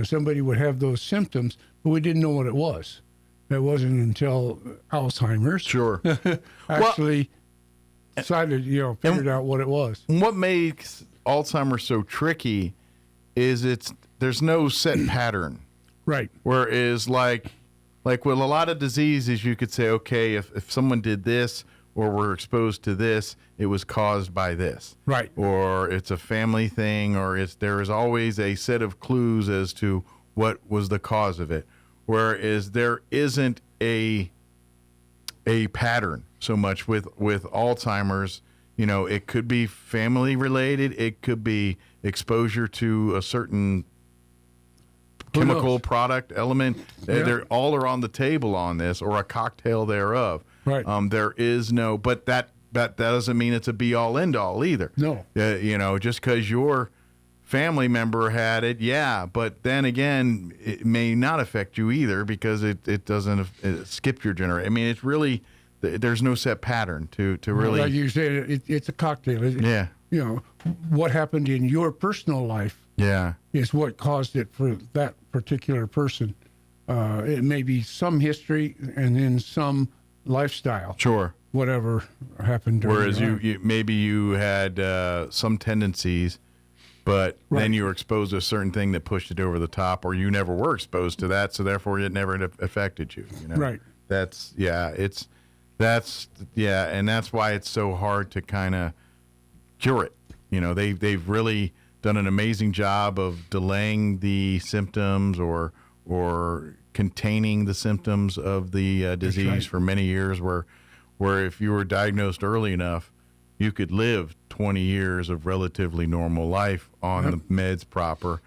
Somebody would have those symptoms, but we didn't know what it was. It wasn't until Alzheimer's. Sure. actually decided, figured out what it was. What makes Alzheimer's so tricky is there's no set pattern. Right. Whereas like with a lot of diseases, you could say, okay, if someone did this or were exposed to this, it was caused by this. Right. Or it's a family thing, or there is always a set of clues as to what was the cause of it. Whereas there isn't a pattern so much with Alzheimer's. It could be family related. It could be exposure to a certain chemical product element. Yeah. They're all are on the table on this, or a cocktail thereof. Right. There is no, but that doesn't mean it's a be all end all either. No. Just because your family member had it, but then again, it may not affect you either because it doesn't skip your generation. I mean, it's really, there's no set pattern to really. Like you said, it's a cocktail. Yeah. What happened in your personal life is what caused it for that particular person. It may be some history and then some lifestyle. Sure. Whatever happened. Whereas you maybe you had some tendencies, but then you were exposed to a certain thing that pushed it over the top, or you never were exposed to that, so therefore it never affected you. Right. And that's why it's so hard to kind of cure it. They've really done an amazing job of delaying the symptoms or containing the symptoms of the disease for many years, where if you were diagnosed early enough, you could live 20 years of relatively normal life on the meds proper.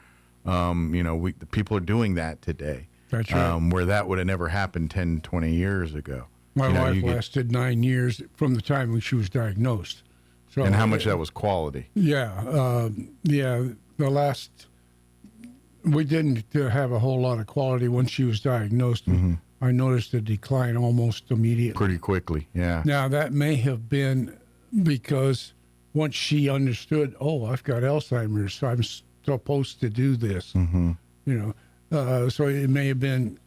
The people are doing that today. That's right. Where that would have never happened 10, 20 years ago. My wife lasted 9 years from the time when she was diagnosed. So, and how much that was quality? Yeah. The last, we didn't have a whole lot of quality once she was diagnosed. Mm-hmm. I noticed a decline almost immediately. Pretty quickly, yeah. Now, that may have been because once she understood, I've got Alzheimer's, so I'm supposed to do this. Mm-hmm. So it may have been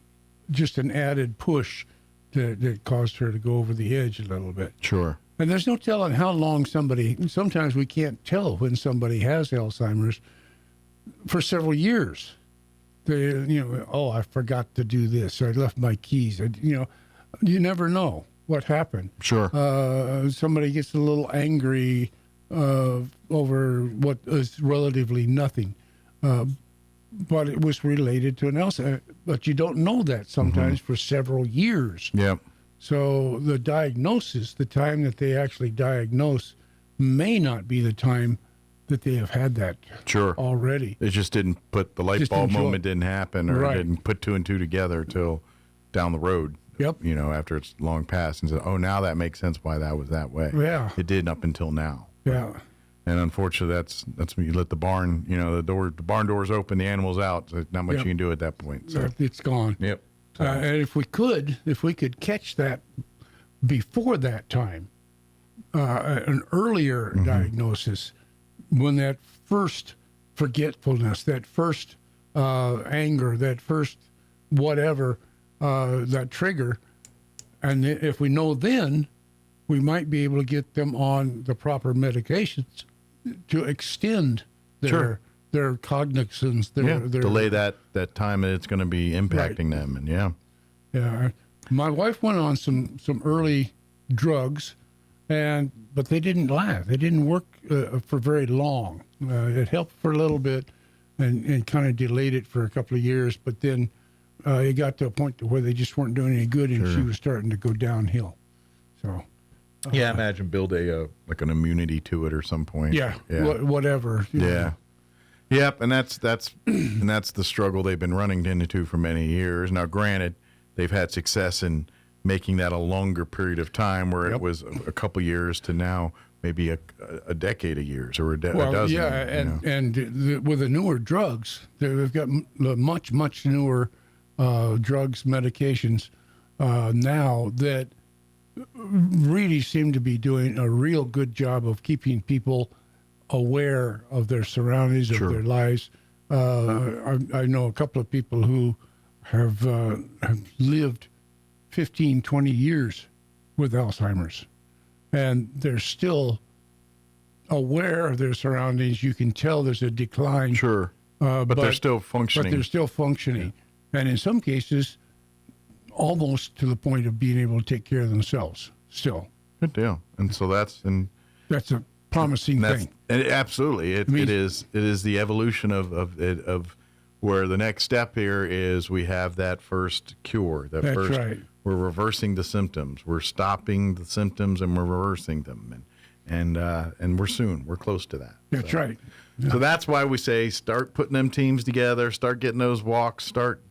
just an added push that caused her to go over the edge a little bit. Sure. And there's no telling how long sometimes we can't tell when somebody has Alzheimer's for several years. I forgot to do this, or I left my keys. You never know what happened. Sure. Somebody gets a little angry over what is relatively nothing. But it was related to an Alzheimer's. But you don't know that sometimes for several years. Yep. So the diagnosis, the time that they actually diagnose, may not be the time that they have had that already. It just didn't put the light bulb moment didn't happen, or didn't put 2 and 2 together till down the road. Yep. After it's long past, and said, now that makes sense why that was that way. Yeah. It did up until now. Yeah. And unfortunately, that's when you let the barn, the barn doors open, the animal's out. So there's not much you can do at that point. So it's gone. Yep. And if we could catch that before that time, an earlier diagnosis, when that first forgetfulness, that first anger, that first whatever, that trigger, and if we know then, we might be able to get them on the proper medications to extend their cognizance, their delay that time that it's going to be impacting them, and yeah. My wife went on some early drugs, but they didn't last. They didn't work for very long. It helped for a little bit, and kind of delayed it for a couple of years. But then it got to a point to where they just weren't doing any good, and she was starting to go downhill. So. I imagine build like an immunity to it or some point. Yeah. Whatever. Yeah. Yep, and that's the struggle they've been running into for many years. Now, granted, they've had success in making that a longer period of time, where it was a couple years to now maybe a decade of years or a dozen. Yeah, and with the newer drugs, they've got much newer drugs, medications now that really seem to be doing a real good job of keeping people aware of their surroundings, of their lives. I know a couple of people who have lived 15, 20 years with Alzheimer's, and they're still aware of their surroundings. You can tell there's a decline. Sure. But they're still functioning. But they're still functioning. Yeah. And in some cases, almost to the point of being able to take care of themselves still. Good deal. And so that's a promising thing. And absolutely. It is the evolution of where the next step here is we have that first cure. That's right. We're reversing the symptoms. We're stopping the symptoms and we're reversing them. And we're close to that. That's right. Yeah. So that's why we say start putting them teams together, start getting those walks, start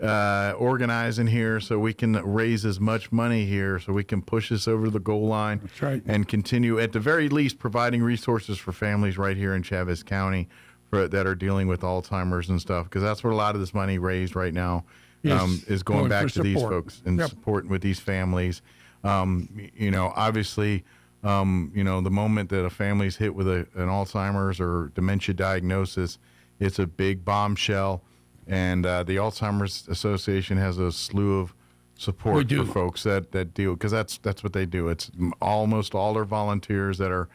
organizing here so we can raise as much money here so we can push this over the goal line. That's right. And continue, at the very least, providing resources for families right here in Chavez County that are dealing with Alzheimer's and stuff, because that's where a lot of this money raised right now is going back to these folks and supporting with these families. Obviously, the moment that a family's hit with an Alzheimer's or dementia diagnosis, it's a big bombshell. And the Alzheimer's Association has a slew of support for folks that deal, because that's what they do. It's almost all their volunteers that are,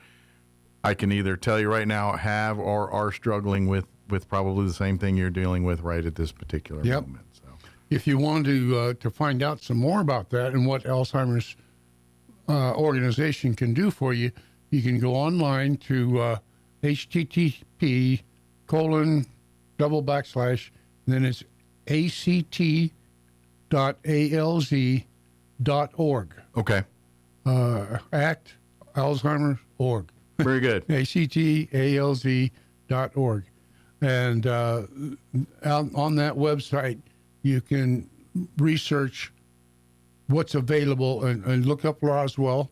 I can either tell you right now, have or are struggling with probably the same thing you're dealing with right at this particular moment. So, if you want to find out some more about that and what Alzheimer's organization can do for you, you can go online to http:// then it's act.alz.org. Okay. ACT, Alzheimer's.org. Very good. actalz.org. And on that website, you can research what's available and look up Roswell,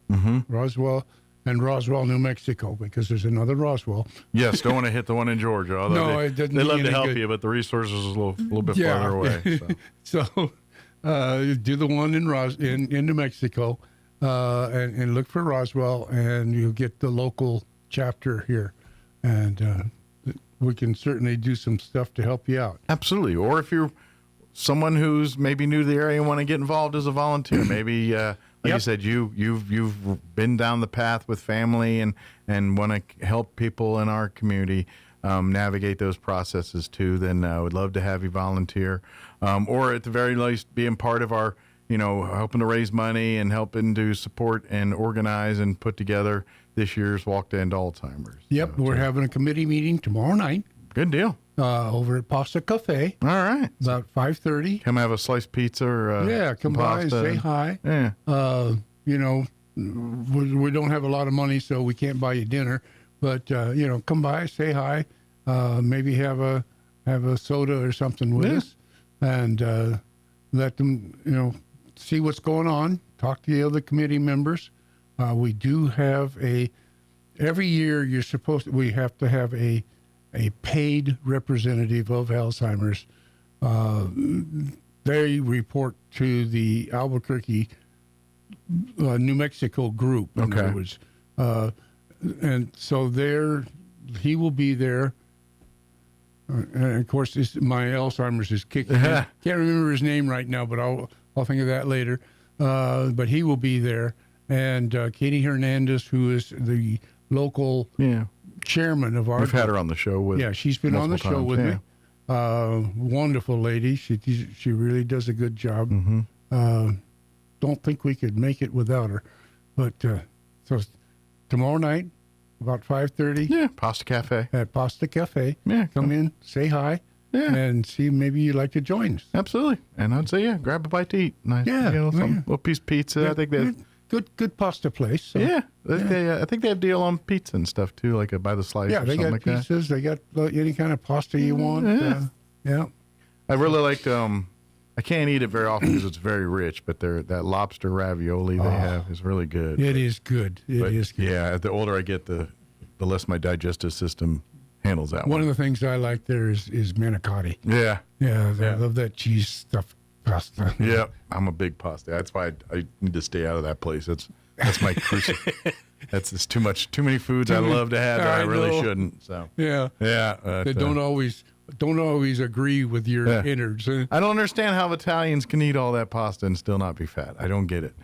Roswell, and Roswell, New Mexico, because there's another Roswell. Yes, don't want to hit the one in Georgia. No, it doesn't. They love to any help good. you, but the resources is a little bit farther away. So, do the one in New Mexico, and look for Roswell, and you'll get the local chapter here, and we can certainly do some stuff to help you out. Absolutely. Or if you're someone who's maybe new to the area and want to get involved as a volunteer, maybe like you said, you've been down the path with family and want to help people in our community navigate those processes too, then I would love to have you volunteer, or at the very least being part of our, helping to raise money and helping to support and organize and put together this year's Walk to End Alzheimer's. Yep, we're having a committee meeting tomorrow night. Good deal. Over at Pasta Cafe. All right. About 5:30. Come have a sliced pizza or come by and say hi. Yeah. We don't have a lot of money, so we can't buy you dinner. But come by, say hi. Maybe have a soda or something with us, and let them see what's going on. Talk to the other committee members. We do have every year we have to have a paid representative of Alzheimer's. They report to the Albuquerque, New Mexico group. In other words. And so he will be there. And of course, my Alzheimer's is kicking in. Can't remember his name right now, but I'll think of that later. But he will be there. And Katie Hernandez, who is the local chairman of our We've had her on the show she's been on the show with me. Wonderful lady. She really does a good job. Don't think we could make it without her. But so tomorrow night, about 5:30. Yeah, Pasta Cafe. At Pasta Cafe. Yeah, come in, say hi, and see maybe you'd like to join us. Absolutely. And I'd say grab a bite to eat. Nice. Little piece of pizza. I think that. Good pasta place. So. I think they have deal on pizza and stuff too, like by the slice. Yeah, or they something got like pizzas. That. They got any kind of pasta you want. I really liked. I can't eat it very often because it's very rich, but that lobster ravioli they have is really good. It is good. It is good. Yeah, the older I get, the less my digestive system handles that. One of the things I like there is manicotti. Yeah. I love that cheese stuff. Pasta. Yeah, I'm a big pasta. That's why I need to stay out of that place. That's my crucial. It's too many foods I love to have that I really shouldn't. So they don't always agree with your innards. I don't understand how Italians can eat all that pasta and still not be fat. I don't get it.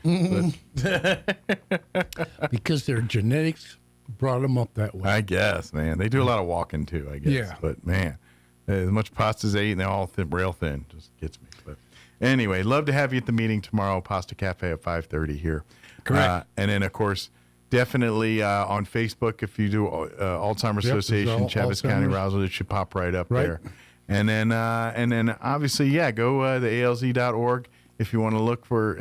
Because their genetics brought them up that way. I guess, man. They do a lot of walking too. I guess. Yeah. But man, as much pasta as they eat, and they're all rail thin. Just gets me. But anyway, love to have you at the meeting tomorrow, Pasta Cafe at 5:30 here. Correct. And then, of course, definitely on Facebook, if you do Alzheimer's Association, Chaves County, Roswell, it should pop right up there. And then obviously, go to alz.org if you want to look for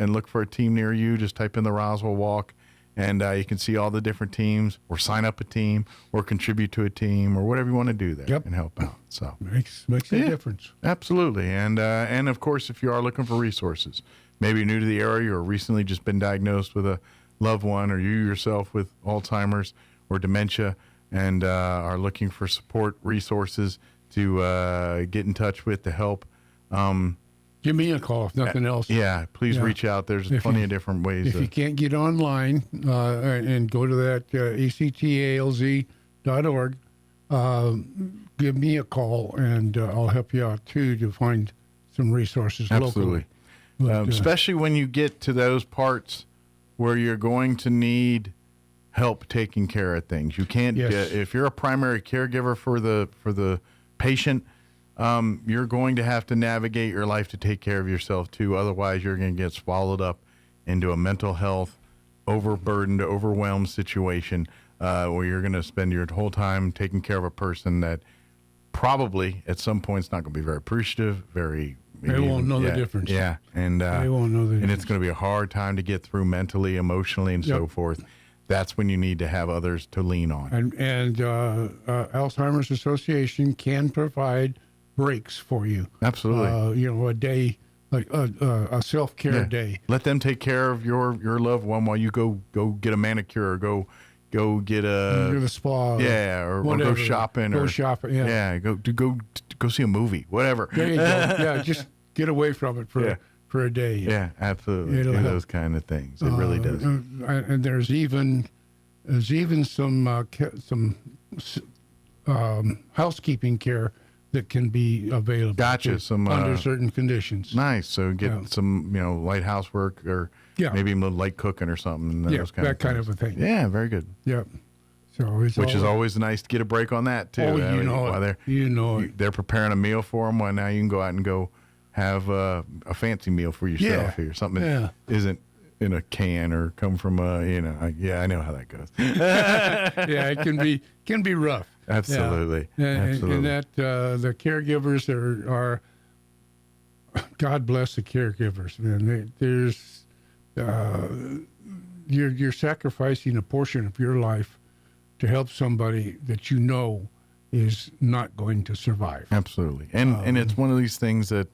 a team near you. Just type in the Roswell Walk, and you can see all the different teams, or sign up a team, or contribute to a team, or whatever you want to do there and help out. So makes a difference. Absolutely, and of course, if you are looking for resources, maybe you're new to the area or recently just been diagnosed with a loved one, or you yourself with Alzheimer's or dementia, and are looking for support resources to get in touch with to help. Give me a call if nothing else. Yeah, please reach out. There's plenty of different ways. If you can't get online and go to that actalz.org, give me a call, and I'll help you out too to find some resources locally. But, especially when you get to those parts where you're going to need help taking care of things. You can't if you're a primary caregiver for the patient. You're going to have to navigate your life to take care of yourself too. Otherwise, you're going to get swallowed up into a mental health, overburdened, overwhelmed situation where you're going to spend your whole time taking care of a person that probably at some point is not going to be very appreciative, they won't know the difference. Yeah, and they won't know the difference. And it's going to be a hard time to get through mentally, emotionally, and so forth. that's when you need to have others to lean on. And Alzheimer's Association can provide breaks for you. Absolutely. A day, like a self-care day. Let them take care of your loved one while you go get a manicure or go get to the spa. Or go shopping. Go shopping, yeah. Go see a movie, whatever. There you go. Yeah, just get away from it for a day. Yeah, absolutely. Do those kind of things. It really does. And there's even some housekeeping care that can be available. Gotcha. Some under certain conditions. Nice. So get some light housework or maybe a little light cooking or something. Those kind of a thing. Yeah, very good. Yep. So which is always nice to get a break on that too. Oh, you know it. They're preparing a meal for them. Well, now you can go out and go have a fancy meal for yourself here. Something that isn't in a can or come from I know how that goes. Yeah, it can be rough. Absolutely. Yeah. Absolutely. And that the caregivers are God bless the caregivers, man. There's you're sacrificing a portion of your life to help somebody that you know is not going to survive. Absolutely. And it's one of these things that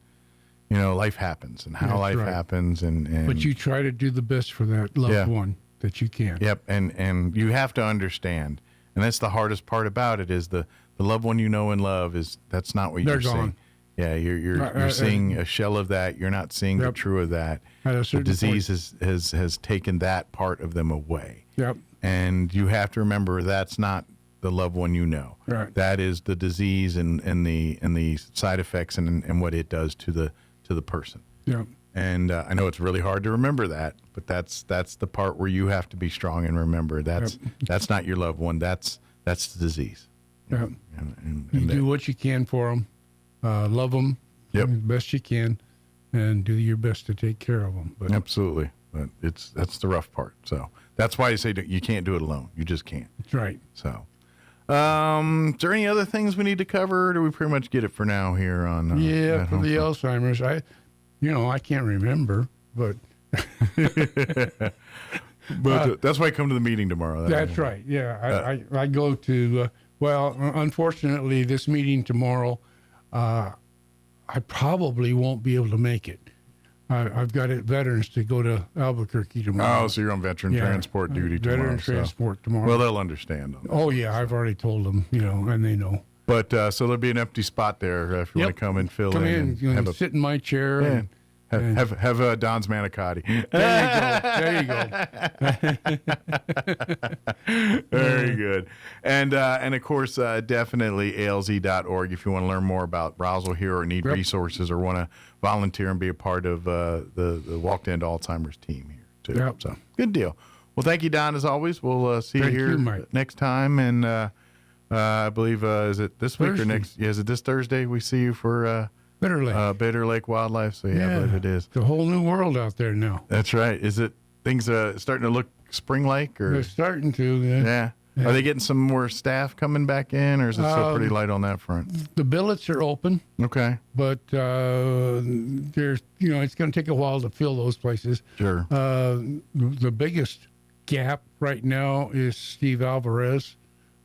life happens and how life happens and but you try to do the best for that loved one that you can. Yep. And you have to understand, and that's the hardest part about it, is the loved one you know and love that's not what you're seeing. Yeah, you're seeing a shell of that. You're not seeing the true of that. The disease has taken that part of them away. Yep. And you have to remember that's not the loved one you know. Right. That is the disease and the side effects and what it does to the person. Yeah. And I know it's really hard to remember that, but that's the part where you have to be strong and remember that's not your loved one. That's the disease. Yeah. And you do what you can for them, love them as best you can, and do your best to take care of them. But absolutely, but that's the rough part. So that's why I say you can't do it alone. You just can't. That's right. So, is there any other things we need to cover? Or do we pretty much get it for now here on? For the Alzheimer's, I can't remember, but that's why I come to the meeting tomorrow. That's right. Yeah, I go to. Unfortunately, this meeting tomorrow, I probably won't be able to make it. I've got veterans to go to Albuquerque tomorrow. Oh, so you're on veteran transport duty tomorrow. Veteran transport tomorrow. Well, they'll understand. Oh, yeah, I've already told them, and they know. But so there'll be an empty spot there if you want to come and fill in. And sit in my chair. And have Don's manicotti. There you go. Very good. And of course, definitely ALZ.org if you want to learn more about Roswell here or need resources or want to volunteer and be a part of the Walk to End Alzheimer's team here too. Yep. So good deal. Well, thank you, Don, as always. We'll see you here next time. And I believe, is it this week or next? Yeah, is it this Thursday we see you for Bitter Lake. Bitter Lake Wildlife. So I believe it is. It's a whole new world out there now. That's right. Is it things starting to look spring-like? Or? They're starting to. Yeah. Are they getting some more staff coming back in, or is it still pretty light on that front? The billets are open. Okay. But there's, it's going to take a while to fill those places. Sure. The biggest gap right now is Steve Alvarez.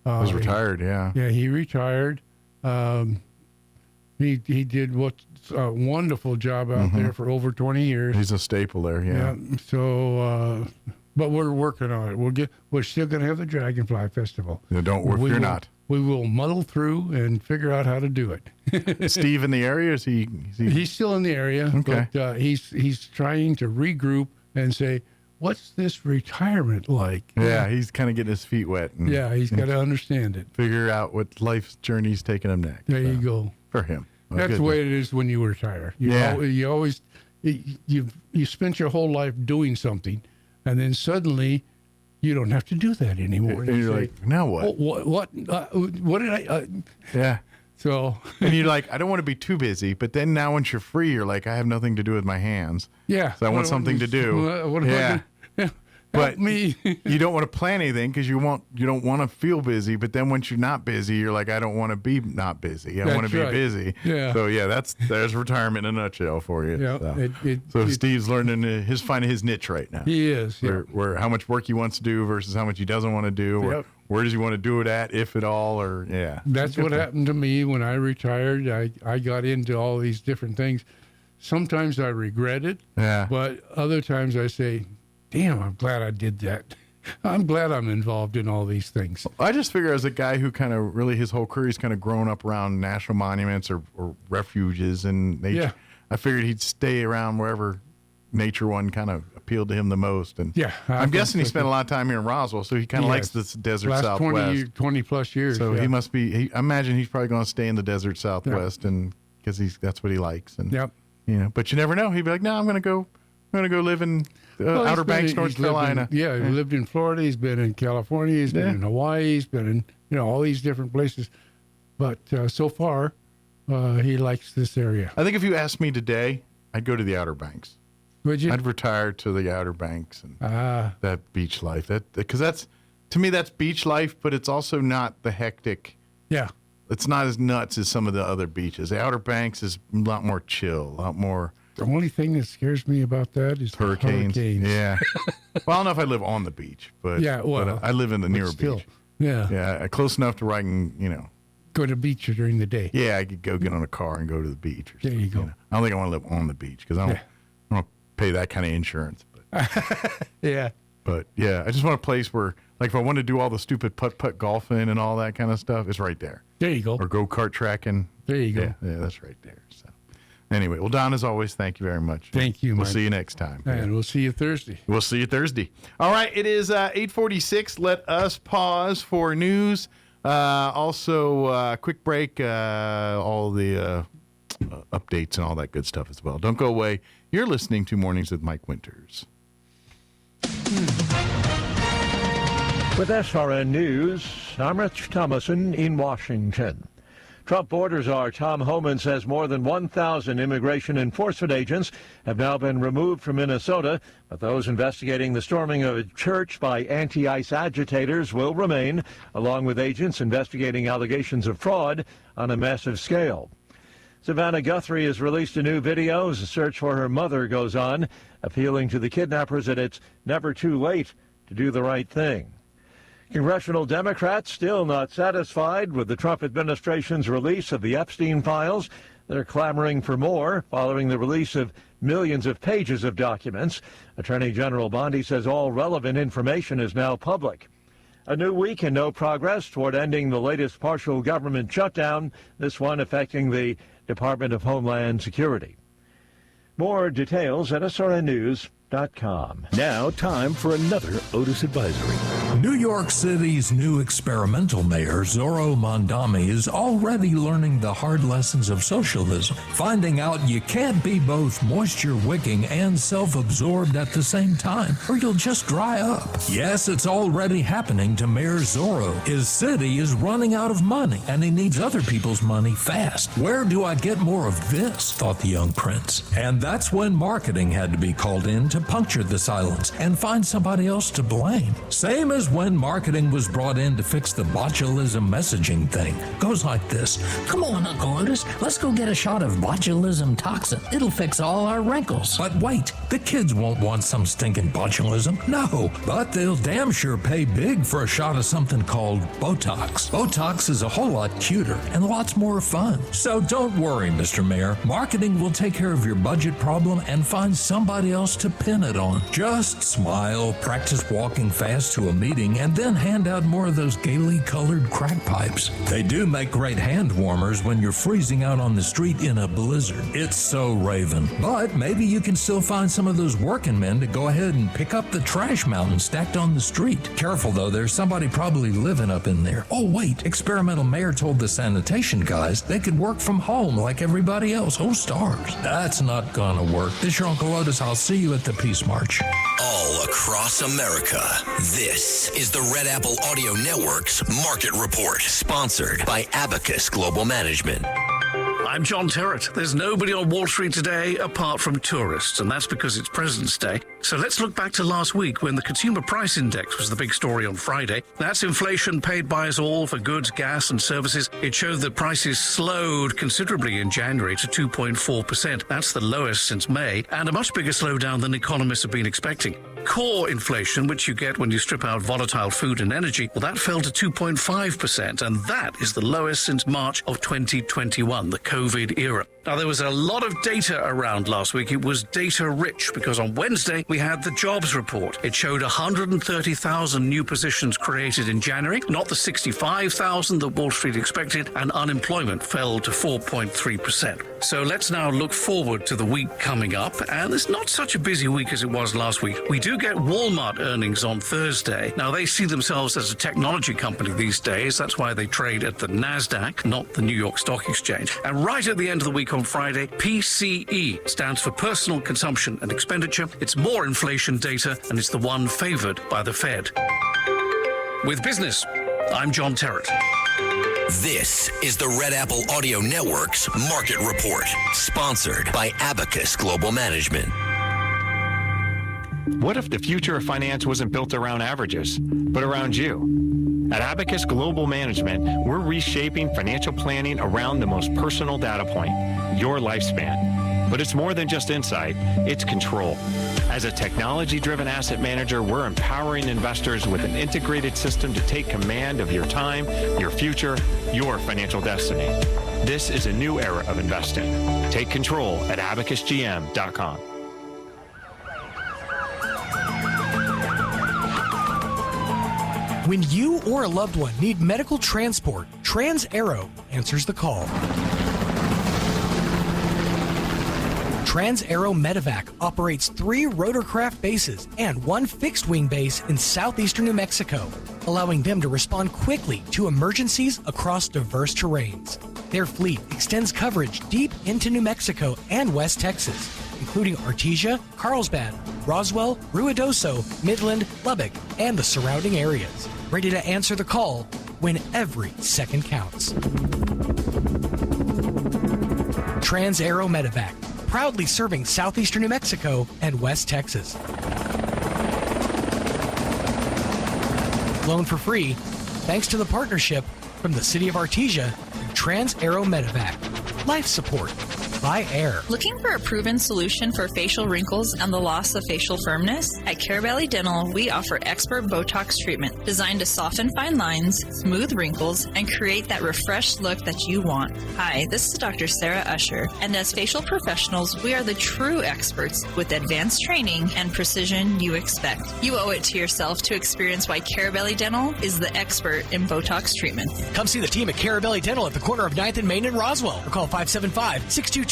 He's retired, yeah. Yeah, he retired. He did what's a wonderful job out there for over 20 years. He's a staple there, yeah. So, but we're working on it. We're still going to have the Dragonfly Festival. Yeah, don't worry if you're not. We will muddle through and figure out how to do it. Steve in the area? Is he? He's still in the area. Okay. But he's trying to regroup and say, what's this retirement like? Yeah, he's kind of getting his feet wet. He's got to understand it. Figure out what life's journey's taking him next. There you go. For him. That's the way it is when you retire. You always you spent your whole life doing something, and then suddenly you don't have to do that anymore. And you're like, now what? What did I? Yeah. So and you're like, I don't want to be too busy, but then now once you're free, you're like, I have nothing to do with my hands. Yeah. So I want something to do. But you don't want to plan anything because you don't want to feel busy. But then once you're not busy, you're like, I don't want to be not busy. I want to be busy. Yeah. So there's retirement in a nutshell for you. Yeah. So Steve's learning finding his niche right now. He is. Where how much work he wants to do versus how much he doesn't want to do. Where does he want to do it at, if at all, or That's what happened to me when I retired. I got into all these different things. Sometimes I regret it. Yeah. But other times I say, damn, I'm glad I did that. I'm glad I'm involved in all these things. I just figure as a guy who kind of really his whole career he's kind of grown up around national monuments or refuges and nature. Yeah. I figured he'd stay around wherever nature one kind of appealed to him the most. And I'm guessing he spent a lot of time here in Roswell, so he kind of likes this desert Southwest. 20 plus years. So he must be. I imagine he's probably going to stay in the desert Southwest, and because that's what he likes. And but you never know. He'd be like, no, I'm going to go live in Outer Banks, North Carolina. He lived in Florida. He's been in California. He's been in Hawaii. He's been in all these different places. But so far, he likes this area. I think if you asked me today, I'd go to the Outer Banks. Would you? I'd retire to the Outer Banks and that beach life. Because that's to me that's beach life, but it's also not the hectic. Yeah. It's not as nuts as some of the other beaches. The Outer Banks is a lot more chill, a lot more. The only thing that scares me about that is hurricanes. Yeah. Well, I don't know if I live on the beach, but but I live in the near beach. Yeah. Yeah, close enough to where I can, go to the beach during the day. Yeah, I could go get on a car and go to the beach. Or there you go. I don't think I want to live on the beach because I don't want to pay that kind of insurance. But yeah. But yeah, I just want a place where, like, if I want to do all the stupid putt-putt golfing and all that kind of stuff, it's right there. There you go. Or go-kart tracking. There you go. Yeah, that's right there. So, anyway, well, Don, as always, thank you very much. Thank you, We'll Mike. see you next time. And we'll see you Thursday. We'll see you Thursday. All right, it is 8:46. Let us pause for news. Also, quick break, all the updates and all that good stuff as well. Don't go away. You're listening to Mornings with Mike Winters. With SRN News, I'm Rich Thomason in Washington. Trump border czar Tom Homan says more than 1,000 immigration enforcement agents have now been removed from Minnesota, but those investigating the storming of a church by anti-ICE agitators will remain, along with agents investigating allegations of fraud on a massive scale. Savannah Guthrie has released a new video as a search for her mother goes on, appealing to the kidnappers that it's never too late to do the right thing. Congressional Democrats still not satisfied with the Trump administration's release of the Epstein files. They're clamoring for more following the release of millions of pages of documents. Attorney General Bondi says all relevant information is now public. A new week and no progress toward ending the latest partial government shutdown, this one affecting the Department of Homeland Security. More details at srnnews.com. Now, time for another Otis Advisory. New York City's new experimental mayor, Zorro Mondami, is already learning the hard lessons of socialism, finding out you can't be both moisture-wicking and self-absorbed at the same time, or you'll just dry up. Yes, it's already happening to Mayor Zorro. His city is running out of money, and he needs other people's money fast. Where do I get more of this? Thought the young prince. And that's when marketing had to be called in to puncture the silence and find somebody else to blame. Same as when marketing was brought in to fix the botulism messaging thing. Goes like this. Come on, Uncle Otis. Let's go get a shot of botulism toxin. It'll fix all our wrinkles. But wait, the kids won't want some stinking botulism. No, but they'll damn sure pay big for a shot of something called Botox. Botox is a whole lot cuter and lots more fun. So don't worry, Mr. Mayor. Marketing will take care of your budget problem and find somebody else to pin it on. Just smile, practice walking fast to a meeting, and then hand out more of those gaily colored crack pipes. They do make great hand warmers when you're freezing out on the street in a blizzard. It's so Raven. But maybe you can still find some of those working men to go ahead and pick up the trash mountain stacked on the street. Careful though, there's somebody probably living up in there. Oh wait, experimental mayor told the sanitation guys they could work from home like everybody else. Oh stars. That's not gonna work. This is your Uncle Otis. I'll see you at the Peace March. All across America, this is the Red Apple Audio Network's Market Report, sponsored by Abacus Global Management. I'm John Terrett. There's nobody on Wall Street today apart from tourists, and that's because it's President's Day. So let's look back to last week when the Consumer Price Index was the big story on Friday. That's inflation paid by us all for goods, gas, and services. It showed that prices slowed considerably in January to 2.4%. That's the lowest since May, and a much bigger slowdown than economists have been expecting. Core inflation, which you get when you strip out volatile food and energy, well, that fell to 2.5%, and that is the lowest since March of 2021, the COVID era. Now, there was a lot of data around last week. It was data rich because on Wednesday we had the jobs report. It showed 130,000 new positions created in January, not the 65,000 that Wall Street expected, and unemployment fell to 4.3%. So let's now look forward to the week coming up, and it's not such a busy week as it was last week. We do get Walmart earnings on Thursday. Now, they see themselves as a technology company these days. That's why they trade at the NASDAQ, not the New York Stock Exchange. And right at the end of the week on Friday, PCE stands for Personal Consumption and Expenditure. It's more inflation data, and it's the one favored by the Fed. With business, I'm John Terrett. This is the Red Apple Audio Network's Market Report, sponsored by Abacus Global Management. What if the future of finance wasn't built around averages, but around you? At Abacus Global Management, we're reshaping financial planning around the most personal data point, your lifespan. But it's more than just insight, it's control. As a technology-driven asset manager, we're empowering investors with an integrated system to take command of your time, your future, your financial destiny. This is a new era of investing. Take control at abacusgm.com. When you or a loved one need medical transport, Trans-Aero answers the call. Trans-Aero Medevac operates 3 rotorcraft bases and 1 fixed-wing base in southeastern New Mexico, allowing them to respond quickly to emergencies across diverse terrains. Their fleet extends coverage deep into New Mexico and West Texas, including Artesia, Carlsbad, Roswell, Ruidoso, Midland, Lubbock, and the surrounding areas, ready to answer the call when every second counts. Trans-Aero Medevac, proudly serving southeastern New Mexico and West Texas. Flown for free, thanks to the partnership from the City of Artesia and Trans-Aero Medevac. Life support by air. Looking for a proven solution for facial wrinkles and the loss of facial firmness? At Care Valley Dental, we offer expert Botox treatment designed to soften fine lines, smooth wrinkles, and create that refreshed look that you want. Hi, this is Dr. Sarah Usher, and as facial professionals, we are the true experts with advanced training and precision you expect. You owe it to yourself to experience why Care Valley Dental is the expert in Botox treatment. Come see the team at Care Valley Dental at the corner of 9th and Main in Roswell, or call 575-622-4455.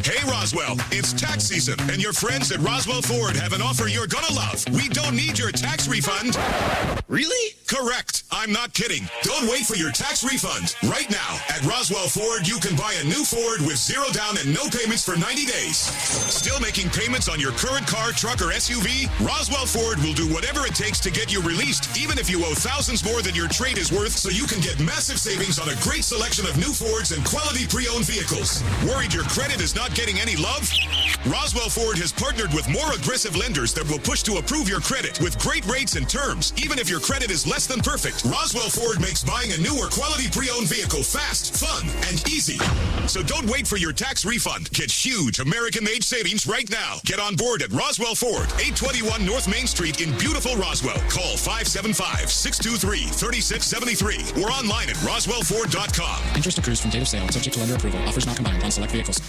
Hey Roswell, it's tax season, and your friends at Roswell Ford have an offer you're gonna love. We don't need your tax refund. Really? Correct. I'm not kidding. Don't wait for your tax refund. Right now, at Roswell Ford, you can buy a new Ford with 0 down and no payments for 90 days. Still making payments on your current car, truck, or SUV? Roswell Ford will do whatever it takes to get you released, even if you owe thousands more than your trade is worth, so you can get massive savings on a great selection of new Fords and quality pre-owned vehicles. Worried your credit is not getting any love? Roswell Ford has partnered with more aggressive lenders that will push to approve your credit with great rates and terms, even if your credit is less than perfect. Roswell Ford makes buying a new or quality pre-owned vehicle fast, fun, and easy. So don't wait for your tax refund. Get huge American-made savings right now. Get on board at Roswell Ford, 821 North Main Street in beautiful Roswell. Call 575-623-3673 or online at roswellford.com. Interest accrues from date of sale, subject to lender approval. Offers not combined on select vehicles.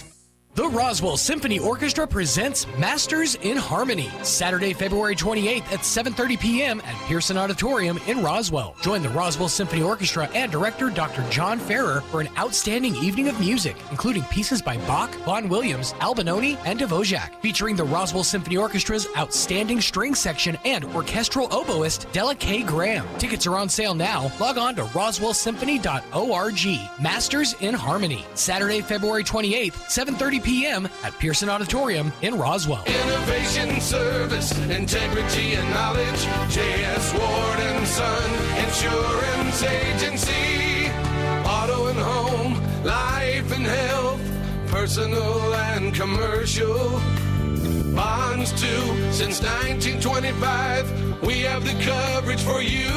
The Roswell Symphony Orchestra presents Masters in Harmony, Saturday, February 28th at 7:30 p.m. at Pearson Auditorium in Roswell. Join the Roswell Symphony Orchestra and director Dr. John Ferrer for an outstanding evening of music, including pieces by Bach, Vaughan Williams, Albinoni, and Dvorak, featuring the Roswell Symphony Orchestra's outstanding string section and orchestral oboist Della K. Graham. Tickets are on sale now. Log on to roswellsymphony.org. Masters in Harmony, Saturday, February 28th, 7:30 p.m. at Pearson Auditorium in Roswell. Innovation, service, integrity, and knowledge. J.S. Ward & Son Insurance Agency. Auto and home, life personal and commercial. Bonds too, since 1925, we have the coverage for you.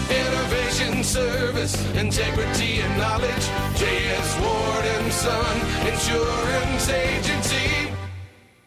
Innovation, service, integrity, and knowledge. J.S. Ward and Son Insurance Agency.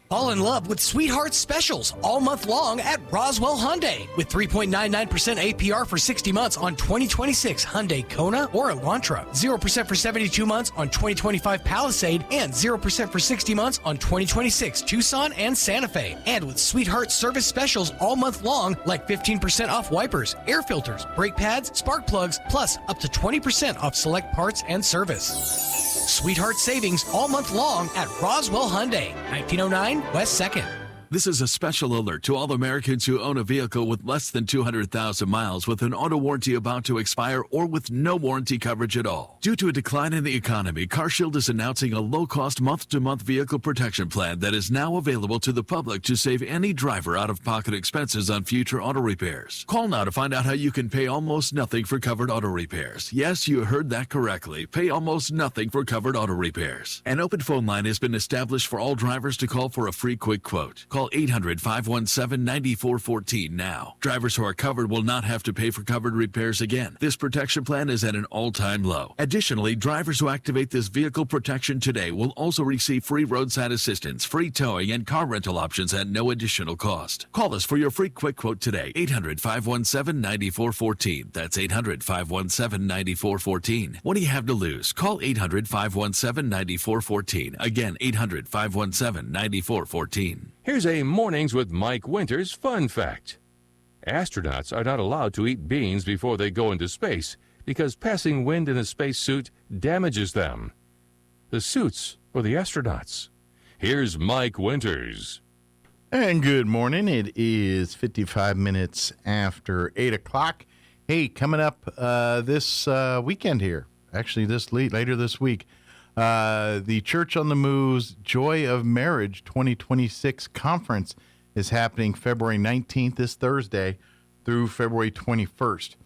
Fall in love with Sweetheart Specials all month long at Roswell Hyundai with 3.99% APR for 60 months on 2026 Hyundai Kona or Elantra, 0% for 72 months on 2025 Palisade, and 0% for 60 months on 2026 Tucson and Santa Fe. And with Sweetheart Service Specials all month long, like 15% off wipers, air filters, brake pads, spark plugs, plus up to 20% off select parts and service. Sweetheart savings all month long at Roswell Hyundai, 1909 West 2nd. This is a special alert to all Americans who own a vehicle with less than 200,000 miles with an auto warranty about to expire or with no warranty coverage at all. Due to a decline in the economy, CarShield is announcing a low-cost month-to-month vehicle protection plan that is now available to the public to save any driver out-of-pocket expenses on future auto repairs. Call now to find out how you can pay almost nothing for covered auto repairs. Yes, you heard that correctly. Pay almost nothing for covered auto repairs. An open phone line has been established for all drivers to call for a free quick quote. Call 800-517-9414 now. Drivers who are covered will not have to pay for covered repairs again. This protection plan is at an all-time low. Additionally, drivers who activate this vehicle protection today will also receive free roadside assistance, free towing, and car rental options at no additional cost. Call us for your free quick quote today. 800-517-9414. That's 800-517-9414. What do you have to lose? Call 800-517-9414. Again, 800-517-9414. Here's a Mornings with Mike Winters fun fact. Astronauts are not allowed to eat beans before they go into space because passing wind in a spacesuit damages them. The suit's for the astronauts. Here's Mike Winters. And good morning. It is 55 minutes after 8 o'clock. Hey, coming up this weekend here, actually later this week, the Church on the Move's Joy of Marriage 2026 conference is happening February 19th, this Thursday, through February 21st.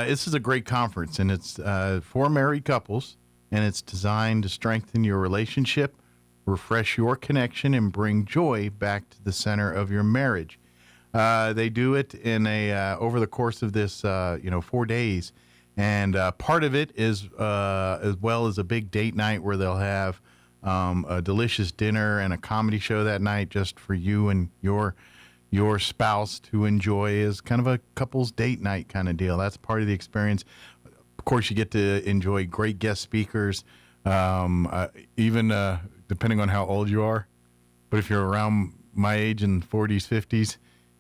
This is a great conference, and it's for married couples, and it's designed to strengthen your relationship, refresh your connection, and bring joy back to the center of your marriage. They do it in over the course of this 4 days. And part of it is as well as a big date night where they'll have a delicious dinner and a comedy show that night just for you and your spouse to enjoy as kind of a couple's date night kind of deal. That's part of the experience. Of course, you get to enjoy great guest speakers, even depending on how old you are. But if you're around my age in 40s, 50s,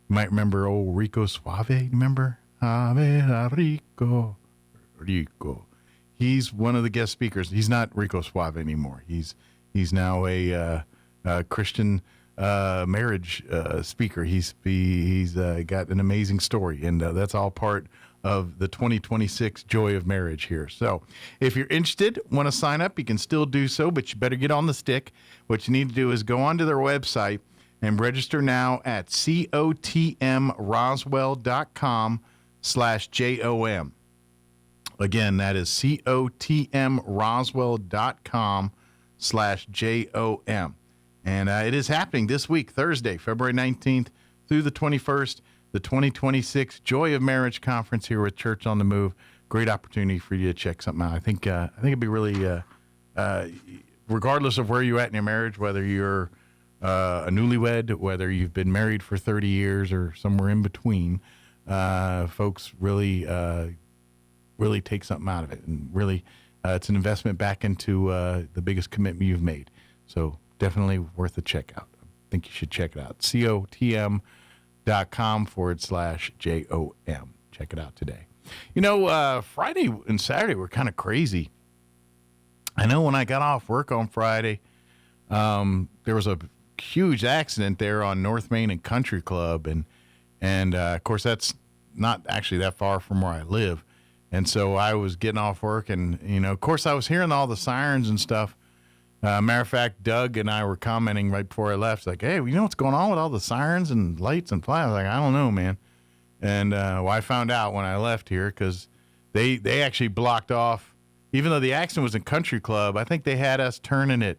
you might remember old Rico Suave. Remember? Ave Rico. He's one of the guest speakers. He's not Rico Suave anymore. He's now a Christian marriage speaker. He's got an amazing story, and that's all part of the 2026 Joy of Marriage here. So if you're interested, want to sign up, you can still do so, but you better get on the stick. What you need to do is go onto their website and register now at cotmroswell.com/JOM. Again, that is cotmroswell.com/JOM. And it is happening this week, Thursday, February 19th through the 21st, the 2026 Joy of Marriage Conference here with Church on the Move. Great opportunity for you to check something out. I think it'd be really, regardless of where you're at in your marriage, whether you're a newlywed, whether you've been married for 30 years or somewhere in between, folks really take something out of it. And really, it's an investment back into the biggest commitment you've made. So definitely worth a check out. I think you should check it out. cotm.com/JOM. Check it out today. Friday and Saturday were kind of crazy. I know when I got off work on Friday, there was a huge accident there on North Main and Country Club. And of course, that's not actually that far from where I live. And so I was getting off work and, of course I was hearing all the sirens and stuff. Matter of fact, Doug and I were commenting right before I left, like, hey, you know what's going on with all the sirens and lights and flags? I was like, I don't know, man. And I found out when I left here because they actually blocked off even though the accident was in Country Club, I think they had us turning at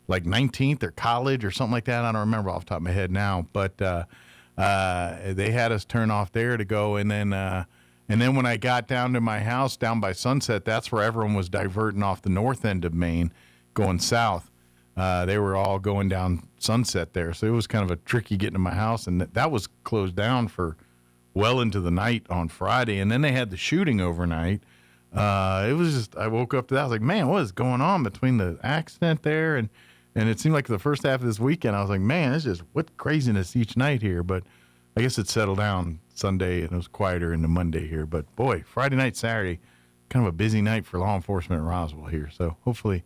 like 19th or College or something like that. I don't remember off the top of my head now, but they had us turn off there to go, and then when I got down to my house down by Sunset, that's where everyone was diverting off the north end of Maine, going south. They were all going down Sunset there, so it was kind of a tricky getting to my house, and that was closed down for well into the night on Friday, and then they had the shooting overnight. It was just, I woke up to that. I was like, man, what is going on between the accident there and it seemed like the first half of this weekend, I was like, man, it's just what craziness each night here. But I guess it settled down Sunday and it was quieter into Monday here. But boy, Friday night, Saturday, kind of a busy night for law enforcement in Roswell here. So hopefully,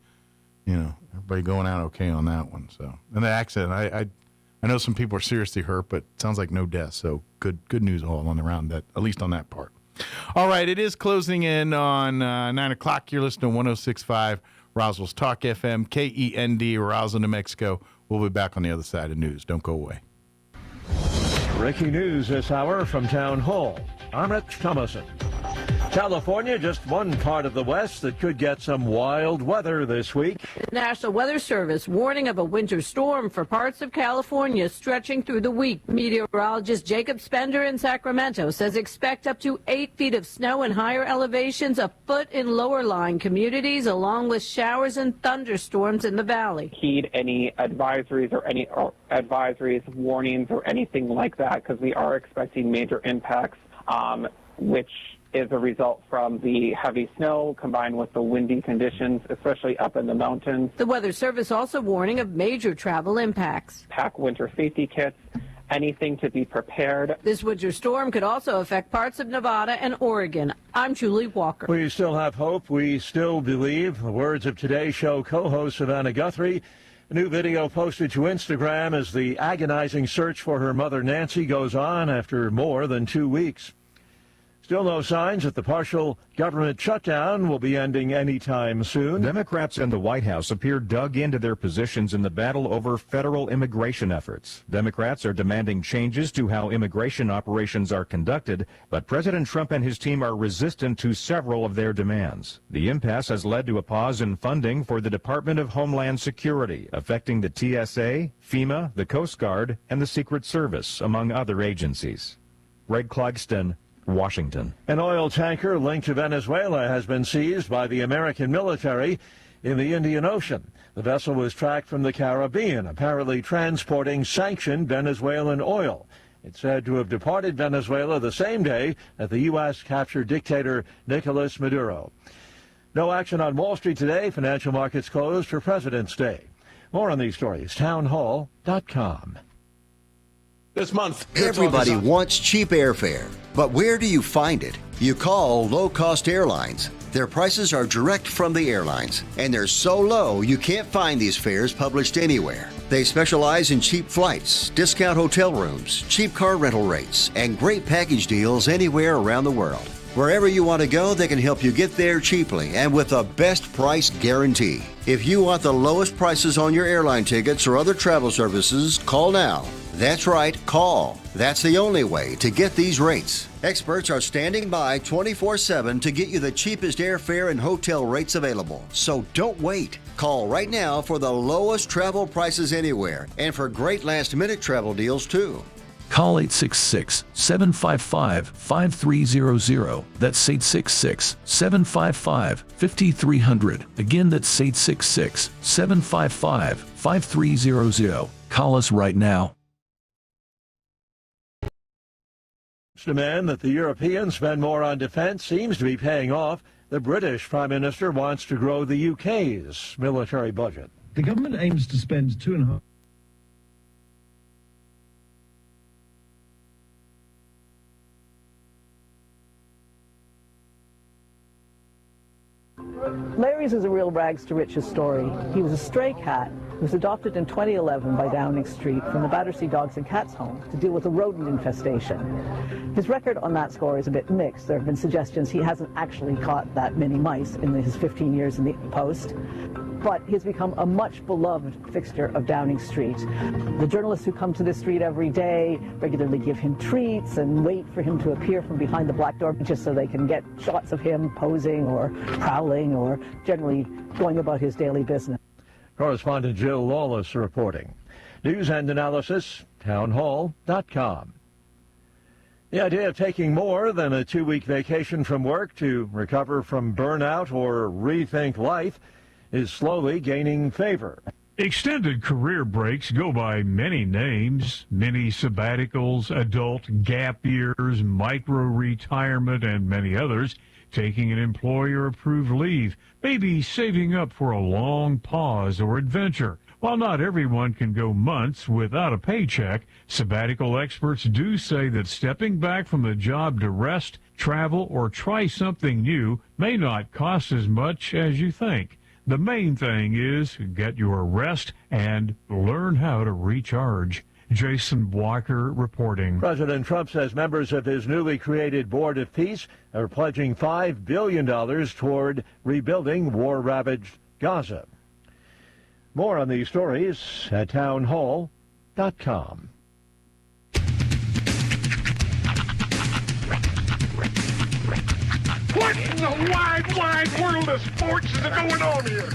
everybody going out okay on that one. So, and the accident, I know some people are seriously hurt, but it sounds like no deaths. So good news all on around that, at least on that part. All right, it is closing in on 9 o'clock. You're listening to 106.5 Roswell's Talk FM, KEND, Roswell, New Mexico. We'll be back on the other side of news. Don't go away. Breaking news this hour from Town Hall. I'm Rich Thomason. California, just one part of the West that could get some wild weather this week. The National Weather Service warning of a winter storm for parts of California stretching through the week. Meteorologist Jacob Spender in Sacramento says expect up to 8 feet of snow in higher elevations, a foot in lower lying communities, along with showers and thunderstorms in the valley. Heed any advisories warnings, or anything like that, because we are expecting major impacts, which is a result from the heavy snow combined with the windy conditions, especially up in the mountains. The Weather Service also warning of major travel impacts. Pack winter safety kits, anything to be prepared. This winter storm could also affect parts of Nevada and Oregon. I'm Julie Walker. We still have hope. We still believe. The words of today's show co-host Savannah Guthrie. A new video posted to Instagram as the agonizing search for her mother Nancy goes on after more than 2 weeks. Still no signs that the partial government shutdown will be ending anytime soon. Democrats in the White House appear dug into their positions in the battle over federal immigration efforts. Democrats are demanding changes to how immigration operations are conducted, but President Trump and his team are resistant to several of their demands. The impasse has led to a pause in funding for the Department of Homeland Security, affecting the TSA, FEMA, the Coast Guard, and the Secret Service, among other agencies. Greg Clugston, Washington. An oil tanker linked to Venezuela has been seized by the American military in the Indian Ocean. The vessel was tracked from the Caribbean, apparently transporting sanctioned Venezuelan oil. It's said to have departed Venezuela the same day that the U.S. captured dictator Nicolas Maduro. No action on Wall Street today. Financial markets closed for President's Day. More on these stories, townhall.com. This month, everybody wants cheap airfare, but where do you find it? You call low-cost airlines. Their prices are direct from the airlines, and they're so low you can't find these fares published anywhere. They specialize in cheap flights, discount hotel rooms, cheap car rental rates, and great package deals anywhere around the world. Wherever you want to go, they can help you get there cheaply and with a best price guarantee. If you want the lowest prices on your airline tickets or other travel services, call now. That's right, call. That's the only way to get these rates. Experts are standing by 24/7 to get you the cheapest airfare and hotel rates available. So don't wait. Call right now for the lowest travel prices anywhere and for great last-minute travel deals too. Call 866-755-5300. That's 866-755-5300. Again, that's 866-755-5300. Call us right now. Demand that the Europeans spend more on defense seems to be paying off. The British Prime Minister wants to grow the UK's military budget. The government aims to spend $2.5 Larry's is a real rags to riches story. He was a stray cat who was adopted in 2011 by Downing Street from the Battersea Dogs and Cats home to deal with a rodent infestation. His record on that score is a bit mixed. There have been suggestions he hasn't actually caught that many mice in his 15 years in the post. but he's become a much beloved fixture of Downing Street. The journalists who come to this street every day regularly give him treats and wait for him to appear from behind the black door just so they can get shots of him posing or prowling or generally going about his daily business. Correspondent Jill Lawless reporting. News and analysis, townhall.com. The idea of taking more than a 2-week vacation from work to recover from burnout or rethink life is slowly gaining favor. Extended career breaks go by many names: mini sabbaticals, adult gap years, micro-retirement, and many others. Taking an employer-approved leave, maybe saving up for a long pause or adventure. While not everyone can go months without a paycheck, sabbatical experts do say that stepping back from the job to rest, travel, or try something new may not cost as much as you think. The main thing is get your rest and learn how to recharge. Jason Walker reporting. President Trump says members of his newly created Board of Peace are pledging $5 billion toward rebuilding war-ravaged Gaza. More on these stories at townhall.com. What in the wide, wide world of sports is going on here?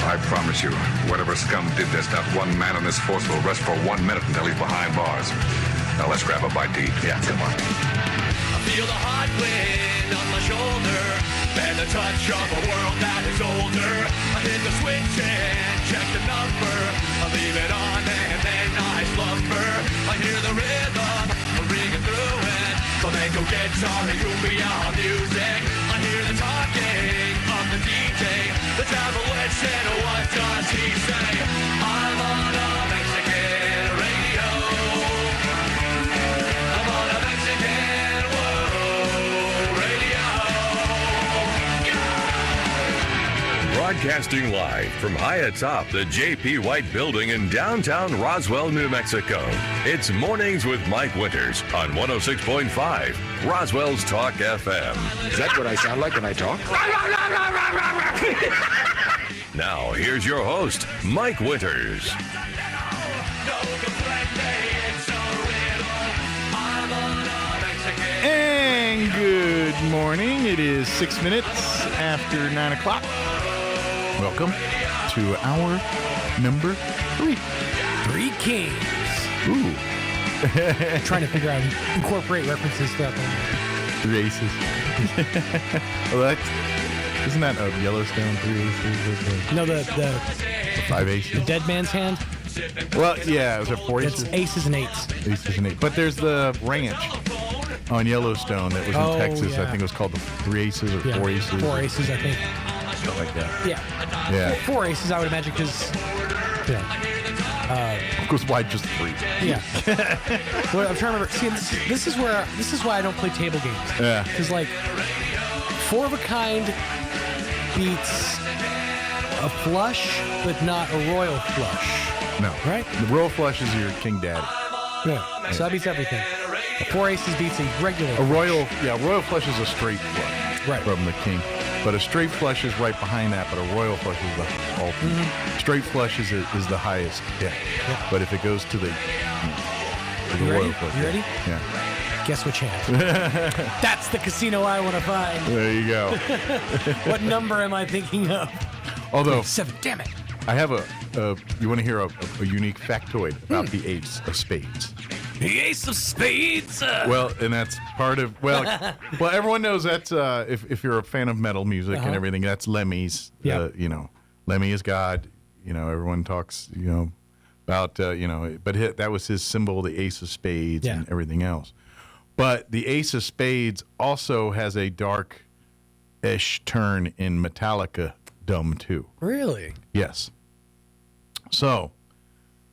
I promise you, whatever scum did this, not one man in this force will rest for 1 minute until he's behind bars. Now let's grab a bite to eat. Yeah, come on. I feel the hot wind on my shoulder and the touch of a world that is older. I hit the switch and check the number. I leave it on and then I slumber. I hear the rhythm ringing through it. Flamenco guitar and cumbia music. I hear the talking of the DJ. The travel said, what does he say? I'm on a Mexican radio. I'm on a Mexican radio. Broadcasting live from high atop the J.P. White Building in downtown Roswell, New Mexico. It's Mornings with Mike Winters on 106.5 Roswell's Talk FM. Is that what I sound like when I talk? Now, here's your host, Mike Winters. And good morning. It is 6 minutes after 9 o'clock. Welcome to hour number 3. Three Kings. Ooh. Trying to figure out incorporate references throughout the 3 Aces. Well, isn't that a Yellowstone 3 Aces? No, the 5 Aces. The Dead Man's Hand. Well, yeah, was it 4 Aces? It's Aces and Eights. Aces and Eights. But there's the ranch on Yellowstone that was in Texas. Yeah. I think it was called the 3 Aces or 4 Aces. 4 Aces, I think. Something like that. Yeah. Yeah. 4 Aces, I would imagine, because of course, why just 3? Yeah. Well, I'm trying to remember. See, this is why I don't play table games. Yeah. Because like 4 of a kind beats a flush, but not a royal flush. No. Right? The royal flush is your king daddy. Yeah. So that beats everything. A 4 Aces beats a regular. A royal flush is a straight flush. Right. From the king. But a straight flush is right behind that, but a royal flush is the ultimate. Mm-hmm. Straight flush is the highest deck. Yep. But if it goes to the royal flush. You ready? Yeah. Guess which hand? That's the casino I want to find. There you go. What number am I thinking of? Although 7. Damn it. I have you want to hear a unique factoid about the ace of spades? The Ace of Spades. Well, and that's part of well, everyone knows that's if you're a fan of metal music and everything, that's Lemmy's. Yeah. Lemmy is God. Everyone talks about but that was his symbol, the Ace of Spades and everything else. But the Ace of Spades also has a dark-ish turn in Metallica-dom too. Really? Yes. So,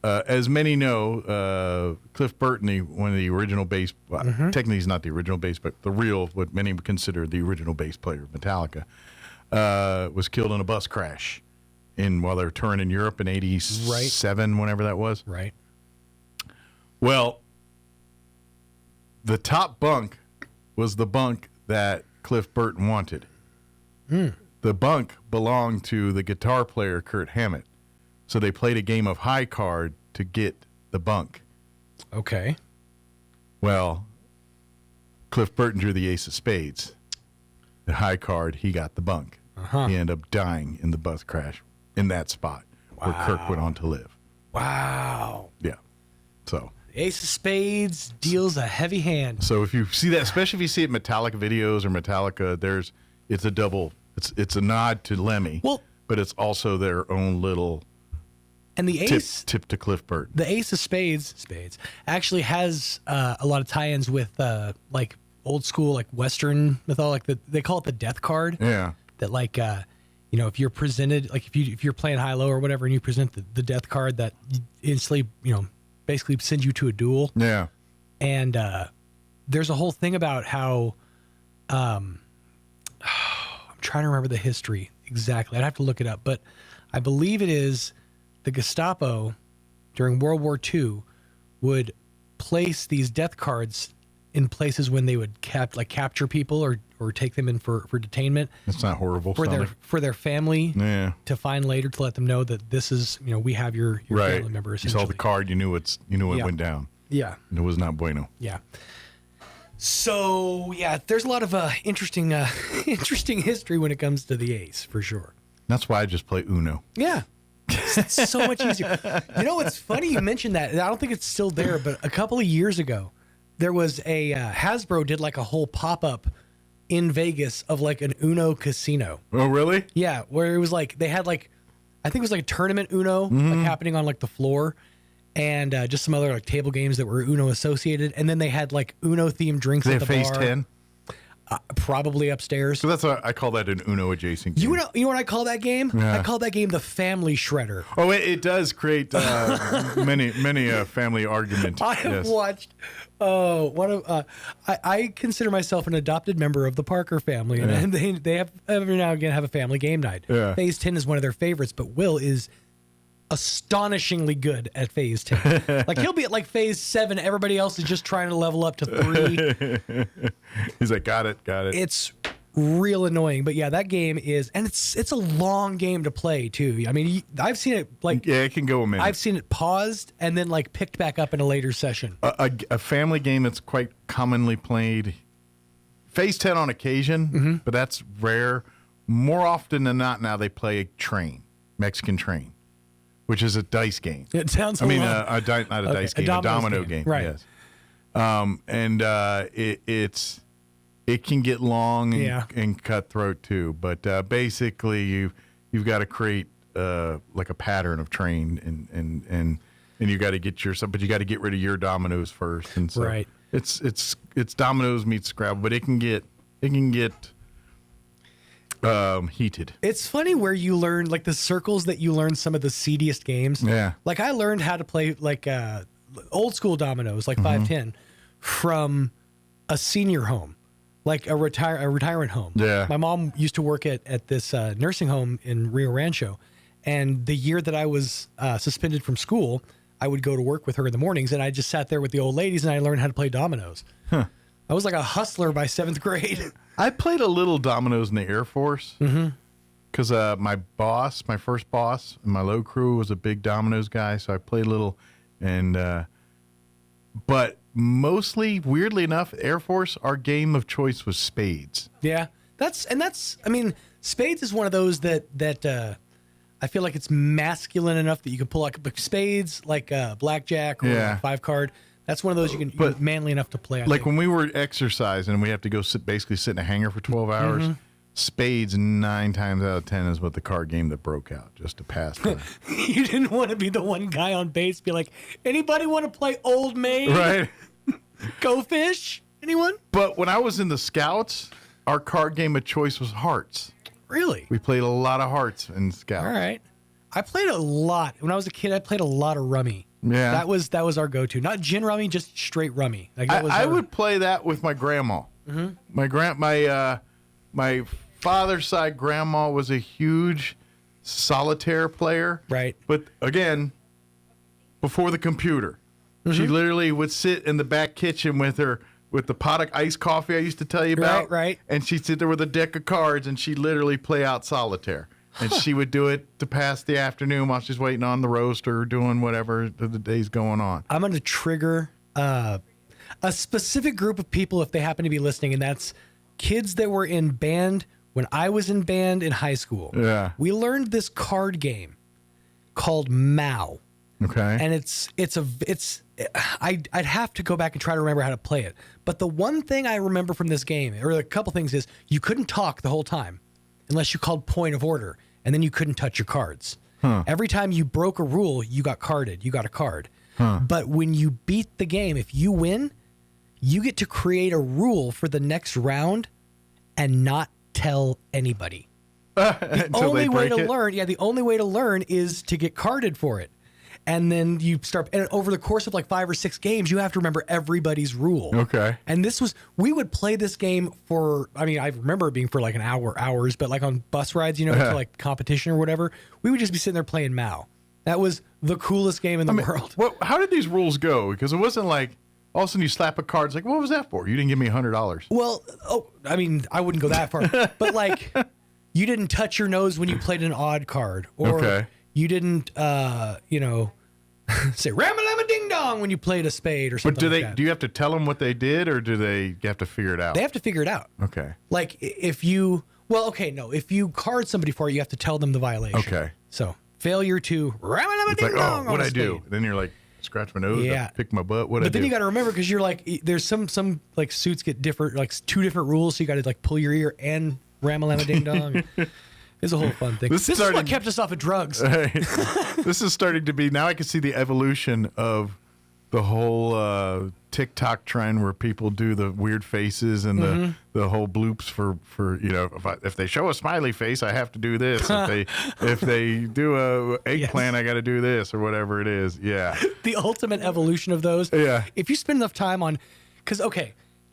as many know, Cliff Burton, one of the original bass, technically he's not the original bass, but what many would consider the original bass player of Metallica, was killed in a bus crash while they were touring in Europe in 87, whenever that was. Right. Well, the top bunk was the bunk that Cliff Burton wanted. the bunk belonged to the guitar player Kurt Hammett. So they played a game of high card to get the bunk. Okay. Well, Cliff Burton drew the ace of spades. The high card, he got the bunk. He ended up dying in the bus crash in that spot where Kirk went on to live. Wow. Yeah. So Ace of Spades deals a heavy hand. So if you see that, especially if you see it Metallica videos or Metallica, it's a double. It's a nod to Lemmy. Well, but it's also their own little. And the ace tip to Cliff Burton. The Ace of Spades actually has a lot of tie-ins with like old school like Western mythology. Like they call it the death card. Yeah. That like if you're presented like if you're playing high low or whatever and you present the death card that instantly basically sends you to a duel. Yeah. And there's a whole thing about how I'm trying to remember the history exactly. I'd have to look it up, but I believe it is the Gestapo during World War II would place these death cards in places when they would capture people or take them in for detainment. It's not horrible. For their family to find later to let them know that this is we have your family member. You saw the card, you knew it went down. Yeah, and it was not bueno. Yeah. So there's a lot of interesting history when it comes to the ace for sure. That's why I just play Uno. Yeah. It's so much easier. It's funny you mentioned that. I don't think it's still there, but a couple of years ago, there was a Hasbro did like a whole pop-up in Vegas of like an Uno casino. Oh, really? Yeah, where it was like they had like I think it was like a tournament Uno like happening on like the floor, and just some other like table games that were Uno associated, and then they had like Uno themed drinks at the bar. Phase 10? Probably upstairs. So that's I call that an Uno adjacent game. You know what I call that game? Yeah. I call that game the Family Shredder. Oh, it does create many family argument. I have watched. I consider myself an adopted member of the Parker family, and they have every now and again have a family game night. Yeah. Phase 10 is one of their favorites, but Will is astonishingly good at Phase 10. Like he'll be at like Phase 7. Everybody else is just trying to level up to 3. He's like, got it. It's real annoying, but yeah, that game is, and it's a long game to play too. I mean, I've seen it like it can go a minute. I've seen it paused and then like picked back up in a later session. A family game that's quite commonly played, Phase 10 on occasion, but that's rare. More often than not, now they play Mexican Train, which is a dice game. It sounds. Not a dice game, a domino game. Right. Yes. It can get long and cutthroat too. But basically, you've got to create like a pattern of train, and you got to get yourself, but you got to get rid of your dominoes first. And so it's dominoes meets Scrabble, but it can get heated. It's funny where you learn like the circles that you learn some of the seediest games. Yeah. Like I learned how to play like old school dominoes, like 5-10, from a senior home, like a retirement home. Yeah. My mom used to work at this nursing home in Rio Rancho, and the year that I was suspended from school, I would go to work with her in the mornings, and I just sat there with the old ladies, and I learned how to play dominoes. Huh. I was like a hustler by 7th grade. I played a little dominoes in the Air Force because my first boss in my low crew was a big dominoes guy, so I played a little. And but mostly, weirdly enough, Air Force, our game of choice was spades. Yeah, I mean, spades is one of those that I feel like it's masculine enough that you can pull out like spades, like blackjack or like 5-card. That's one of those you're manly enough to play. I think. When we were exercising and we have to go sit in a hangar for 12 hours, spades 9 times out of 10 is what the card game that broke out, just to pass time. You didn't want to be the one guy on base be like, anybody want to play Old Maid? Right. Go fish? Anyone? But when I was in the Scouts, our card game of choice was hearts. Really? We played a lot of hearts in Scouts. All right. I played a lot. When I was a kid, I played a lot of rummy. Yeah. That was our go-to. Not gin rummy, just straight rummy. Like I would play that with my grandma. My father's side grandma was a huge solitaire player. Right. But again, before the computer. She literally would sit in the back kitchen with her with the pot of iced coffee I used to tell you about. Right. And she'd sit there with a deck of cards, and she'd literally play out solitaire. And she would do it to pass the afternoon while she's waiting on the roast or doing whatever the day's going on. I'm going to trigger a specific group of people if they happen to be listening, and that's kids that were in band when I was in band in high school. Yeah. We learned this card game called Mao. Okay. And I'd have to go back and try to remember how to play it. But the one thing I remember from this game, or a couple things, is you couldn't talk the whole time unless you called point of order, and then you couldn't touch your cards. Every time you broke a rule, you got carded. You got a card. But when you beat the game, if you win, you get to create a rule for the next round and not tell anybody. The only way to learn is to get carded for it. And then you start, and over the course of like 5 or 6 games, you have to remember everybody's rule. Okay. And we would play this game I remember it being for like an hours, but like on bus rides, to like competition or whatever, we would just be sitting there playing Mao. That was the coolest game in the world. How did these rules go? Because it wasn't like, all of a sudden you slap a card, it's like, what was that for? You didn't give me $100. Well, I wouldn't go that far. But like, you didn't touch your nose when you played an odd card. Or you didn't, say ram-a-lam-a ding-dong when you played a spade or something like that. Do you have to tell them what they did, or do they have to figure it out? They have to figure it out. Okay. Like, if you card somebody for it, you have to tell them the violation. Okay. So, failure to ram-a-lam-a ding-dong what'd I spade. do? Then you're like, scratch my nose, pick my butt, But then you got to remember, because you're like, there's some like suits get different, like 2 different rules, so you got to like pull your ear and ram-a-lam-a ding-dong. It's a whole fun thing. This is what kept us off of drugs. This is starting to be, now I can see the evolution of the whole TikTok trend where people do the weird faces and the whole bloops for if they show a smiley face, I have to do this. if they do a eggplant, I got to do this, or whatever it is. Yeah. The ultimate evolution of those. Yeah. If you spend enough time on, because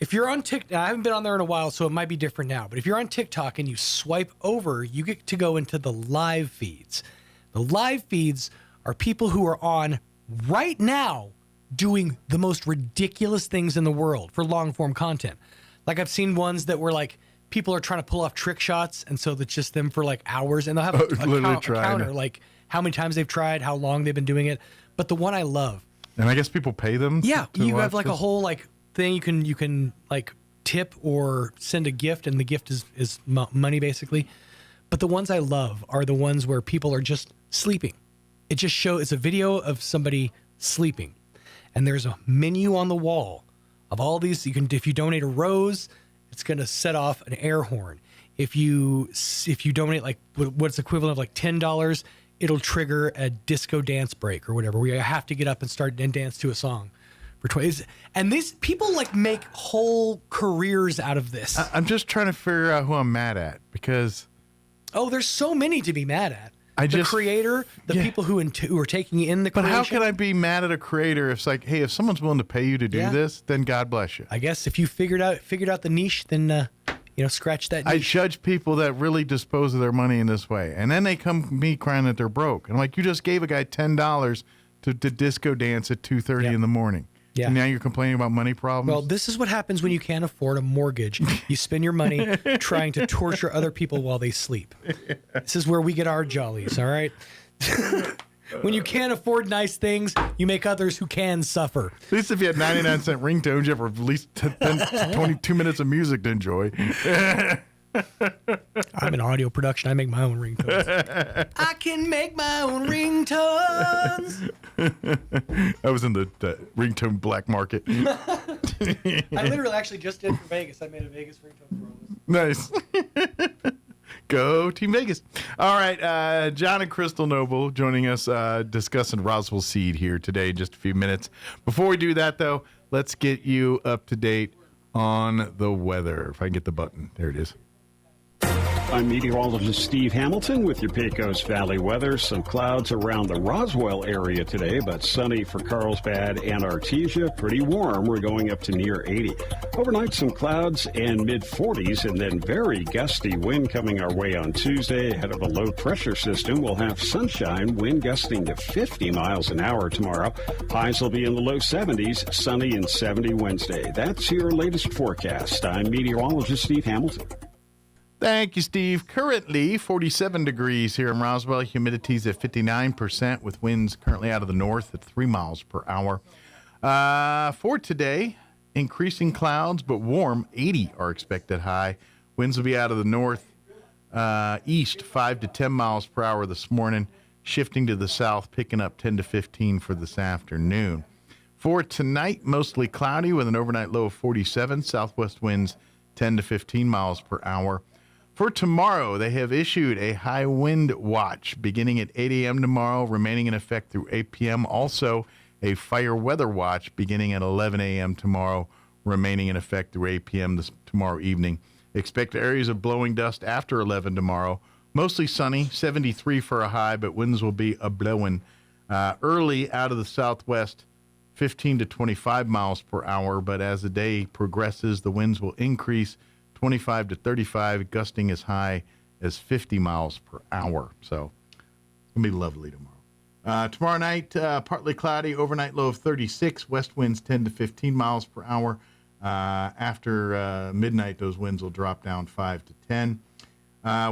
if you're on TikTok, I haven't been on there in a while, so it might be different now. But if you're on TikTok and you swipe over, you get to go into the live feeds. The live feeds are people who are on right now doing the most ridiculous things in the world for long form content. Like, I've seen ones that were like, people are trying to pull off trick shots, and so it's just them for like hours, and they'll have a counter, like how many times they've tried, how long they've been doing it. But the one I love, and I guess people pay them. Yeah, to you watch have like this? a whole like thing you can like tip or send a gift, and the gift is money basically. But the ones I love are the ones where people are just sleeping. It's a video of somebody sleeping, and there's a menu on the wall of all these. If you donate a rose, it's going to set off an air horn. If you donate like what's equivalent of like $10, it'll trigger a disco dance break or whatever, where you have to get up and start and dance to a song for 20. And these people like make whole careers out of this. I'm just trying to figure out who I'm mad at, because there's so many to be mad at. The creator, people who are taking in the creation. But how can I be mad at a creator if it's like, hey, if someone's willing to pay you to do this, then God bless you. I guess if you figured out the niche, then scratch that niche. I judge people that really dispose of their money in this way, and then they come to me crying that they're broke. And I'm like, you just gave a guy $10 to disco dance at 2:30 in the morning. Yeah. And now you're complaining about money problems? Well, this is what happens when you can't afford a mortgage. You spend your money trying to torture other people while they sleep. This is where we get our jollies, all right? When you can't afford nice things, you make others who can suffer. At least if you had 99-cent ringtones, you have at least 22 minutes of music to enjoy. I'm in audio production. I make my own ringtones. I can make my own ringtones. I was in the ringtone black market. I literally actually just did for Vegas. I made a Vegas ringtone for all this. Nice. Go Team Vegas. All right, John and Crystal Noble joining us discussing Roswell Seed here today in just a few minutes. Before we do that, though, let's get you up to date on the weather. If I can get the button. There it is. I'm meteorologist Steve Hamilton with your Pecos Valley weather. Some clouds around the Roswell area today, but sunny for Carlsbad and Artesia. Pretty warm. We're going up to near 80. Overnight, some clouds and mid-40s, and then very gusty wind coming our way on Tuesday. Ahead of a low-pressure system, we'll have sunshine, wind gusting to 50 miles an hour tomorrow. Highs will be in the low 70s, sunny and 70 Wednesday. That's your latest forecast. I'm meteorologist Steve Hamilton. Thank you, Steve. Currently 47 degrees here in Roswell. Humidity's at 59% with winds currently out of the north at 3 miles per hour. For today, increasing clouds but warm. 80 are expected high. Winds will be out of the north east 5 to 10 miles per hour this morning, shifting to the south, picking up 10 to 15 for this afternoon. For tonight, mostly cloudy with an overnight low of 47. Southwest winds 10 to 15 miles per hour. For tomorrow, they have issued a high wind watch beginning at 8 a.m. tomorrow, remaining in effect through 8 p.m. Also, a fire weather watch beginning at 11 a.m. tomorrow, remaining in effect through 8 p.m. tomorrow evening. Expect areas of blowing dust after 11 tomorrow. Mostly sunny, 73 for a high, but winds will be a-blowing early out of the southwest, 15 to 25 miles per hour. But as the day progresses, the winds will increase 25 to 35, gusting as high as 50 miles per hour. So it's going to be lovely tomorrow. Tomorrow night, partly cloudy, overnight low of 36, west winds 10 to 15 miles per hour. After midnight, those winds will drop down 5 to 10.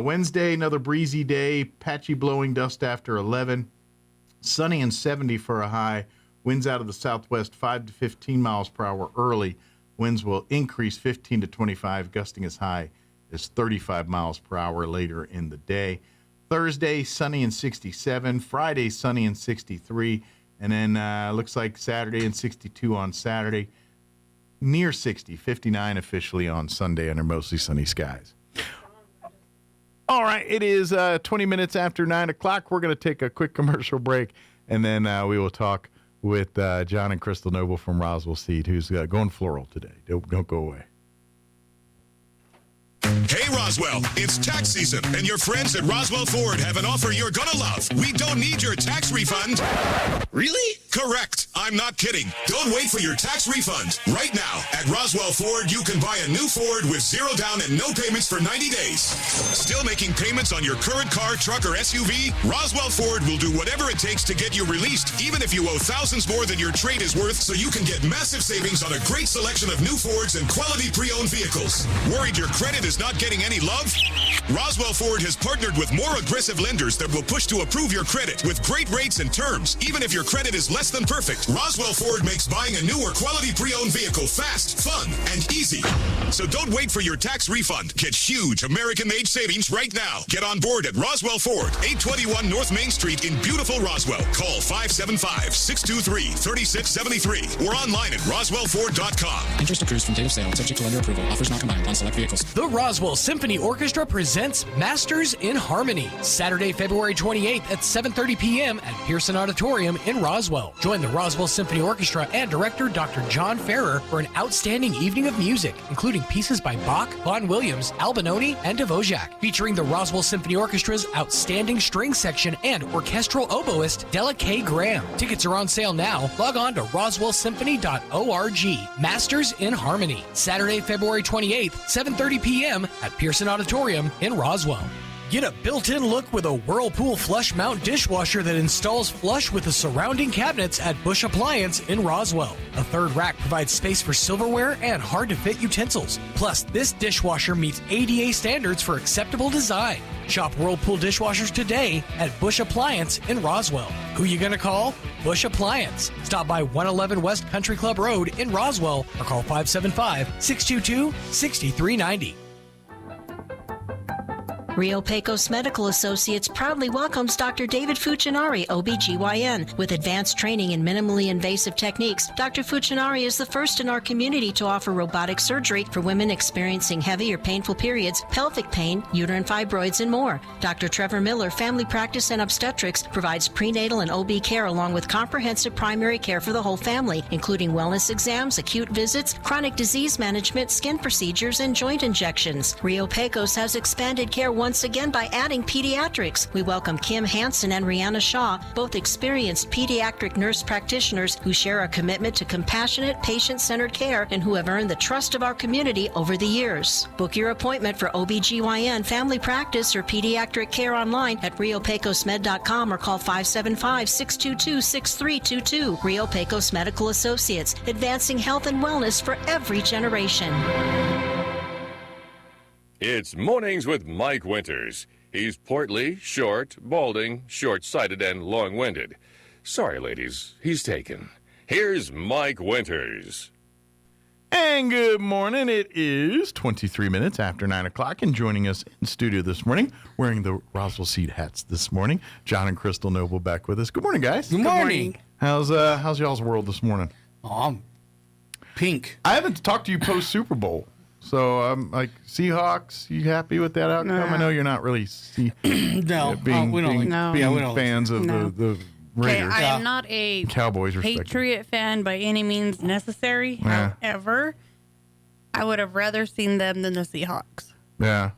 Wednesday, another breezy day, patchy blowing dust after 11. Sunny and 70 for a high. Winds out of the southwest 5 to 15 miles per hour early. Winds will increase 15 to 25, gusting as high as 35 miles per hour later in the day. Thursday, sunny and 67. Friday, sunny and 63. And then looks like Saturday and 62 on Saturday. Near 60, 59 officially on Sunday under mostly sunny skies. All right, it is 20 minutes after 9 o'clock. We're going to take a quick commercial break, and then we will talk with John and Crystal Noble from Roswell Seed, who's going floral today. Don't go away. Hey, Roswell, it's tax season, and your friends at Roswell Ford have an offer you're gonna love. We don't need your tax refund. Really? Correct. I'm not kidding. Don't wait for your tax refund. Right now, at Roswell Ford, you can buy a new Ford with zero down and no payments for 90 days. Still making payments on your current car, truck, or SUV? Roswell Ford will do whatever it takes to get you released, even if you owe thousands more than your trade is worth, so you can get massive savings on a great selection of new Fords and quality pre-owned vehicles. Worried your credit is not getting any love? Roswell Ford has partnered with more aggressive lenders that will push to approve your credit with great rates and terms, even if your credit is less than perfect. Roswell Ford makes buying a new or quality pre-owned vehicle fast, fun, and easy. So don't wait for your tax refund. Get huge American-made savings right now. Get on board at Roswell Ford, 821 North Main Street in beautiful Roswell. Call 575-623-3673 or online at roswellford.com. Interest accrues from date of sale, subject to lender approval. Offers not combined on select vehicles. The Roswell Symphony Orchestra presents Masters in Harmony, Saturday, February 28th at 7:30 p.m. at Pearson Auditorium in Roswell. Join the Roswell Symphony Orchestra and director Dr. John Ferrer for an outstanding evening of music, including pieces by Bach, Vaughan Williams, Albinoni, and Dvorak, featuring the Roswell Symphony Orchestra's outstanding string section and orchestral oboist Della K. Graham. Tickets are on sale now. Log on to roswellsymphony.org. Masters in Harmony, Saturday, February 28th, 7:30 p.m. at Pearson Auditorium in Roswell. Get a built-in look with a Whirlpool flush mount dishwasher that installs flush with the surrounding cabinets at Bush Appliance in Roswell. A third rack provides space for silverware and hard-to-fit utensils. Plus, this dishwasher meets ADA standards for acceptable design. Shop Whirlpool dishwashers today at Bush Appliance in Roswell. Who you gonna call? Bush Appliance. Stop by 111 West Country Club Road in Roswell or call 575-622-6390. Rio Pecos Medical Associates proudly welcomes Dr. David Fucinari, OBGYN. With advanced training in minimally invasive techniques, Dr. Fucinari is the first in our community to offer robotic surgery for women experiencing heavy or painful periods, pelvic pain, uterine fibroids, and more. Dr. Trevor Miller, Family Practice and Obstetrics, provides prenatal and OB care along with comprehensive primary care for the whole family, including wellness exams, acute visits, chronic disease management, skin procedures, and joint injections. Rio Pecos has expanded Care once again by adding pediatrics. We welcome Kim Hansen and Rihanna Shaw, both experienced pediatric nurse practitioners who share a commitment to compassionate, patient-centered care and who have earned the trust of our community over the years. Book your appointment for OBGYN, family practice, or pediatric care online at riopecosmed.com or call 575-622-6322. Rio Pecos Medical Associates, advancing health and wellness for every generation. It's Mornings with Mike Winters. He's portly, short, balding, short-sighted, and long-winded. Sorry, ladies, he's taken. Here's Mike Winters. And good morning. It is 23 minutes after 9 o'clock, and joining us in studio this morning, wearing the Roswell Seed hats this morning, John and Crystal Noble back with us. Good morning, guys. Good morning. How's y'all's world this morning? Oh, I'm pink. I haven't talked to you post Super Bowl, so I'm like, Seahawks. You happy with that outcome? I know you're not really being fans of the Raiders. I am not a Cowboys Patriot fan by any means necessary. Yeah. However, I would have rather seen them than the Seahawks. Yeah.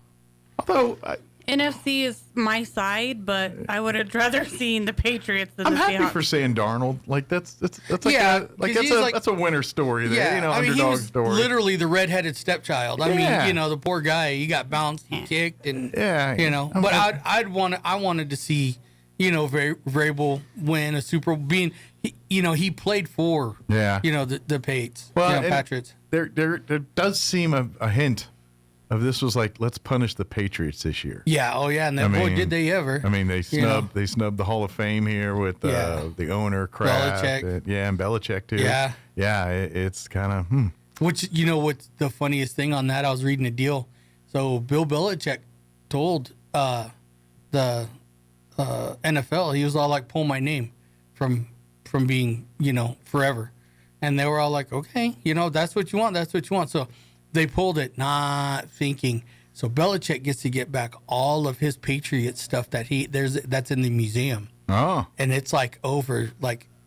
Although NFC is my side, but I would have rather seen the Patriots than I'm the happy Seahawks. for saying Darnold. Like that's that's a winner story there. I mean, he underdog was story. literally the redheaded stepchild. I mean, the poor guy, he got bounced, he kicked, and But I wanted to see, Vrabel win a Super Bowl. He played for, the Patriots. Patriots. There does seem a hint of this was like, let's punish the Patriots this year. Yeah. Oh yeah. And boy, did they ever? I mean, they snubbed the Hall of Fame here with the owner Kraft. Belichick. And Belichick too. Yeah. Yeah. It's kind of Which what's the funniest thing on that? I was reading a deal. So Bill Belichick told the NFL, he was all like, pull my name from being, forever. And they were all like, okay, that's what you want. That's what you want. So they pulled it, not thinking. So Belichick gets to get back all of his Patriot stuff that's in the museum. Oh. And it's like over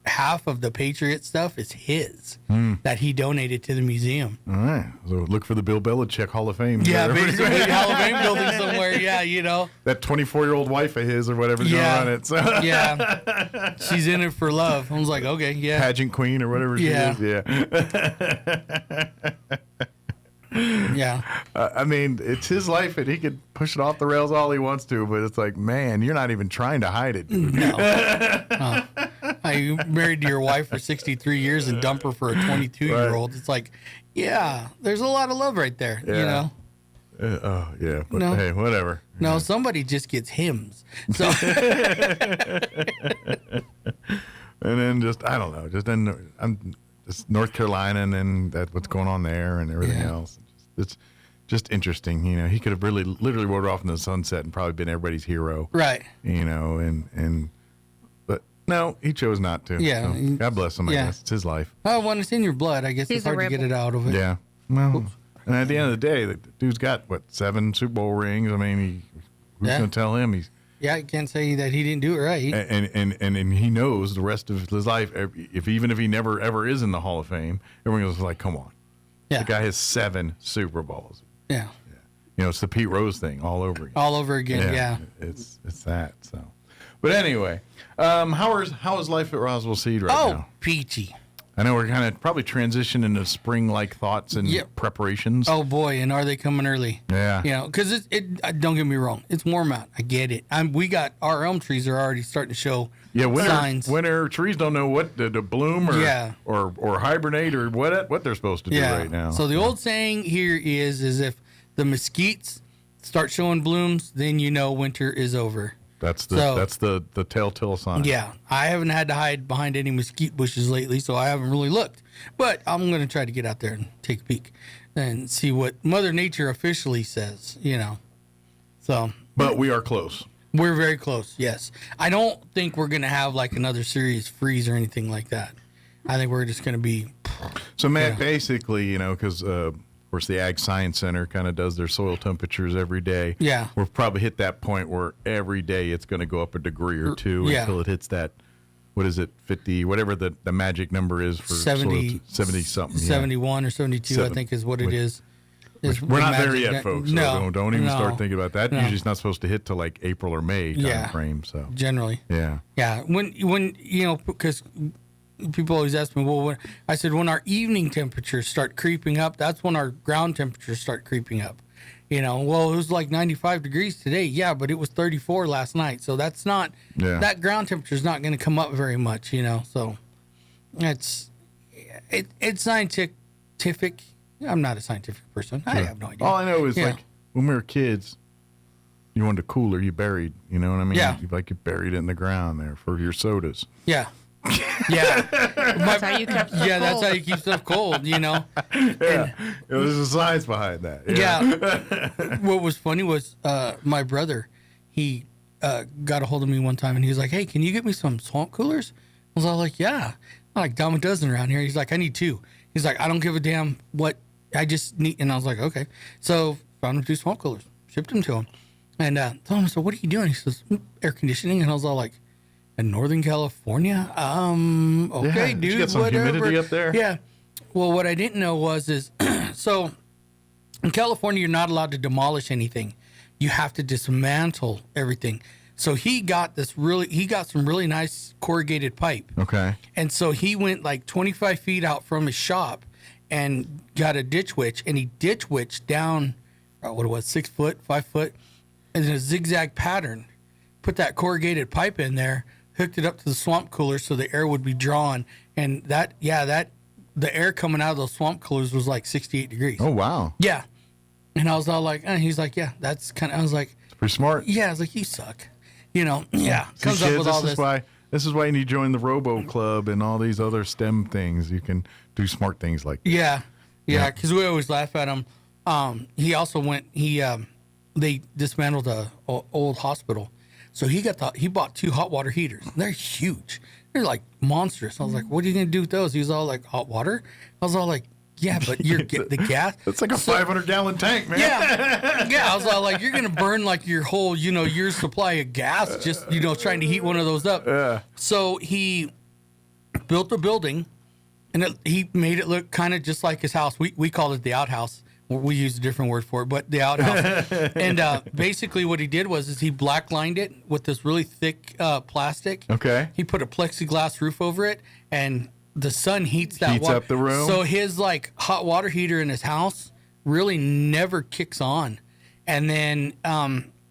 half of the Patriot stuff is his that he donated to the museum. All right. So look for the Bill Belichick Hall of Fame. Yeah, basically Hall of Fame building somewhere. Yeah, That 24-year-old wife of his or whatever's going on it. So. Yeah. She's in it for love. I was like, okay, yeah. Pageant queen or whatever she is. Yeah. Yeah. I mean, it's his life, and he could push it off the rails all he wants to, but it's like, man, you're not even trying to hide it, dude. No. You married to your wife for 63 years and dump her for a 22-year-old. Right. It's like, yeah, there's a lot of love right there, yeah. But hey, whatever. No, somebody just gets hymns. So. And then I'm just North Carolina, and then what's going on there and everything else. It's just interesting, He could have literally rode off in the sunset and probably been everybody's hero, right? But no, he chose not to. Yeah, so God bless him. I guess it's his life. Oh, when it's in your blood, I guess it's hard to get it out of it. Yeah. Well, and at the end of the day, the dude's got 7 Super Bowl rings. I mean, who's going to tell him he's? Yeah, I can't say that he didn't do it right. And he knows the rest of his life, even if he never ever is in the Hall of Fame, everyone goes like, come on. Yeah. The guy has 7 Super Bowls. Yeah. It's the Pete Rose thing all over again. All over again, yeah. It's that, so. But anyway, how is life at Roswell Seed right now? Oh, peachy. I know we're kind of probably transitioning into spring-like thoughts and preparations. Oh, boy, and are they coming early? Yeah. Because don't get me wrong, it's warm out. I get it. We got our elm trees are already starting to show signs. Winter trees don't know what to bloom or hibernate or what they're supposed to do right now. So the old saying here is if the mesquites start showing blooms, then winter is over. That's the telltale sign. Yeah, I haven't had to hide behind any mesquite bushes lately, so I haven't really looked. But I'm going to try to get out there and take a peek and see what Mother Nature officially says, So, but we are close. We're very close, yes. I don't think we're going to have another serious freeze or anything like that. I think we're just going to be. So, Matt, basically, because of course, the Ag Science Center kind of does their soil temperatures every day. Yeah. We'll probably hit that point where every day it's going to go up a degree or two until it hits that, 50, whatever the magic number is for 70-something. 71 or 72, I think is what it is. We're not there yet, folks. So No, don't even start thinking about that. No. Usually it's not supposed to hit till like April or May time frame. So generally, yeah. When because people always ask me, well, I said when our evening temperatures start creeping up, that's when our ground temperatures start creeping up. Well, it was like 95 degrees today. Yeah, but it was 34 last night. So that's not that ground temperature is not going to come up very much. So it's scientific. I'm not a scientific person. I have no idea. All I know is like when we were kids, you wanted a cooler, you buried. You know what I mean? Yeah. You buried it in the ground there for your sodas. Yeah. Yeah. That's how you kept stuff that's cold. how you keep stuff cold, Yeah. There's a science behind that. Yeah. What was funny was my brother, he got a hold of me one time and he was like, hey, can you get me some swamp coolers? I was all like, yeah. I'm like, dime a dozen around here. He's like, I need 2. He's like, I don't give a damn what I just need. And I was like, okay. So found him 2 swamp coolers, shipped them to him. And told him, so what are you doing? He says, air conditioning. And I was all like, in Northern California? Okay, dude, you got some whatever. humidity up there? Yeah. Well, what I didn't know is so in California, you're not allowed to demolish anything. You have to dismantle everything. So he got some really nice corrugated pipe. Okay. And so he went like 25 feet out from his shop and got a ditch witch, and he ditch witched down, 6 foot, 5 foot, in a zigzag pattern. Put that corrugated pipe in there, hooked it up to the swamp cooler so the air would be drawn, and the air coming out of those swamp coolers was like 68 degrees. Oh wow. Yeah. And I was all like, he's like, yeah, that's kind of. I was like, it's pretty smart. Yeah, I was like, you suck. Yeah. See, Comes kids, up with all this. This is why you need to join the Robo Club and all these other STEM things. You can do smart things like this. Yeah. Because we always laugh at him. He also went. They dismantled a old hospital. So he bought 2 hot water heaters. They're huge. They're like monstrous. I was like, what are you going to do with those? He was all like, hot water? I was all like, yeah, but the gas. It's like a 500-gallon tank, man. Yeah. I was all like, you're going to burn like your whole, year's supply of gas just, trying to heat one of those up. Yeah. So he built a building and he made it look kind of just like his house. We called it the outhouse. We used a different word for it, but the outhouse. And basically what he did was he black-lined it with this really thick plastic. Okay. He put a plexiglass roof over it, and the sun heats that up the room. So his hot water heater in his house really never kicks on. And then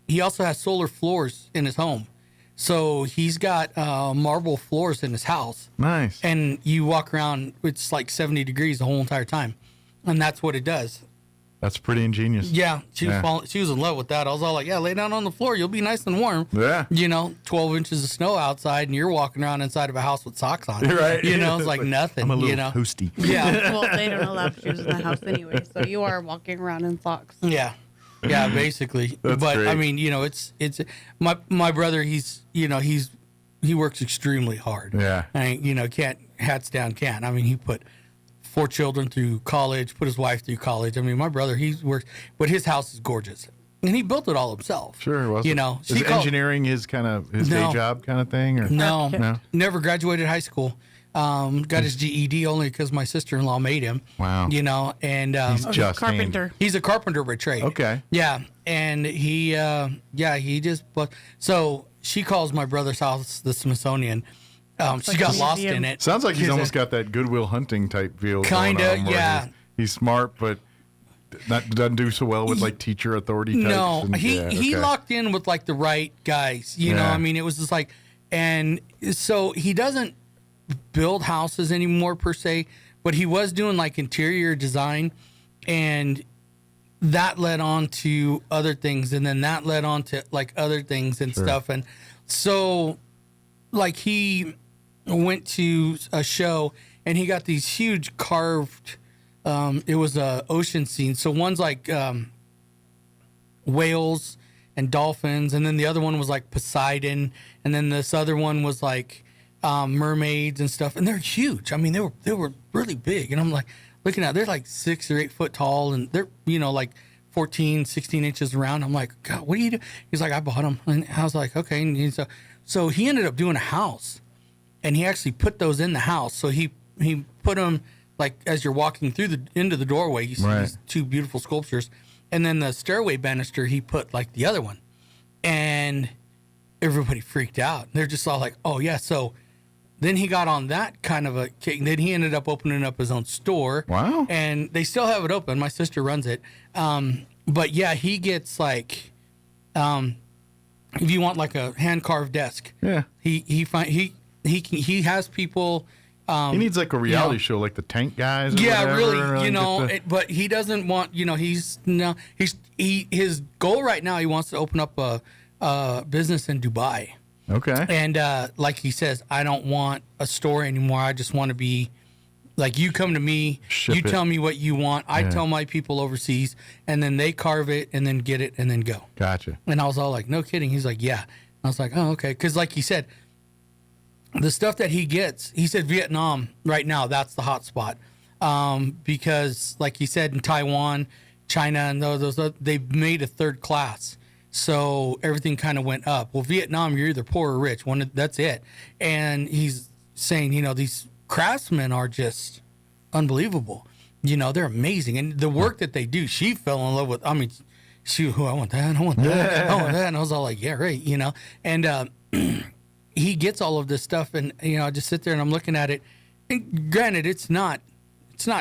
he also has solar floors in his home. So he's got marble floors in his house. Nice. And you walk around, it's like 70 degrees the whole entire time. And that's what it does. That's pretty ingenious. Yeah, she was in love with that. I was all like, yeah, lay down on the floor. You'll be nice and warm. Yeah. 12 inches of snow outside, and you're walking around inside of a house with socks on. You're right. It's like nothing. I'm a little toasty. Yeah. Well, they don't allow shoes in the house anyway, so you are walking around in socks. Yeah. Yeah, basically. That's but great. I mean, it's my brother, he works extremely hard. Yeah. Can't hats down can't. I mean, he put 4 children through college, put his wife through college. I mean, my brother, he works, but his house is gorgeous. And he built it all himself. Sure. Was Is engineering his day job kind of thing? Or? No. Never graduated high school. Got his GED only because my sister-in-law made him. Wow. And he's just carpenter. He's a carpenter by trade. Okay. Yeah. And he just, so she calls my brother's house the Smithsonian. She got lost in it. Sounds like he's almost got that Goodwill Hunting type feel. Kinda, yeah. He's smart, but doesn't do so well with teacher authority types. No, he locked in with the right guys. You know, I mean, it was just and so he doesn't build houses anymore per se, but he was doing interior design, and that led on to other things, and then that led on to other things and stuff, and so he went to a show and he got these huge carved it was a ocean scene, so one's whales and dolphins, and then the other one was Poseidon, and then this other one was mermaids and stuff, and they're huge. I mean, they were really big, and I'm looking at, they're 6 or 8 foot tall, and they're 14, 16 inches around. I'm like, God, what do you do? He's like, I bought them, and I was like, okay. And so he ended up doing a house, and he actually put those in the house. So he put them like as you're walking through into the doorway, you see these two beautiful sculptures, and then the stairway banister he put like the other one, and everybody freaked out. They're just all like, oh yeah. So then he got on that kind of a kick. Then he ended up opening up his own store. Wow. And they still have it open. My sister runs it. But yeah, he gets like, if you want like a hand carved desk, he has people. He needs like a reality show, like the Tank Guys. Or Yeah, whatever, really, but he doesn't want. His goal right now. He wants to open up a business in Dubai. Okay. And like he says, I don't want a store anymore. I just want to be like, you come to me, tell me what you want. I tell my people overseas, and then they carve it and then get it and then go. Gotcha. And I was all like, no kidding. He's like, yeah. I was like, oh, okay. Because like he said, the stuff that he gets, he said Vietnam right now, that's the hot spot. Because like he said, in Taiwan, China, and those they've made a third class. So everything kind of went up. Well, Vietnam, you're either poor or rich. That's it. And he's saying, these craftsmen are just unbelievable. They're amazing. And the work that they do, she fell in love with. I mean, I want that. I want that. I want that. And I was all like, yeah, right. And he gets all of this stuff. And, I just sit there and I'm looking at it. And granted, it's not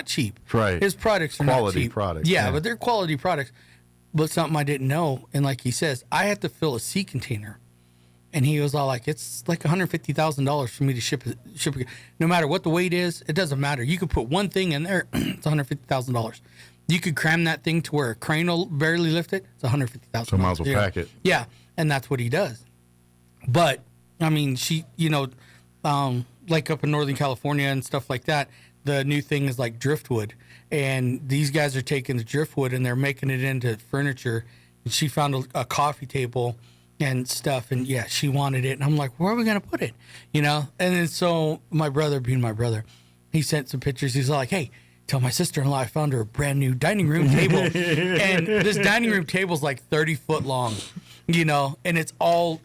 cheap. Right. His products are quality not cheap. Products. Yeah, but they're quality products. But something I didn't know, and like he says, I had to fill a sea container, and he was all like, "It's like $150,000 for me to ship it. No matter what the weight is, it doesn't matter. You could put one thing in there, it's $150,000. You could cram that thing to where a crane will barely lift it. It's $150,000. So might as well pack it. Yeah, and that's what he does. But I mean, like up in Northern California and stuff like that, the new thing is like driftwood. And these guys are taking the driftwood and they're making it into furniture. And she found a coffee table and stuff. And yeah, she wanted it. And I'm like, where are we going to put it? And then so my brother, being my brother, he sent some pictures. He's like, hey, tell my sister-in-law I found her a brand new dining room table. And this dining room table is like 30 foot long, and it's all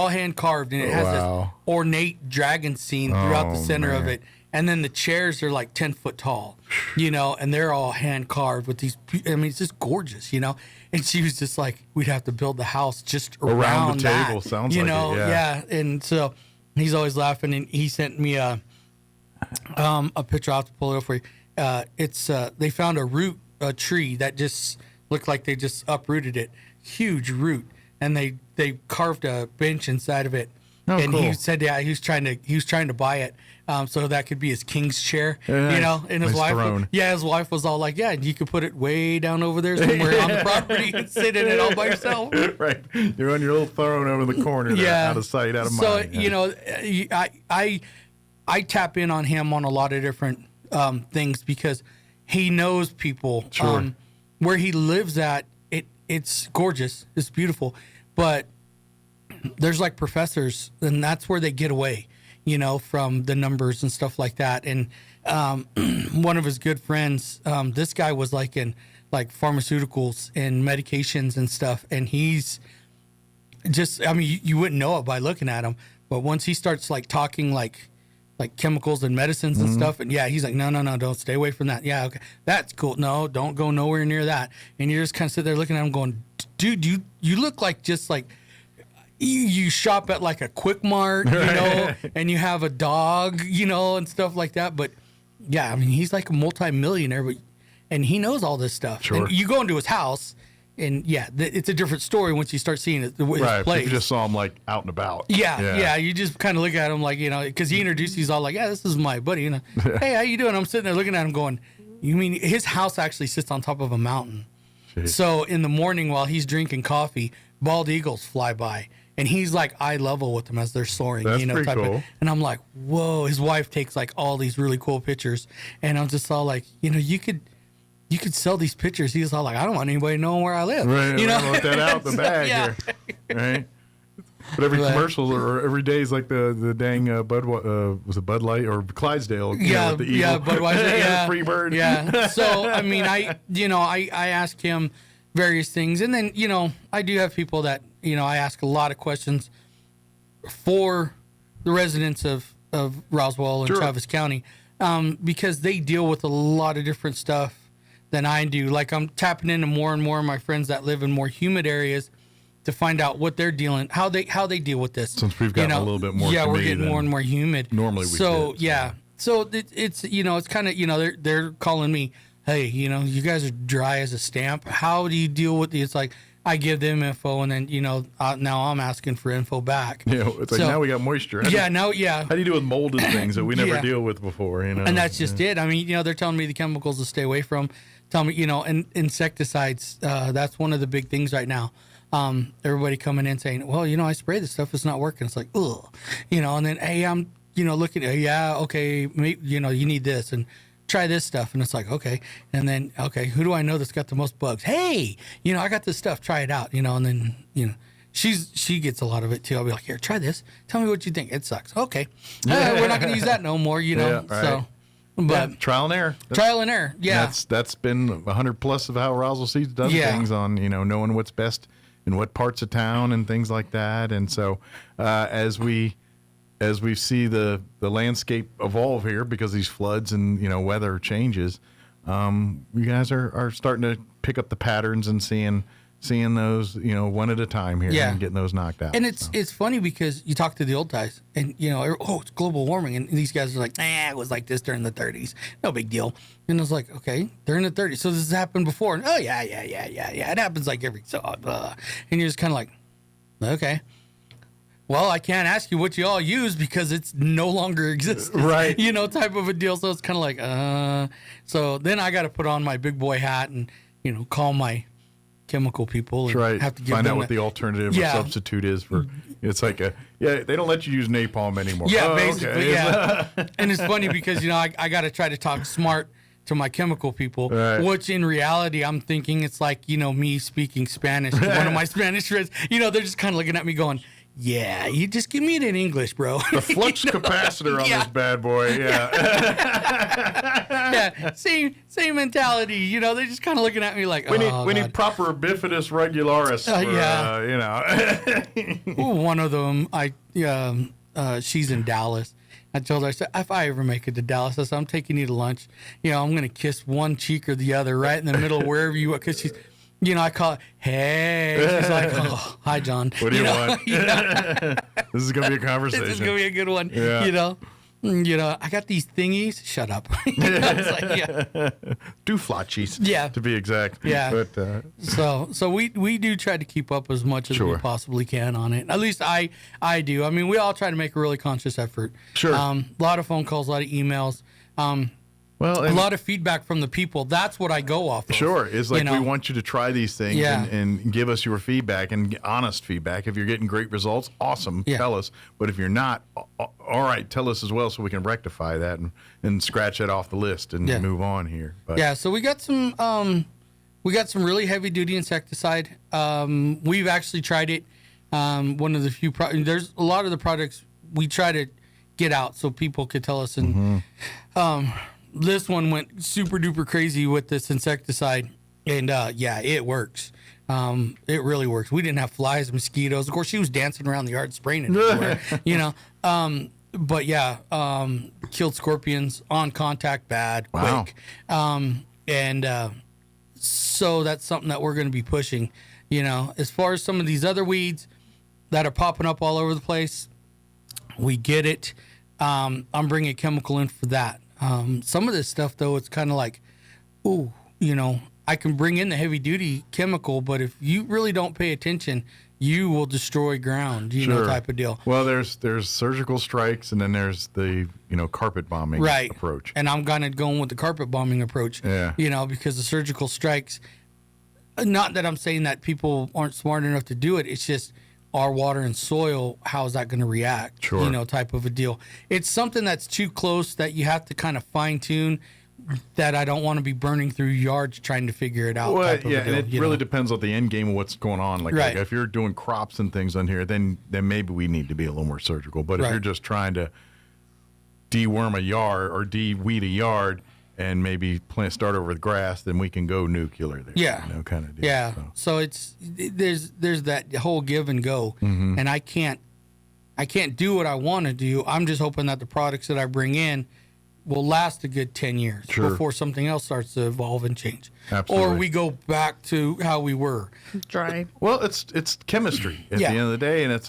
hand carved. And it has this ornate dragon scene throughout the center of it. And then the chairs are like 10 foot tall, and they're all hand carved with these. I mean, it's just gorgeous, And she was just like, we'd have to build the house just around the table. That, sounds like it, yeah. And so he's always laughing, and he sent me a picture. I'll have to pull it up for you. It's they found a tree that just looked like they just uprooted it, huge root, and they carved a bench inside of it. Oh, and cool. he said, yeah, he was trying to buy it, so that could be his king's chair, And his wife was all like, yeah, you could put it way down over there somewhere on the property and sit in it all by yourself. Right, you're on your little throne over in the corner, there, out of sight, out of mind. So I tap in on him on a lot of different things because he knows people. Sure. Where he lives at, it's gorgeous, it's beautiful, but there's like professors, and that's where they get away, from the numbers and stuff like that. And one of his good friends, this guy was like in like pharmaceuticals and medications and stuff, and he's just, I mean, you wouldn't know it by looking at him, but once he starts like talking like chemicals and medicines and stuff, and he's like, no, don't stay away from that. Yeah, okay, that's cool. No, don't go nowhere near that. And you just kind of sit there looking at him going, dude, you look like just like you shop at like a Quick Mart, and you have a dog, and stuff like that. But yeah, I mean, he's like a multi-millionaire, and he knows all this stuff. Sure. And you go into his house, and it's a different story once you start seeing it. His place. You just saw him like out and about. Yeah. You just kind of look at him like, because he introduced, he's all like, yeah, this is my buddy. Hey, how you doing? I'm sitting there looking at him going, you mean his house actually sits on top of a mountain? Jeez. So in the morning while he's drinking coffee, bald eagles fly by. And he's like eye level with them as they're soaring. That's pretty cool. And I'm like, whoa. His wife takes like all these really cool pictures. And I'm just all like, you could sell these pictures. He's all like, I don't want anybody knowing where I live. Right. I want that out the bag here. Right. But every commercial or every day is like the dang was it Bud Light or Clydesdale? With the eagle. Budweiser. Free bird. Yeah. So I mean, I ask him various things, and then I do have people that I ask a lot of questions for the residents of Roswell and Travis County. because they deal with a lot of different stuff than I do. Like I'm tapping into more and more of my friends that live in more humid areas to find out what they're dealing, how they deal with this. Since we've gotten a little bit more, we're getting more and more humid. Normally, So it's it's kind of they're calling me, hey, you guys are dry as a stamp. How do you deal with it? It's like I give them info, and then now I'm asking for info back. Yeah, it's like now we got moisture. How do you deal with mold and things that we never deal with before? And that's just it. I mean, they're telling me the chemicals to stay away from. Tell me, and insecticides. That's one of the big things right now. Everybody coming in saying, well, I spray this stuff, it's not working. It's like, ugh, and then, hey, I'm, looking at, okay, maybe, you need this and try this stuff. And it's like, okay. And then, okay, who do I know that's got the most bugs? Hey, I got this stuff, try it out, and then, she gets a lot of it too. I'll be like, here, try this. Tell me what you think. It sucks. Okay. We're not going to use that no more, so. But trial and error. Yeah. That's been 100 plus of how Roswell Seeds does things on, knowing what's best in what parts of town and things like that. And so as we see the landscape evolve here because these floods and weather changes, you guys are starting to pick up the patterns and seeing those one at a time here and getting those knocked out. And it's funny because you talk to the old guys and it's global warming, and these guys are like, it was like this during the 30s, no big deal. And I was like, okay, during the 30s, so this has happened before. And, oh yeah, it happens like every so and you're just kind of like, okay, well, I can't ask you what you all use because it's no longer exists, right? Type of a deal. So it's kind of like, so then I got to put on my big boy hat and call my chemical people and have to give find out what the alternative or substitute is for. It's like they don't let you use napalm anymore. Basically. And it's funny because I got to try to talk smart to my chemical people, which in reality I'm thinking it's like me speaking Spanish to one of my Spanish friends. They're just kind of looking at me going, yeah, you just give me it in English, bro. The flux capacitor on this bad boy, same mentality. They're just kind of looking at me like, we need proper bifidus regularis. One of them, she's in Dallas. I told her, I said, if I ever make it to Dallas, I said, I'm taking you to lunch. I'm going to kiss one cheek or the other right in the middle, wherever you are, because she's. I call it, hey. She's like, oh, hi, John. What do you want? This is going to be a conversation. This is going to be a good one. I got these thingies. Shut up. Dooflotchies. To be exact. Yeah. But, So we do try to keep up as much as we possibly can on it. At least I do. I mean, we all try to make a really conscious effort. Sure. A lot of phone calls, a lot of emails. A lot of feedback from the people. That's what I go off of. Sure. It's like we want you to try these things and give us your feedback and honest feedback. If you're getting great results, awesome, tell us. But if you're not, all right, tell us as well so we can rectify that and scratch it off the list and move on here. But. So we got some really heavy duty insecticide. We've actually tried it. One of the few there's a lot of the products we try to get out so people could tell us and this one went super duper crazy with this insecticide, and it works. It really works. We didn't have flies, mosquitoes. Of course, she was dancing around the yard spraying it everywhere, But killed scorpions on contact, bad, quick. So that's something that we're going to be pushing. As far as some of these other weeds that are popping up all over the place, we get it. I'm bringing chemical in for that. Some of this stuff, though, it's kind of like, I can bring in the heavy duty chemical, but if you really don't pay attention, you will destroy ground, type of deal. Well, there's surgical strikes, and then there's the carpet bombing approach. And I'm going with the carpet bombing approach. Because the surgical strikes. Not that I'm saying that people aren't smart enough to do it. It's just our water and soil. How is that going to react? Sure. Type of a deal. It's something that's too close that you have to kind of fine tune. That I don't want to be burning through yards trying to figure it out. Well, and it really depends on the end game of what's going on. Like if you're doing crops and things on here, then maybe we need to be a little more surgical. But if you're just trying to deworm a yard or de-weed a yard and maybe start over with grass, then we can go nuclear there. Yeah, kind of deal. Yeah. So there's that whole give and go, and I can't do what I want to do. I'm just hoping that the products that I bring in will last a good 10 years before something else starts to evolve and change. Absolutely. Or we go back to how we were. Dry. Well, it's chemistry at the end of the day, and it's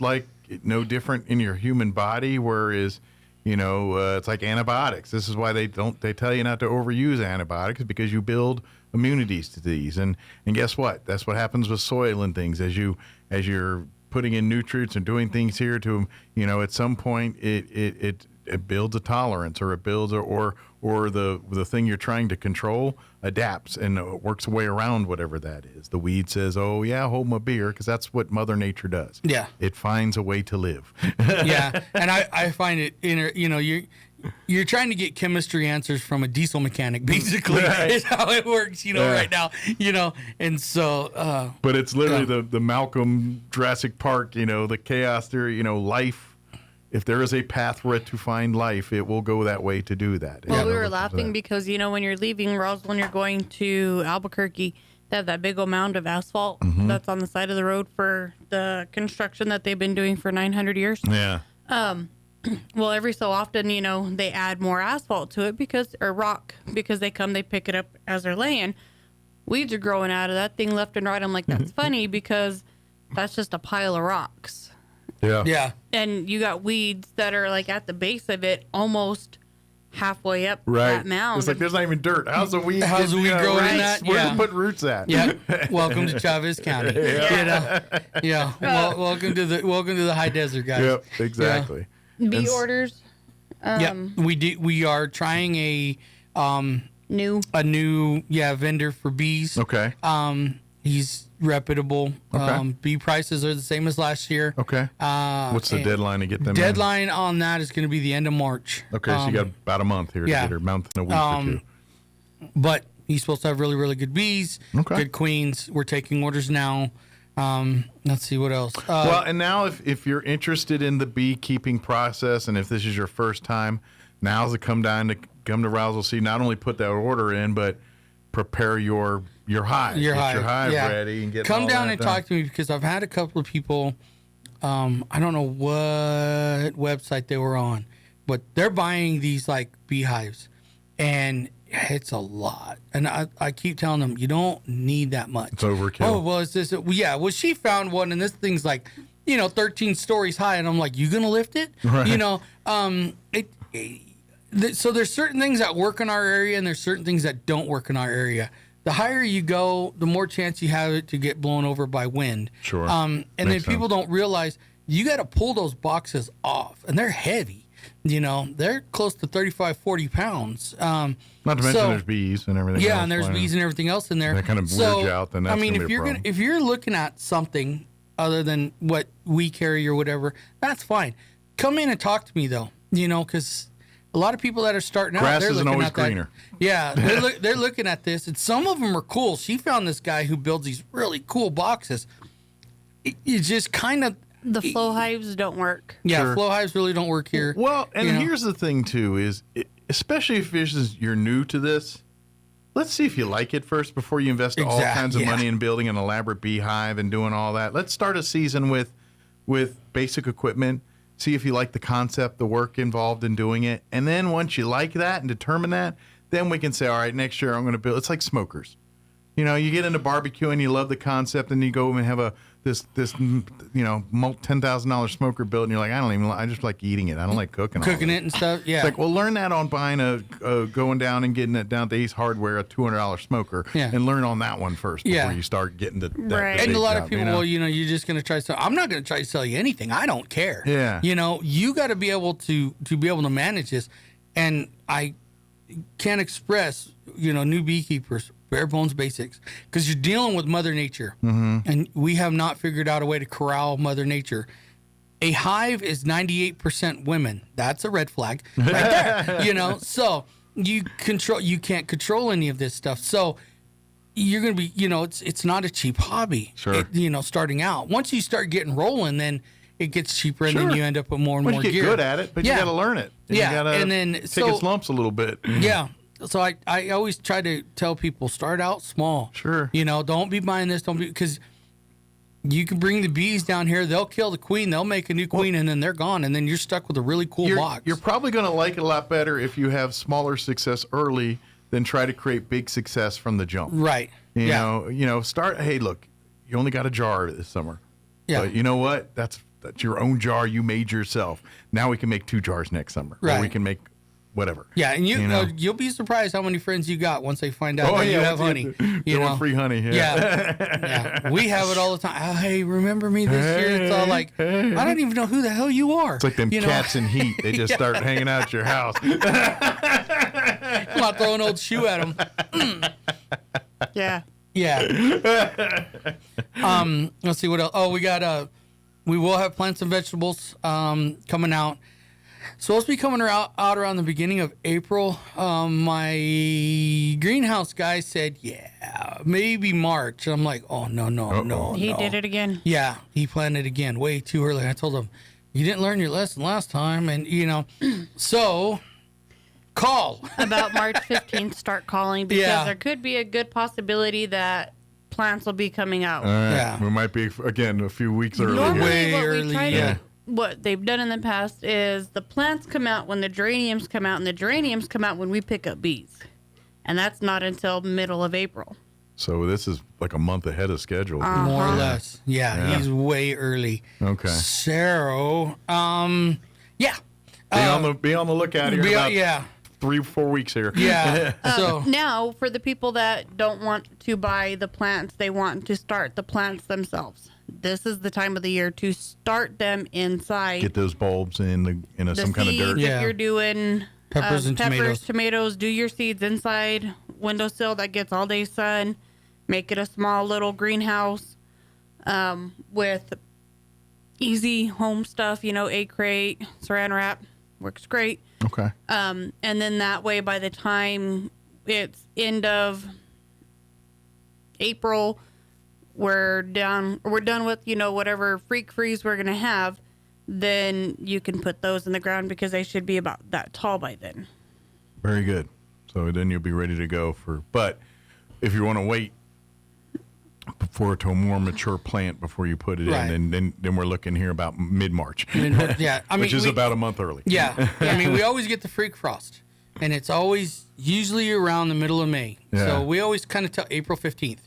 like no different in your human body, whereas, it's like antibiotics. This is why they tell you not to overuse antibiotics, because you build immunities to these. And guess what? That's what happens with soil and things. As you're putting in nutrients and doing things here to, at some point it builds a tolerance, or it builds or the thing you're trying to control adapts and works a way around whatever that is. The weed says, "Oh yeah, hold my beer," because that's what Mother Nature does. Yeah, it finds a way to live. Yeah, and I find it you're trying to get chemistry answers from a diesel mechanic, basically. Right. Is how it works, right now, and so. But it's literally the Malcolm Jurassic Park, the chaos theory, life. If there is a path for it to find life, it will go that way to do that. Well, we were laughing because, when you're leaving Roswell and you're going to Albuquerque, they have that big old mound of asphalt that's on the side of the road for the construction that they've been doing for 900 years. Yeah. Well, every so often, they add more asphalt to it or rock, because they pick it up as they're laying. Weeds are growing out of that thing left and right. I'm like, that's funny, because that's just a pile of rocks. Yeah. Yeah. And you got weeds that are like at the base of it, almost halfway up that mound. It's like there's not even dirt. How's the weed growing in that? Where to put roots at? Yeah. Welcome to Chavez County. Yeah. Welcome to the high desert, guys. Yep. Exactly. Yeah. Bee orders. We are trying a new vendor for bees. Okay. He's reputable. Okay. Bee prices are the same as last year. Okay. What's the deadline to get them? Deadline on that is going to be the end of March. Okay, so you got about a month here to get her, month and a week or two. But he's supposed to have really, really good bees, good queens. We're taking orders now. Let's see what else. Well, and now if you're interested in the beekeeping process, and if this is your first time, now's the come to Roswell. See, not only put that order in, but prepare your hive. Your hive ready and get come down and done. talk to me, because I've had a couple of people. I don't know what website they were on, but they're buying these like beehives, and it's a lot. And I keep telling them, you don't need that much. It's overkill. Oh, well, it's this. Yeah, well, she found one, and this thing's like, 13 stories high, and I'm like, you gonna lift it? Right. So there's certain things that work in our area, and there's certain things that don't work in our area. The higher you go, the more chance you have it to get blown over by wind. Sure. And then people don't realize you got to pull those boxes off, and they're heavy. They're close to 35, 40 pounds. Not to mention there's bees and everything. Yeah, and there's bees and everything else in there. That kind of weirds you out. Then that's if you're looking at something other than what we carry or whatever, that's fine. Come in and talk to me though. Because a lot of people that are starting Grass out, they're isn't looking always at that. greener. Yeah, they're looking at this, and some of them are cool. She found this guy who builds these really cool boxes. It's just kind of the flow hives don't work. Yeah, Sure. flow hives really don't work here. Well, and here's the thing too: is especially if you're new to this, let's see if you like it first before you invest all kinds of money in building an elaborate beehive and doing all that. Let's start a season with basic equipment. See if you like the concept, the work involved in doing it. And then once you like that and determine that, then we can say, all right, next year I'm going to build. It's like smokers. You get into barbecue and you love the concept, and you go and have this $10,000 smoker built, and you're like, I just like eating it. I don't like cooking it and stuff. Yeah. It's like, well, learn that on buying going down and getting it down to Ace Hardware, a $200 smoker, and learn on that one first before you start getting the right. And a lot of people, you're just going to try to sell. I'm not going to try to sell you anything. I don't care. Yeah. You got to be able to manage this, and I can't express, new beekeepers. Bare bones basics, because you're dealing with Mother Nature, and we have not figured out a way to corral Mother Nature. A hive is 98% women. That's a red flag right there. So you can't control any of this stuff. So you're going to be, it's not a cheap hobby. Sure. Starting out. Once you start getting rolling, then it gets cheaper, and then you end up with more and more gear. You get good at it, but you got to learn it. And you got to take its lumps a little bit. Yeah. So I always try to tell people, start out small. Sure. Don't be buying this. Don't be, because You can bring the bees down here. They'll kill the queen. They'll make a new queen, and then they're gone. And then you're stuck with a really cool box. You're probably going to like it a lot better if you have smaller success early than try to create big success from the jump. Right. You know, start. Hey, look, you only got a jar this summer. Yeah. But you know what? That's your own jar you made yourself. Now we can make 2 jars next summer. Right. Or we can make whatever. Yeah, and you'll be surprised how many friends you got once they find out that you have honey. You want free honey. Yeah. We have it all the time. Oh, hey, remember me this year? It's all like, I don't even know who the hell you are. It's like them cats in heat. They just start hanging out at your house. I'm not throwing an old shoe at them. Yeah. Let's see what else. Oh, we will have plants and vegetables coming out. Supposed to be coming out around the beginning of April. My greenhouse guy said, yeah, maybe March. I'm like, oh, no. He did it again. Yeah, he planted again way too early. I told him, you didn't learn your lesson last time. And, so call. About March 15th, start calling because there could be a good possibility that plants will be coming out. We might be, again, a few weeks early. Normally, what they've done in the past is the plants come out when the geraniums come out, and the geraniums come out when we pick up bees. And that's not until middle of April. So this is like a month ahead of schedule. More or less. Yeah, he's way early. Okay. So, Be on the lookout here. About 3-4 weeks here. Yeah. So now, for the people that don't want to buy the plants, they want to start the plants themselves. This is the time of the year to start them inside. Get those bulbs in some kind of dirt. If you're doing peppers and tomatoes, do your seeds inside windowsill that gets all day sun. Make it a small little greenhouse with easy home stuff. Egg crate, saran wrap works great. Okay. And then that way, by the time it's end of April, we're done with whatever freak freeze we're gonna have. Then you can put those in the ground because they should be about that tall by then. Very good. So then you'll be ready to go but if you want to wait to a more mature plant before you put it in, then we're looking here about mid-March. Yeah, which is about a month early. Yeah. I mean, we always get the freak frost, and it's always usually around the middle of May. Yeah. So we always kind of tell April 15th,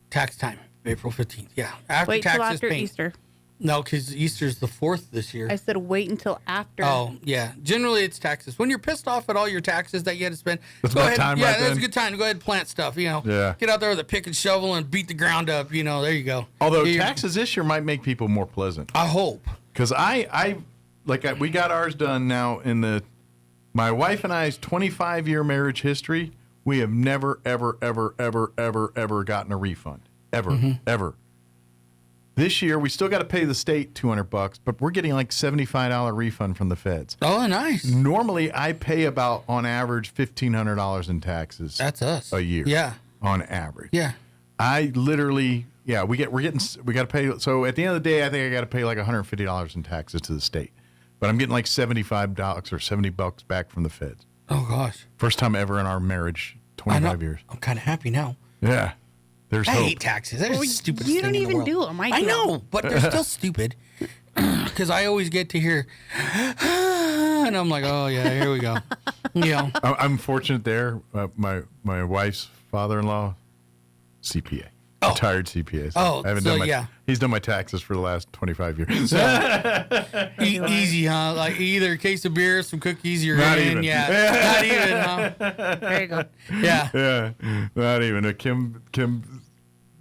tax time. April 15th, yeah. Wait till after paint. Easter. No, because Easter's the 4th this year. I said wait until after. Oh, yeah. Generally, it's taxes. When you're pissed off at all your taxes that you had to spend, that's go about ahead. Time yeah, right that's then. a good time to go ahead and plant stuff. Yeah. Get out there with a pick and shovel and beat the ground up. There you go. Although taxes this year might make people more pleasant. I hope. Because we got ours done now my wife and I's 25-year marriage history. We have never, ever, ever, ever, ever, ever gotten a refund. Ever. This year, we still got to pay the state $200, but we're getting like $75 refund from the feds. Oh, nice. Normally, I pay about, on average, $1,500 in taxes. That's us. A year. Yeah. On average. Yeah. I literally, we got to pay. So at the end of the day, I think I got to pay like $150 in taxes to the state, but I'm getting like $75 or $70 back from the feds. Oh gosh. First time ever in our marriage, 25 years. I'm kind of happy now. Yeah. There's I hope. hate taxes. They're the stupidest You thing don't in the even world. do them. I know, but they're still stupid. Because I always get to hear, and I'm like, oh yeah, here we go. I'm fortunate there. My wife's father-in-law, CPA, retired CPA. So he's done my taxes for the last 25 years. Easy, huh? Like either a case of beer, some cookies, you're Not in. even. Yeah, not even, huh? There you go. Yeah, not even. Kim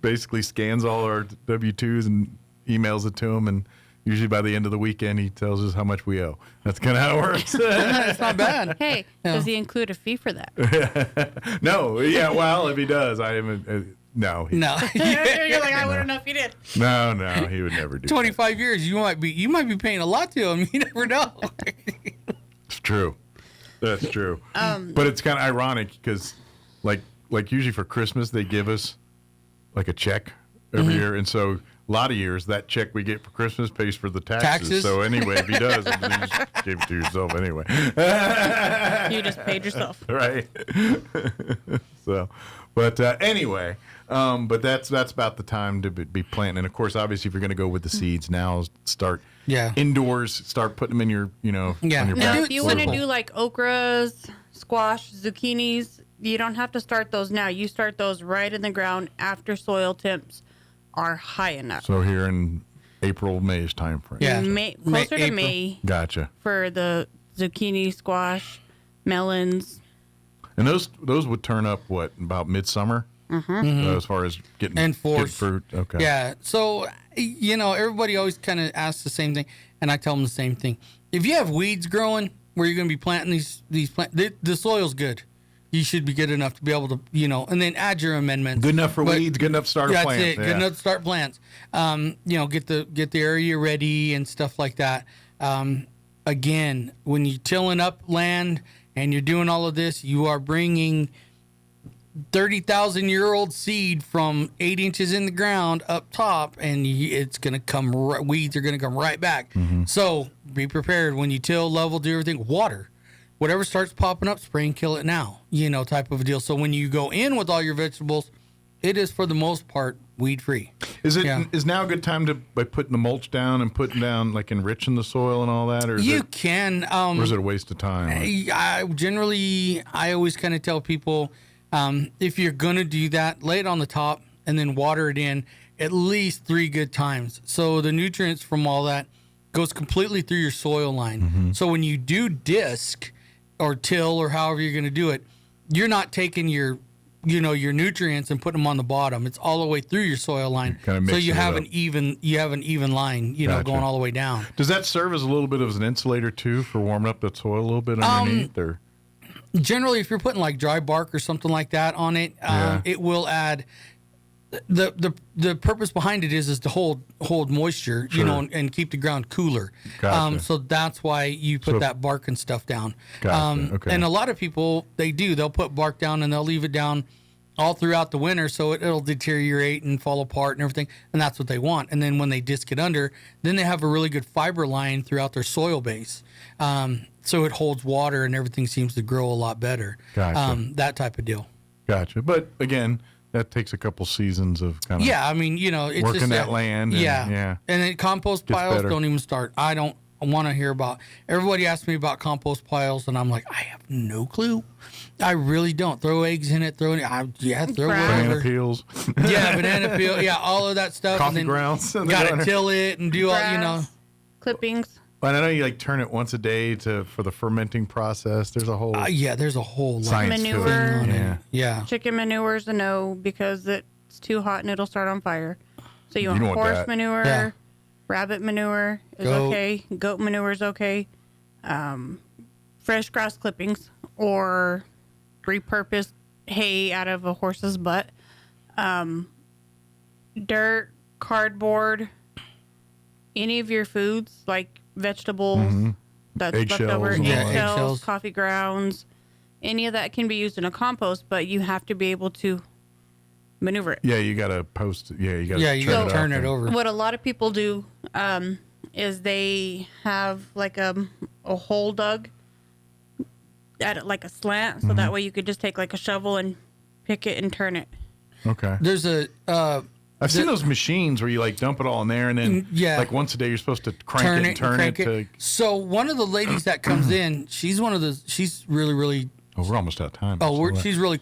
basically scans all our W-2s and emails it to him, and usually by the end of the weekend, he tells us how much we owe. That's kind of how it works. It's not bad. Hey, does he include a fee for that? No. Yeah. Well, if he does, I haven't. No. You're like, I wouldn't know if you did. No, he would never do. 25 years, you might be paying a lot to him. You never know. It's true. That's true. But it's kind of ironic because, like usually for Christmas, they give us like a check every year, and so a lot of years that check we get for Christmas pays for the taxes. So anyway, if he does, then you just give it to yourself anyway. You just paid yourself. Right. So, but anyway, but that's about the time to be planting. And of course, obviously, if you're going to go with the seeds now, start indoors. Start putting them in your, on your Now, back if you want to porch. do like okras, squash, zucchinis, you don't have to start those now. You start those right in the ground after soil temps are high enough. So here in April, Mayish time frame. Closer to May. Gotcha. For the zucchini, squash, melons. And those would turn up about midsummer? As far as getting fruit. Okay. Yeah. So, everybody always kind of asks the same thing, and I tell them the same thing. If you have weeds growing where you're going to be planting these plants, the soil's good. You should be good enough to be able to, and then add your amendments. Good enough for weeds, good enough to start a plant. That's it. Good enough to start plants. Get the area ready and stuff like that. Again, when you're tilling up land and you're doing all of this, you are bringing 30,000-year-old seed from 8 inches in the ground up top, and it's going to come. Weeds are going to come right back. So be prepared when you till, level, do everything. Water. Whatever starts popping up, spray and kill it now, type of a deal. So when you go in with all your vegetables, it is for the most part weed-free. Is now a good time by putting the mulch down and putting down, like enriching the soil and all that? Or you can. Or is it a waste of time? I always kind of tell people, if you're going to do that, lay it on the top and then water it in at least 3 good times. So the nutrients from all that goes completely through your soil line. So when you do disc or till or however you're going to do it, you're not taking your nutrients and putting them on the bottom. It's all the way through your soil line. So you have an even line, Gotcha. going all the way down. Does that serve as a little bit of an insulator too for warming up the soil a little bit underneath? Or generally, if you're putting like dry bark or something like that on it, it will add. The purpose behind it is to hold moisture, and keep the ground cooler. Gotcha. So that's why you put that bark and stuff down. Gotcha. Okay. And a lot of people, they'll put bark down and they'll leave it down all throughout the winter, so it'll deteriorate and fall apart and everything, and that's what they want. And then when they disc it under, then they have a really good fiber line throughout their soil base. So it holds water and everything seems to grow a lot better. Gotcha. That type of deal. Gotcha. But again, that takes a couple seasons of kind of it's working just that land. And then compost piles better. don't even start. I don't want to hear about. Everybody asks me about compost piles, and I'm like, I have no clue. I really don't. Throw eggs in it. Throw whatever. Banana peels. Banana peel. Yeah, all of that stuff. Coffee and then grounds. Got to till it and do all. Clippings. But I know you turn it once a day for the fermenting process. There's a whole there's a whole lot science manure. to it. Yeah. Chicken manure is a no because it's too hot and it'll start on fire. So you want don't want horse that. manure, rabbit manure is okay, goat manure is okay, fresh grass clippings or repurposed hay out of a horse's butt, dirt, cardboard, any of your foods like vegetables that's left over, eggshells, coffee grounds, any of that can be used in a compost, but you have to be able to maneuver it. Yeah, you got to post it. Yeah, you got to turn it over. What a lot of people do is they have like a hole dug at it like a slant, so that way you could just take like a shovel and pick it and turn it. Okay. There's I've seen those machines where you dump it all in there, and then once a day you're supposed to crank it and turn it. So one of the ladies that comes in, she's really, really. Oh, we're almost out of time. She's really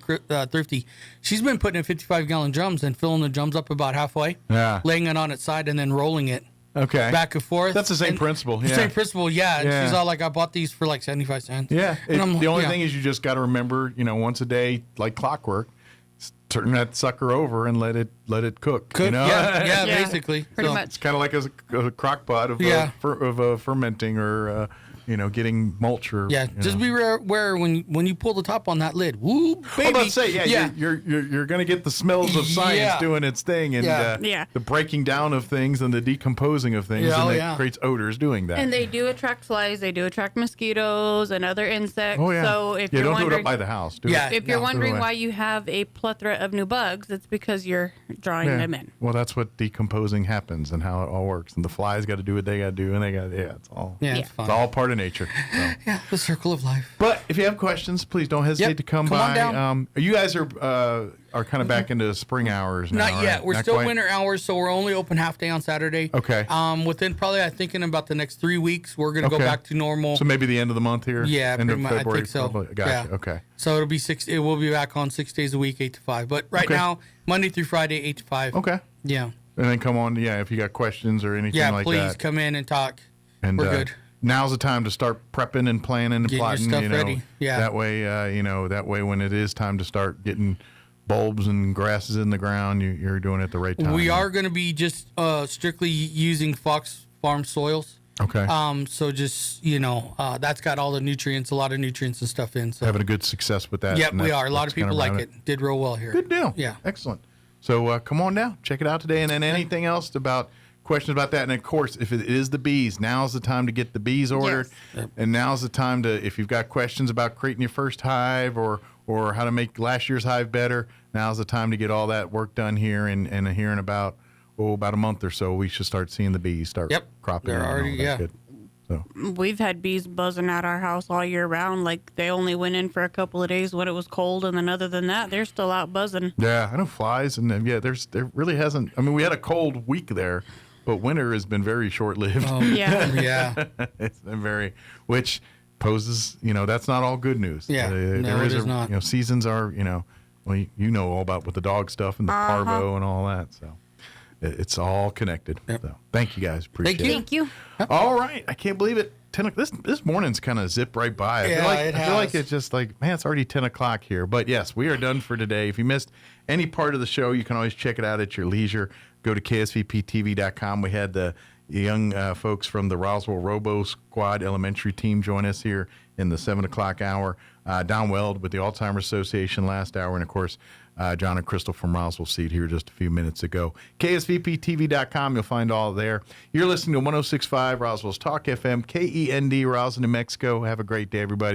thrifty. She's been putting in 55-gallon drums and filling the drums up about halfway. Yeah. Laying it on its side and then rolling it. Okay. Back and forth. That's the same principle. Yeah. Same principle. Yeah. And she's all like, I bought these for like 75 cents. Yeah. The only thing is you just got to remember, once a day, like clockwork, turn that sucker over and let it cook. Yeah, basically. Pretty much. It's kind of like a crock pot of fermenting or getting mulch or just be aware when you pull the top on that lid. Woo, baby. I'm about to say, you're going to get the smells of science doing its thing, and the breaking down of things and the decomposing of things, and it creates odors doing that. And they do attract flies, they do attract mosquitoes and other insects. Oh yeah. So if you're don't wondering, do it up by the house. If you're wondering why you have a plethora of new bugs, it's because you're drawing them in. Well, that's what decomposing happens and how it all works. And the flies got to do what they got to do, and it's all it's fun. It's all part of nature. So. Yeah, the circle of life. But if you have questions, please don't hesitate to come by. On down. You guys are kind of back into spring hours now, Not yet. right? We're Not still quite? winter hours, so we're only open half day on Saturday. Okay. Within probably, I'm thinking about the next 3 weeks, we're going to go back to normal. So maybe the end of the month here? Yeah, end pretty of much. February, I think so. probably. Gotcha. Yeah. Okay. So it'll be 6. It will be back on 6 days a week, 8 to 5. But right now, Monday through Friday, 8 to 5. Okay. Yeah. And then come on, if you got questions or anything like that. Yeah, please come in and talk. And we're good. Now's the time to start prepping and planning and Getting plotting. your stuff ready. Yeah. That way, when it is time to start getting bulbs and grasses in the ground, you're doing it at the right time. We are going to be just strictly using Fox Farm soils. Okay. So just that's got all the nutrients, a lot of nutrients and stuff in. So having a good success with that. Yep, we are. A lot of people like it. Did real well here. Good deal. Yeah. Excellent. So come on down, check it out today, and then anything else about questions about that. And of course, if it is the bees, now's the time to get the bees ordered. Yes. And now's the time to, if you've got questions about creating your first hive or how to make last year's hive better, now's the time to get all that work done here. And here in about a month or so, we should start seeing the bees start cropping. They're already, Good. So. We've had bees buzzing at our house all year round. Like, they only went in for a couple of days when it was cold, and then other than that, they're still out buzzing. Yeah, I know flies, and there really hasn't. I mean, we had a cold week there, but winter has been very short-lived. Oh, yeah. It's been which poses, that's not all good news. Yeah, no, it is not. Seasons are, well, you know all about with the dog stuff and the parvo and all that, so. It's all connected. Yep. So, thank you guys. Appreciate it. Thank you. All right. I can't believe it. 10 this morning's kind of zipped right by. I feel like it's just like, man, it's already 10 o'clock here. But yes, we are done for today. If you missed any part of the show, you can always check it out at your leisure. Go to ksvptv.com. We had the young folks from the Roswell Robo Squad elementary team join us here in the 7 o'clock hour. Don Weld with the Alzheimer's Association last hour. And, of course, John and Crystal from Roswell Seed here just a few minutes ago. KSVPTV.com, you'll find all there. You're listening to 106.5 Roswell's Talk FM, KEND, Roswell, New Mexico. Have a great day, everybody.